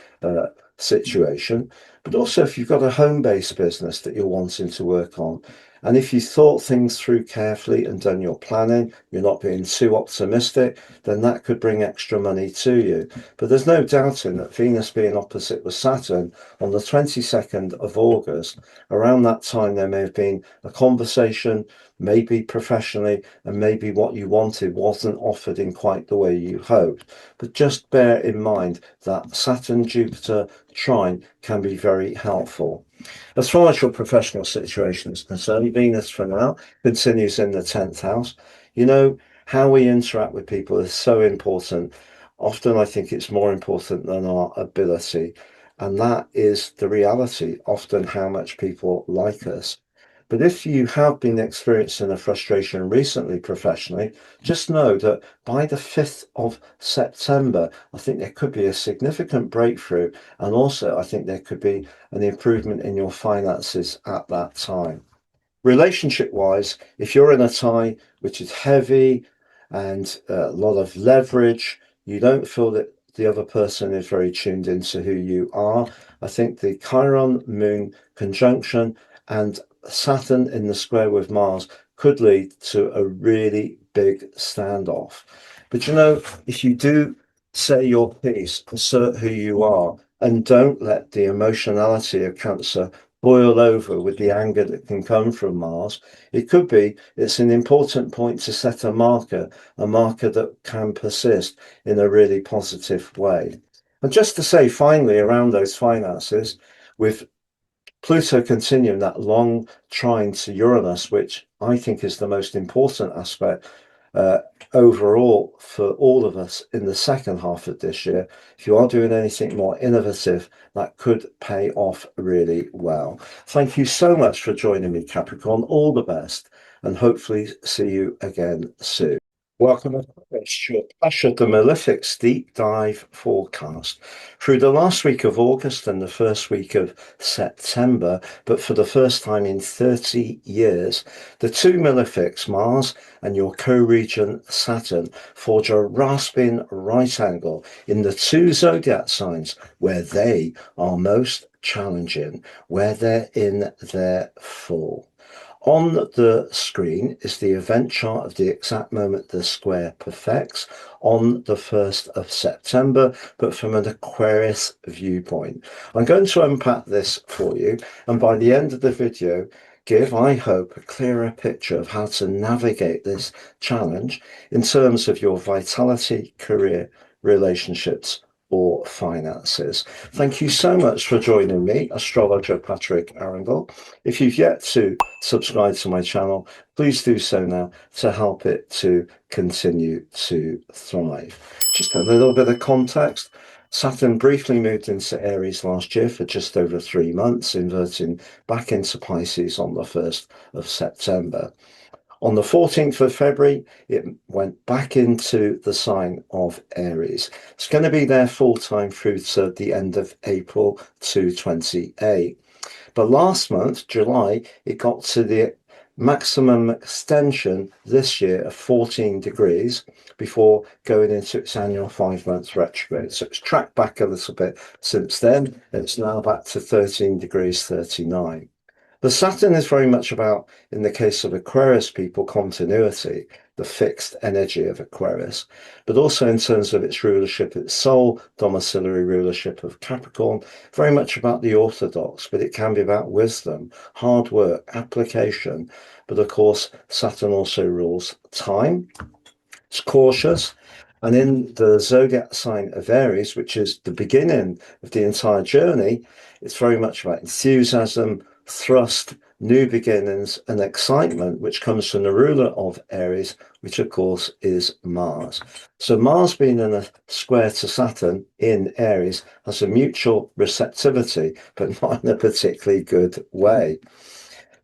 situation, but also if you've got a home-based business that you're wanting to work on. And if you thought things through carefully and done your planning, you're not being too optimistic, then that could bring extra money to you. But there's no doubting that Venus being opposite with Saturn on the 22nd of August, around that time there may have been a conversation, maybe professionally, and maybe what you wanted wasn't offered in quite the way you hoped. But just bear in mind that Saturn-Jupiter trine can be very helpful. As far as your professional situation is concerned, Venus for now continues in the 10th house. You know, how we interact with people is so important. Often I think it's more important than our ability. And that is the reality, often how much people like us. But if you have been experiencing a frustration recently professionally, just know that by the 5th of September, I think there could be a significant breakthrough. And also, I think there could be an improvement in your finances at that time. Relationship-wise, if you're in a tie which is heavy and a lot of leverage, you don't feel that the other person is very tuned into who you are. I think the Chiron moon conjunction and Saturn in the square with Mars could lead to a really big standoff. But you know, if you do say your piece, assert who you are, and don't let the emotionality of Cancer boil over with the anger that can come from Mars, it's an important point to set a marker that can persist in a really positive way. And just to say, finally, around those finances, with Pluto continuing that long trine to Uranus, which I think is the most important aspect uh, overall for all of us in the second half of this year. If you are doing anything more innovative, that could pay off really well. Thank you so much for joining me, Capricorn. All the best, and hopefully see you again soon. Welcome to your Pasha the Malefic's deep dive forecast through the last week of August and the first week of September. But for the first time in 30 years, the two malefics, Mars and your co-regent Saturn, forge a rasping right angle in the two zodiac signs where they are most challenging, where they're in their full. On the screen is the event chart of the exact moment the square perfects on the 1st of September, but from an Aquarius viewpoint. I'm going to unpack this for you, and by the end of the video, give, I hope, a clearer picture of how to navigate this challenge in terms of your vitality, career, relationships, or finances. Thank you so much for joining me, astrologer Patrick Arundell. If you've yet to subscribe to my channel, please do so now to help it to continue to thrive. Just a little bit of context. Saturn briefly moved into Aries last year for just over 3 months, inverting back into Pisces on the 1st of September. On the 14th of February, it went back into the sign of Aries. It's going to be there full time through to the end of April 2028. But last month, July, it got to the maximum extension this year of 14 degrees before going into its annual 5-month retrograde. So it's tracked back a little bit since then. It's now back to 13 degrees 39. The Saturn is very much about, in the case of Aquarius people, continuity, the fixed energy of Aquarius, but also in terms of its rulership, its sole domiciliary rulership of Capricorn, very much about the orthodox, but it can be about wisdom, hard work, application. But of course, Saturn also rules time. It's cautious. And in the zodiac sign of Aries, which is the beginning of the entire journey, it's very much about enthusiasm, thrust, new beginnings, and excitement, which comes from the ruler of Aries, which of course is Mars. So Mars being in a square to Saturn in Aries has a mutual receptivity, but not in a particularly good way.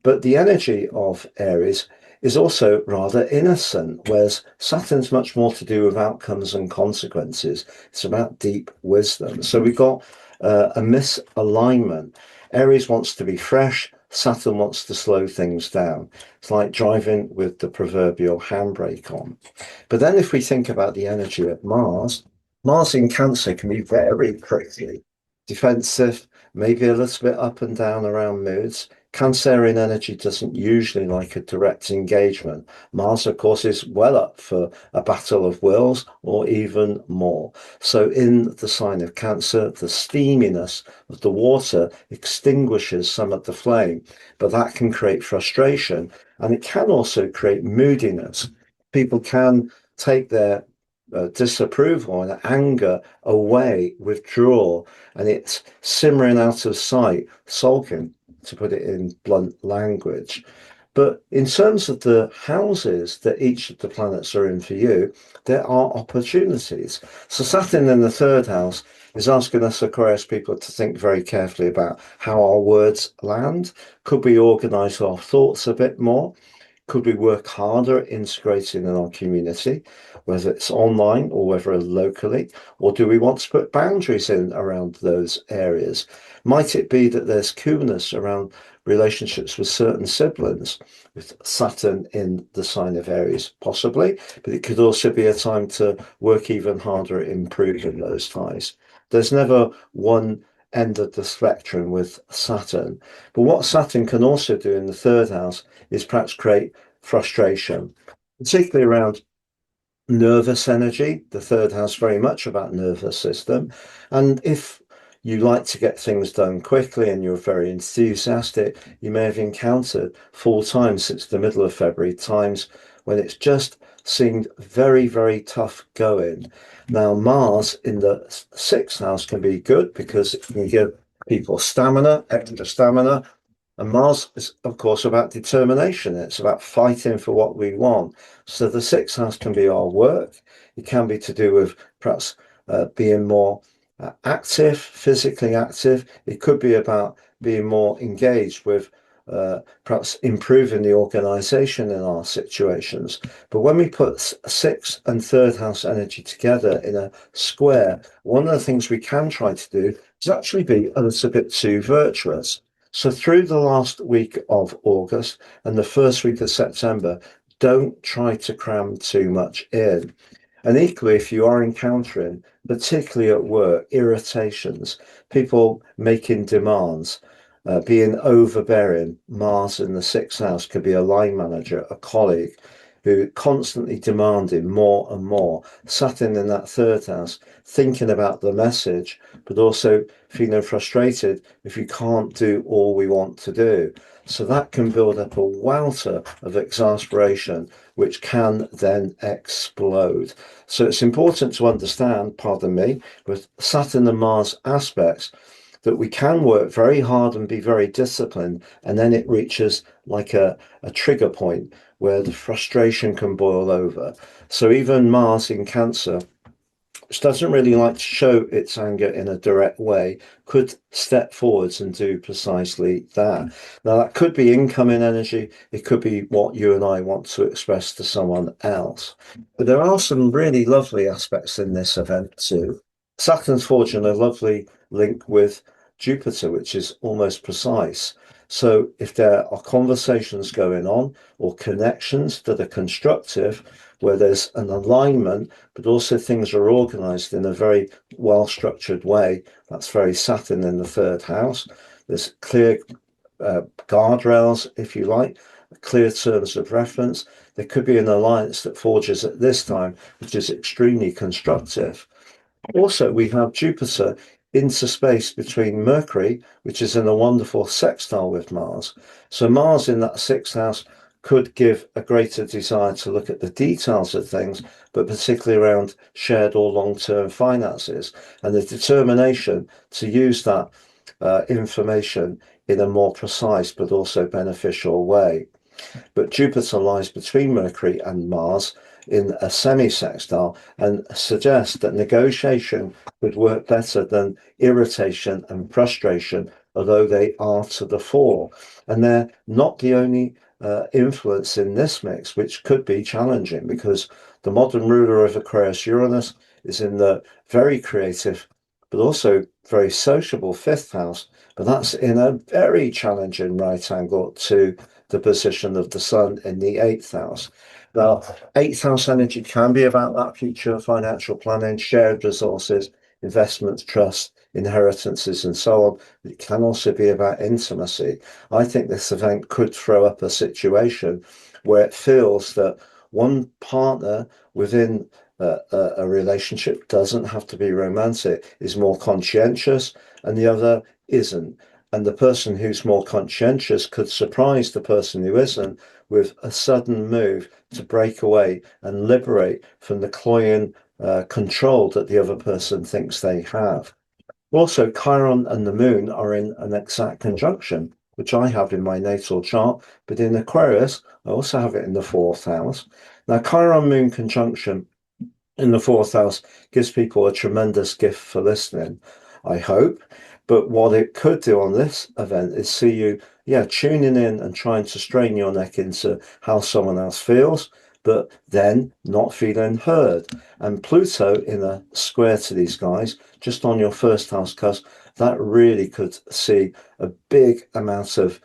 But the energy of Aries is also rather innocent, whereas Saturn's much more to do with outcomes and consequences. It's about deep wisdom. So we've got a misalignment. Aries wants to be fresh. Saturn wants to slow things down. It's like driving with the proverbial handbrake on. But then if we think about the energy of Mars, Mars in Cancer can be very prickly, defensive, maybe a little bit up and down around moods. Cancerian energy doesn't usually like a direct engagement. Mars, of course, is well up for a battle of wills or even more. So in the sign of Cancer, the steaminess of the water extinguishes some of the flame, but that can create frustration, and it can also create moodiness. People can take their disapproval and anger away, withdraw, and it's simmering out of sight, sulking, to put it in blunt language. But in terms of the houses that each of the planets are in for you, there are opportunities. So Saturn in the 3rd house is asking us Aquarius people to think very carefully about how our words land. Could we organize our thoughts a bit more? Could we work harder at integrating in our community, whether it's online or whether locally? Or do we want to put boundaries in around those areas? Might it be that there's coolness around relationships with certain siblings, with Saturn in the sign of Aries? Possibly, but it could also be a time to work even harder at improving those ties. There's never one end of the spectrum with Saturn. But what Saturn can also do in the third house is perhaps create frustration, particularly around nervous energy. The third house very much about nervous system. And if you like to get things done quickly and you're very enthusiastic, you may have encountered 4 times since the middle of February, times when it's just seemed very, very tough going. Now, Mars in the sixth house can be good because it can give people stamina, extra stamina. And Mars is, of course, about determination. It's about fighting for what we want. So the sixth house can be our work. It can be to do with perhaps being more active, physically active. It could be about being more engaged with perhaps improving the organization in our situations. But when we put sixth and third house energy together in a square, one of the things we can try to do is actually be a little bit too virtuous. So through the last week of August and the first week of September, don't try to cram too much in. And equally, if you are encountering, particularly at work, irritations, people making demands, being overbearing, Mars in the sixth house could be a line manager, a colleague who constantly demanding more and more. Saturn in that third house, thinking about the message, but also feeling frustrated if you can't do all we want to do. So that can build up a welter of exasperation, which can then explode. So it's important to understand, pardon me, with Saturn and Mars aspects, that we can work very hard and be very disciplined, and then it reaches like a trigger point where the frustration can boil over. So even Mars in Cancer, which doesn't really like to show its anger in a direct way, could step forwards and do precisely that. Now, that could be incoming energy. It could be what you and I want to express to someone else. But there are some really lovely aspects in this event too. Saturn's forging a lovely link with Jupiter, which is almost precise. So if there are conversations going on or connections that are constructive, where there's an alignment, but also things are organized in a very well-structured way, that's very Saturn in the third house. There's clear guardrails, if you like, clear terms of reference. There could be an alliance that forges at this time, which is extremely constructive. Also, we have Jupiter into space between Mercury, which is in a wonderful sextile with Mars. So Mars in that sixth house could give a greater desire to look at the details of things, but particularly around shared or long-term finances and the determination to use that information in a more precise but also beneficial way. But Jupiter lies between Mercury and Mars in a semi-sextile and suggests that negotiation would work better than irritation and frustration, although they are to the fore. And they're not the only influence in this mix, which could be challenging because the modern ruler of Aquarius, Uranus, is in the very creative but also very sociable fifth house, but that's in a very challenging right angle to the position of the sun in the eighth house. Now, eighth house energy can be about that future financial planning, shared resources, investments, trust, inheritances, and so on. It can also be about intimacy. I think this event could throw up a situation where it feels that one partner within a relationship doesn't have to be romantic, is more conscientious, and the other isn't. And the person who's more conscientious could surprise the person who isn't with a sudden move to break away and liberate from the cloying control that the other person thinks they have. Also, Chiron and the moon are in an exact conjunction, which I have in my natal chart, but in Aquarius, I also have it in the fourth house. Now, Chiron moon conjunction in the fourth house gives people a tremendous gift for listening, I hope. But what it could do on this event is see you, tuning in and trying to strain your neck into how someone else feels, but then not feeling heard. And Pluto in a square to these guys, just on your first house cusp, that really could see a big amount of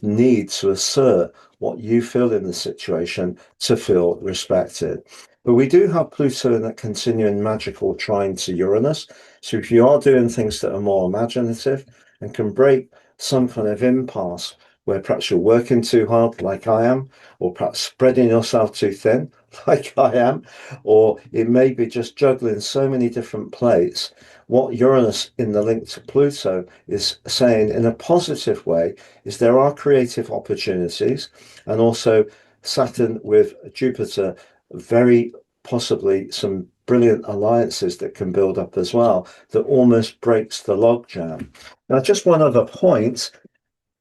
need to assert what you feel in the situation to feel respected. But we do have Pluto in that continuing magical trine to Uranus. So if you are doing things that are more imaginative and can break some kind of impasse where perhaps you're working too hard, like I am, or perhaps spreading yourself too thin, like I am, or it may be just juggling so many different plates. What Uranus in the link to Pluto is saying in a positive way is there are creative opportunities, and also Saturn with Jupiter, very possibly some brilliant alliances that can build up as well, that almost breaks the logjam. Now, just one other point.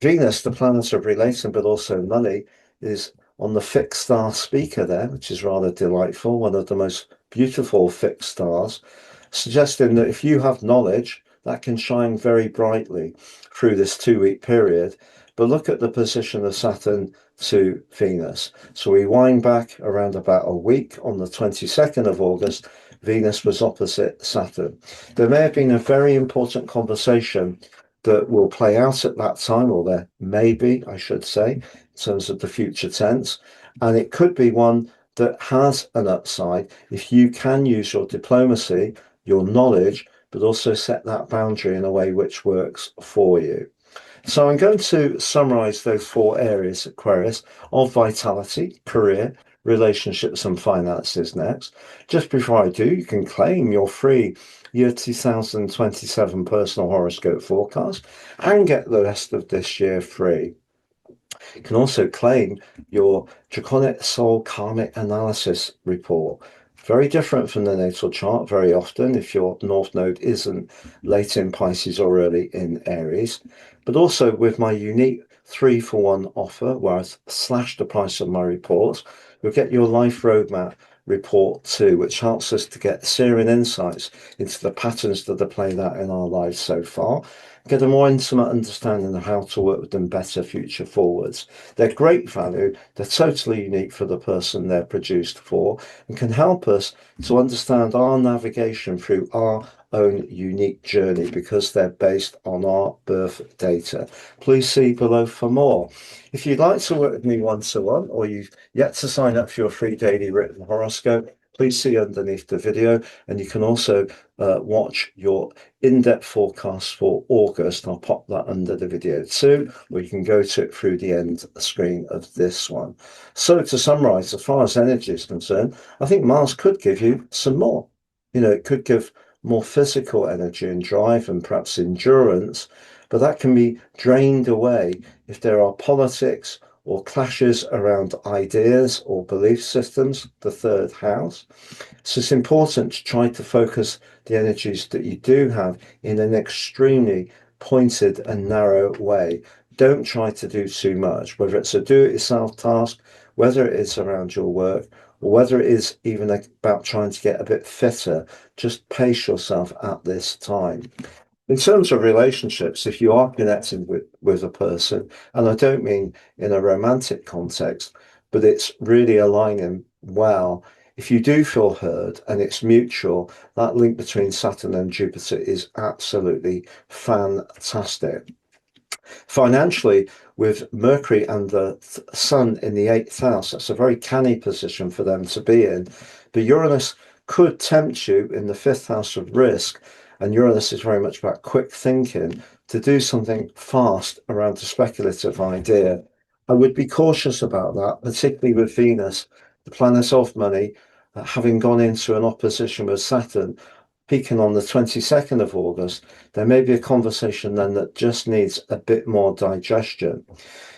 Venus, the planet of relation, but also money, is on the fixed star speaker there, which is rather delightful, one of the most beautiful fixed stars, suggesting that if you have knowledge, that can shine very brightly through this 2 week period. But look at the position of Saturn to Venus. So we wind back around about a week on the 22nd of August. Venus was opposite Saturn. There may have been a very important conversation that will play out at that time, or there may be, I should say, in terms of the future tense. And it could be one that has an upside if you can use your diplomacy, your knowledge, but also set that boundary in a way which works for you. So I'm going to summarize those 4 areas, Aquarius, of vitality, career, relationships and finances next. Just before I do, you can claim your free year 2027 personal horoscope forecast and get the rest of this year free. You can also claim your Draconic Soul Karmic Analysis report. Very different from the natal chart very often if your North Node isn't late in Pisces or early in Aries. But also with my unique 3-for-1 offer where I've slashed the price of my reports, you'll get your life roadmap report too, which helps us to get searing insights into the patterns that are played out in our lives so far, get a more intimate understanding of how to work with them better future forwards. They're great value, they're totally unique for the person they're produced for, and can help us to understand our navigation through our own unique journey because they're based on our birth data. Please see below for more. If you'd like to work with me one-to-one, or you've yet to sign up for your free daily written horoscope, please see underneath the video, and you can also watch your in-depth forecast for August. I'll pop that under the video too, or you can go to it through the end screen of this one. So to summarize, as far as energy is concerned, I think Mars could give you some more. It could give more physical energy and drive and perhaps endurance, but that can be drained away if there are politics or clashes around ideas or belief systems, the 3rd house. So it's important to try to focus the energies that you do have in an extremely pointed and narrow way. Don't try to do too much, whether it's a do-it-yourself task, whether it is around your work, or whether it is even about trying to get a bit fitter. Just pace yourself at this time. In terms of relationships, if you are connecting with a person, and I don't mean in a romantic context, but it's really aligning well, if you do feel heard and it's mutual, that link between Saturn and Jupiter is absolutely fantastic. Financially, with Mercury and the Sun in the 8th house, that's a very canny position for them to be in. But Uranus could tempt you in the 5th house of risk, and Uranus is very much about quick thinking, to do something fast around a speculative idea. I would be cautious about that, particularly with Venus, the planet of money, having gone into an opposition with Saturn, peaking on the 22nd of August. There may be a conversation then that just needs a bit more digestion.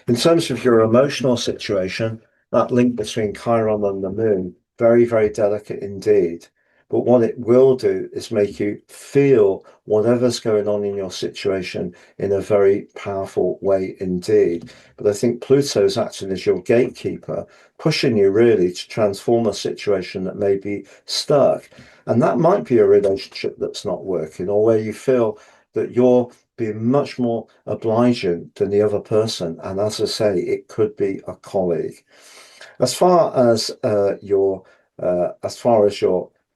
In terms of your emotional situation, that link between Chiron and the moon, very, very delicate indeed. But what it will do is make you feel whatever's going on in your situation in a very powerful way indeed. But I think Pluto's acting as your gatekeeper, pushing you really to transform a situation that may be stuck. And that might be a relationship that's not working, or where you feel that you're being much more obliging than the other person. And as I say, it could be a colleague. As far as your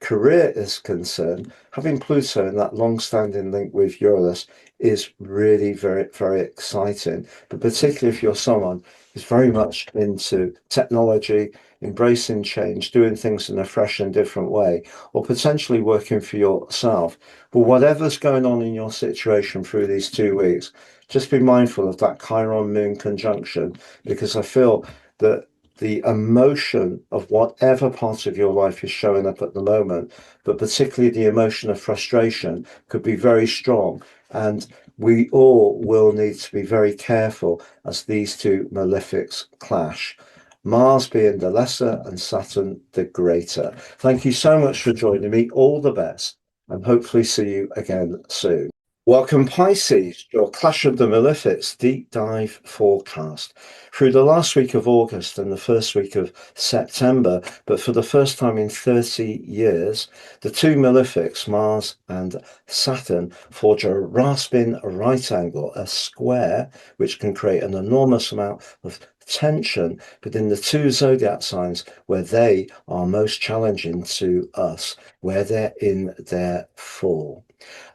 career is concerned, having Pluto in that long-standing link with Uranus is really very, very exciting. But particularly if you're someone is very much into technology, embracing change, doing things in a fresh and different way, or potentially working for yourself. But whatever's going on in your situation through these 2 weeks, just be mindful of that Chiron moon conjunction, because I feel that the emotion of whatever part of your life is showing up at the moment, but particularly the emotion of frustration, could be very strong. And we all will need to be very careful as these two malefics clash. Mars being the lesser and Saturn the greater. Thank you so much for joining me. All the best, and hopefully see you again soon. Welcome, Pisces, your Clash of the Malefics deep dive forecast. Through the last week of August and the first week of September, but for the first time in 30 years, the two malefics, Mars and Saturn, forge a rasping right angle, a square, which can create an enormous amount of tension within the two zodiac signs where they are most challenging to us, where they're in their fall.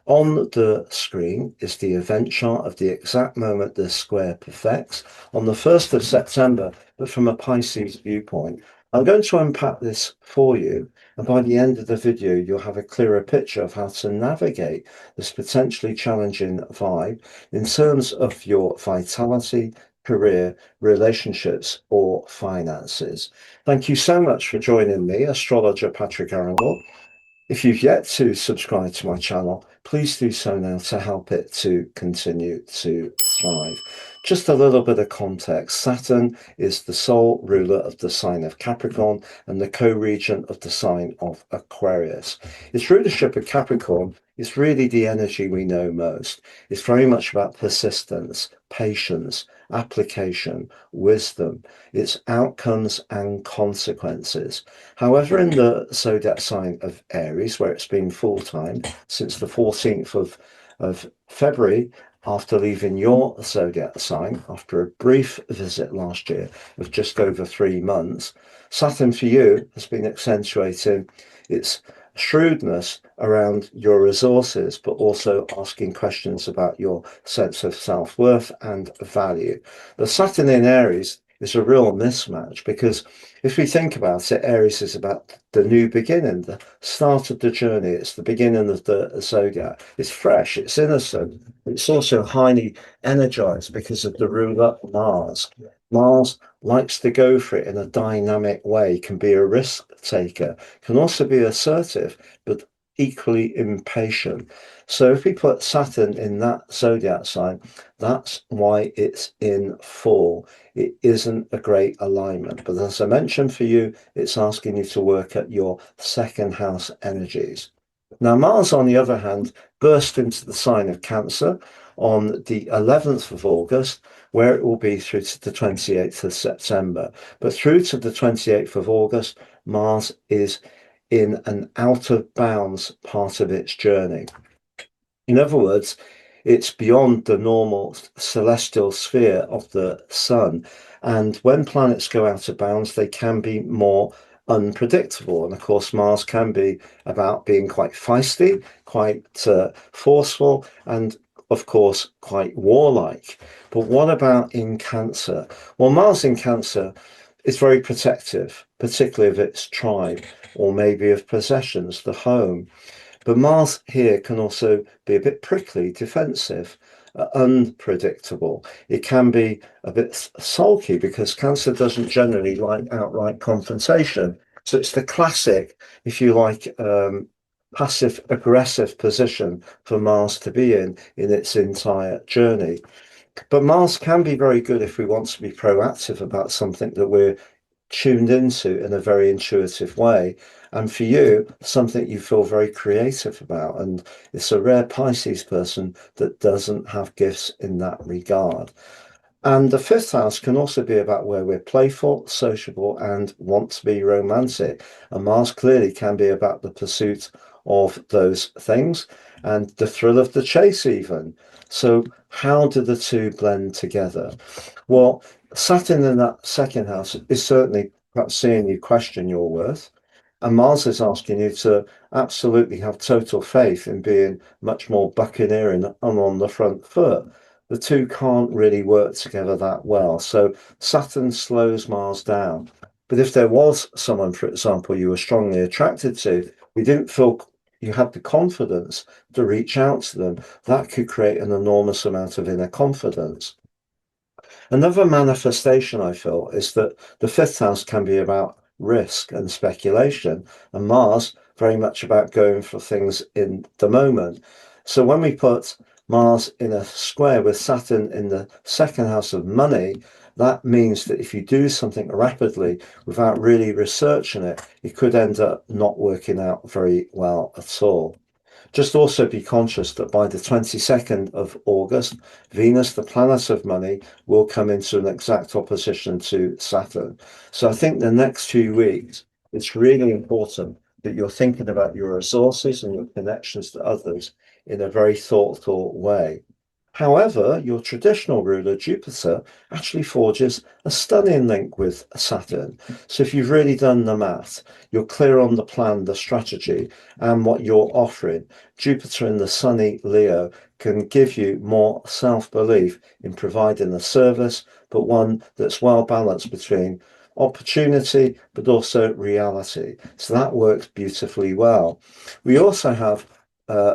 On the screen is the event chart of the exact moment the square perfects on the 1st of September, but from a Pisces viewpoint. I'm going to unpack this for you, and by the end of the video, you'll have a clearer picture of how to navigate this potentially challenging vibe in terms of your vitality, career, relationships, or finances. Thank you so much for joining me, astrologer Patrick Arundell. If you've yet to subscribe to my channel, please do so now to help it to continue to thrive. Just a little bit of context. Saturn is the sole ruler of the sign of Capricorn and the co-regent of the sign of Aquarius. Its rulership of Capricorn is really the energy we know most. It's very much about persistence, patience, application, wisdom, its outcomes and consequences. However, in the zodiac sign of Aries, where it's been full-time since the 14th of February, after leaving your zodiac sign after a brief visit last year of just over 3 months, Saturn for you has been accentuating its shrewdness around your resources, but also asking questions about your sense of self-worth and value. The Saturn in Aries is a real mismatch, because if we think about it, Aries is about the new beginning, the start of the journey. It's the beginning of the zodiac. It's fresh, it's innocent. It's also highly energized because of the ruler Mars. Mars likes to go for it in a dynamic way, can be a risk taker, can also be assertive, but equally impatient. So if we put Saturn in that zodiac sign, that's why it's in fall. It isn't a great alignment. But as I mentioned for you, it's asking you to work at your second house energies. Now, Mars, on the other hand, burst into the sign of Cancer on the 11th of August, where it will be through to the 28th of September. But through to the 28th of August, Mars is in an out of bounds part of its journey. In other words, it's beyond the normal celestial sphere of the sun. And when planets go out of bounds, they can be more unpredictable. And of course, Mars can be about being quite feisty, quite forceful, and of course, quite warlike. But what about in Cancer? Well, Mars in Cancer is very protective, particularly of its tribe, or maybe of possessions, the home. But Mars here can also be a bit prickly, defensive, unpredictable. It can be a bit sulky, because Cancer doesn't generally like outright confrontation. So it's the classic, if you like, passive aggressive position for Mars to be in its entire journey. But Mars can be very good if we want to be proactive about something that we're tuned into in a very intuitive way. And for you, something you feel very creative about. And it's a rare Pisces person that doesn't have gifts in that regard. And the fifth house can also be about where we're playful, sociable, and want to be romantic. And Mars clearly can be about the pursuit of those things and the thrill of the chase, even. So, how do the two blend together? Well, Saturn in that second house is certainly perhaps seeing you question your worth. And Mars is asking you to absolutely have total faith in being much more buccaneering and on the front foot. the two can't really work together that well. So Saturn slows Mars down. But if there was someone, for example, you were strongly attracted to, you didn't feel you had the confidence to reach out to them, that could create an enormous amount of inner confidence. Another manifestation I feel is that the fifth house can be about risk and speculation, and Mars very much about going for things in the moment. So when we put Mars in a square with Saturn in the second house of money, that means that if you do something rapidly without really researching it, it could end up not working out very well at all. Just also be conscious that by the 22nd of August, Venus, the planet of money, will come into an exact opposition to Saturn. So I think the next few weeks, it's really important that you're thinking about your resources and your connections to others in a very thoughtful way. However, your traditional ruler, Jupiter, actually forges a stunning link with Saturn. So if you've really done the math, you're clear on the plan, the strategy, and what you're offering, Jupiter in the sunny Leo can give you more self-belief in providing a service, but one that's well balanced between opportunity, but also reality. So that works beautifully well. We also have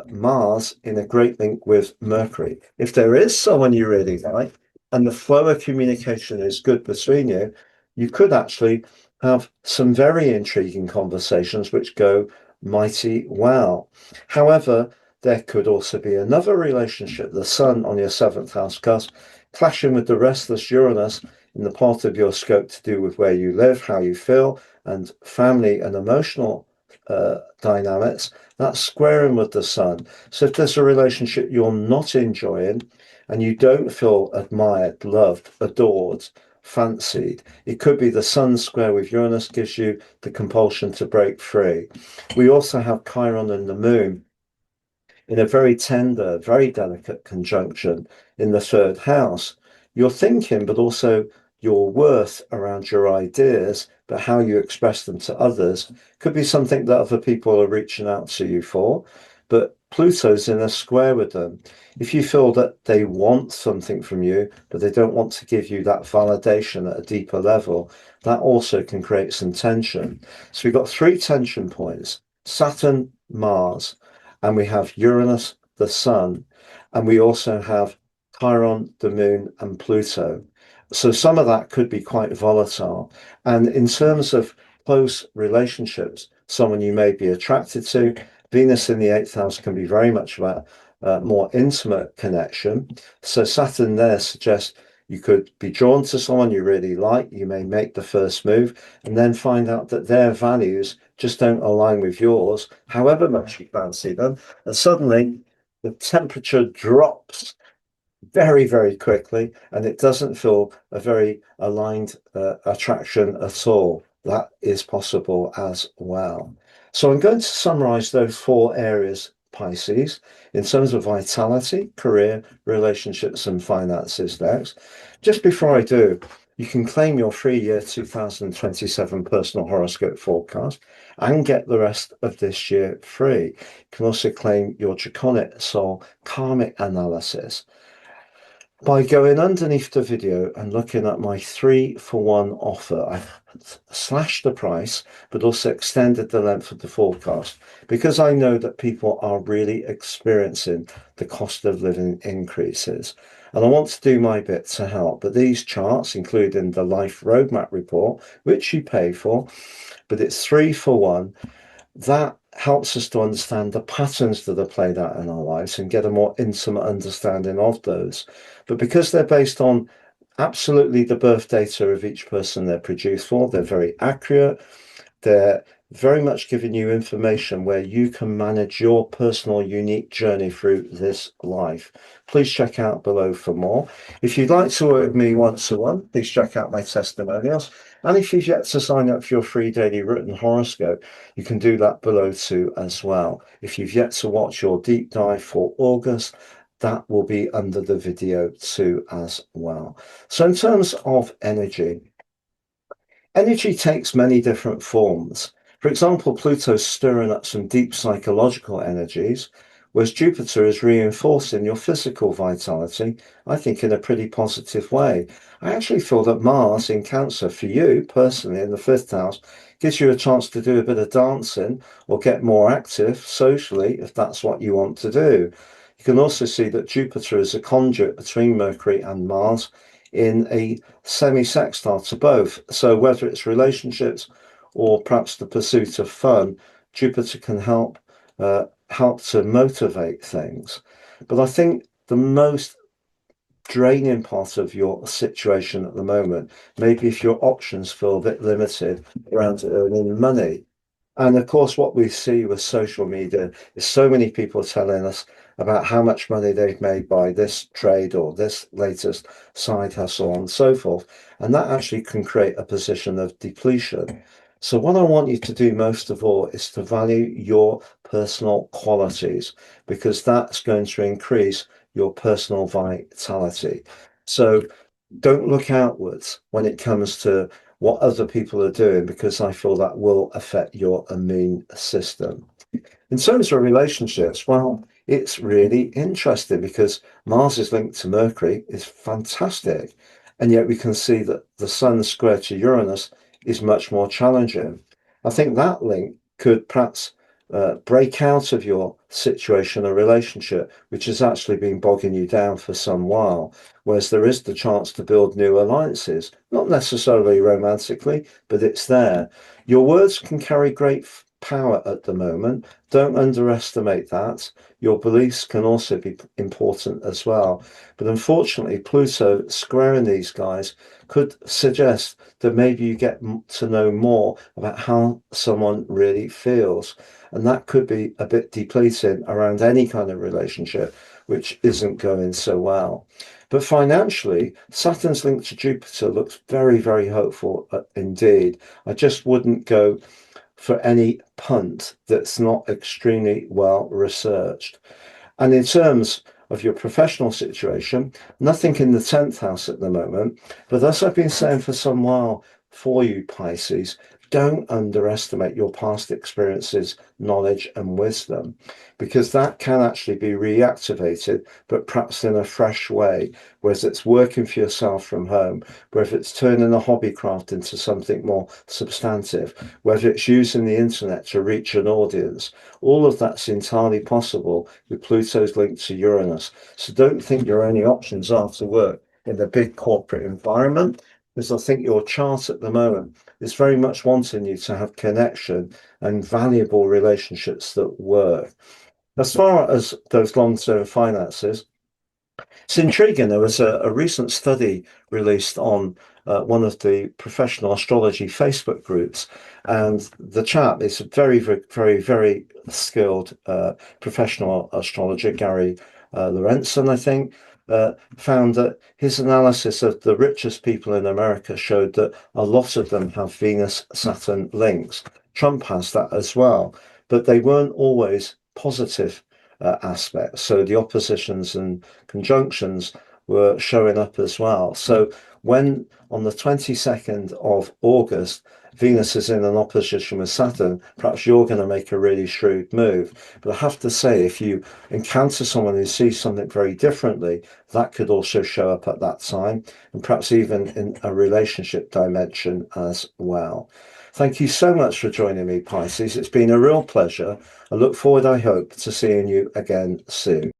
Mars in a great link with Mercury. If there is someone you really like and the flow of communication is good between you, you could actually have some very intriguing conversations which go mighty well. However, there could also be another relationship, the Sun on your seventh house cusp, clashing with the restless Uranus in the part of your scope to do with where you live, how you feel, and family and emotional dynamics. That's squaring with the Sun. So if there's a relationship you're not enjoying and you don't feel admired, loved, adored, fancied, it could be the Sun square with Uranus gives you the compulsion to break free. We also have Chiron and the Moon in a very tender, very delicate conjunction in the third house. Your thinking, but also your worth around your ideas, but how you express them to others, could be something that other people are reaching out to you for. But Pluto's in a square with them. If you feel that they want something from you, but they don't want to give you that validation at a deeper level, that also can create some tension. So we've got three tension points: Saturn, Mars, and we have Uranus, the Sun, and we also have Chiron, the Moon, and Pluto. So some of that could be quite volatile. And in terms of close relationships, someone you may be attracted to, Venus in the eighth house can be very much about more intimate connection. So Saturn there suggests you could be drawn to someone you really like. You may make the first move and then find out that their values just don't align with yours, however much you fancy them. And suddenly the temperature drops very, very quickly, and it doesn't feel a very aligned attraction at all. That is possible as well. So I'm going to summarize those four areas, Pisces, in terms of vitality, career, relationships, and finances next. Just before I do, you can claim your free year 2027 personal horoscope forecast and get the rest of this year free. You can also claim your Draconic soul karmic analysis by going underneath the video and looking at my 3-for-1 offer. I've slashed the price, but also extended the length of the forecast because I know that people are really experiencing the cost of living increases. And I want to do my bit to help. But these charts, including the Life Roadmap report, which you pay for, but it's 3-for-1, that helps us to understand the patterns that are played out in our lives and get a more intimate understanding of those. But because they're based on absolutely the birth data of each person they're produced for, they're very accurate. They're very much giving you information where you can manage your personal unique journey through this life. Please check out below for more. If you'd like to work with me one-to-one, please check out my testimonials. And if you've yet to sign up for your free daily written horoscope, you can do that below too as well. If you've yet to watch your deep dive for August, that will be under the video too as well. So in terms of energy takes many different forms. For example, Pluto's stirring up some deep psychological energies, whereas Jupiter is reinforcing your physical vitality, I think in a pretty positive way. I actually feel that Mars in Cancer, for you personally in the fifth house, gives you a chance to do a bit of dancing or get more active socially if that's what you want to do. You can also see that Jupiter is a conduit between Mercury and Mars in a semi-sextile to both. So whether it's relationships or perhaps the pursuit of fun, Jupiter can help to motivate things. But I think the most draining part of your situation at the moment, maybe if your options feel a bit limited around earning money. And of course, what we see with social media is so many people telling us about how much money they've made by this trade or this latest side hustle and so forth. And that actually can create a position of depletion. So what I want you to do most of all is to value your personal qualities, because that's going to increase your personal vitality. So don't look outwards when it comes to what other people are doing, because I feel that will affect your immune system. In terms of relationships, well, it's really interesting because Mars is linked to Mercury, is fantastic. And yet we can see that the Sun square to Uranus is much more challenging. I think that link could perhaps break out of your situation or relationship, which has actually been bogging you down for some while, whereas there is the chance to build new alliances, not necessarily romantically, but it's there. Your words can carry great power at the moment. Don't underestimate that. Your beliefs can also be important as well. But unfortunately, Pluto squaring these guys could suggest that maybe you get to know more about how someone really feels. And that could be a bit depleting around any kind of relationship, which isn't going so well. But financially, Saturn's link to Jupiter looks very, very hopeful indeed. I just wouldn't go for any punt that's not extremely well researched. And in terms of your professional situation, nothing in the 10th house at the moment. But as I've been saying for some while for you, Pisces, don't underestimate your past experiences, knowledge, and wisdom, because that can actually be reactivated, but perhaps in a fresh way, whether it's working for yourself from home, whether it's turning a hobby craft into something more substantive, whether it's using the internet to reach an audience. All of that's entirely possible with Pluto's link to Uranus. So don't think your only options are to work in the big corporate environment, because I think your chart at the moment is very much wanting you to have connection and valuable relationships that work. As far as those long-term finances, it's intriguing. There was a recent study released on one of the professional astrology Facebook groups, and the chap is a very, very, very, very skilled professional astrologer, Gary Lorenzen, I think, found that his analysis of the richest people in America showed that a lot of them have Venus-Saturn links. Trump has that as well, but they weren't always positive aspects. So the oppositions and conjunctions were showing up as well. So when on the 22nd of August, Venus is in an opposition with Saturn, perhaps you're going to make a really shrewd move. But I have to say, if you encounter someone who sees something very differently, that could also show up at that time, and perhaps even in a relationship dimension as well. Thank you so much for joining me, Pisces. It's been a real pleasure. I look forward, I hope, to seeing you again soon.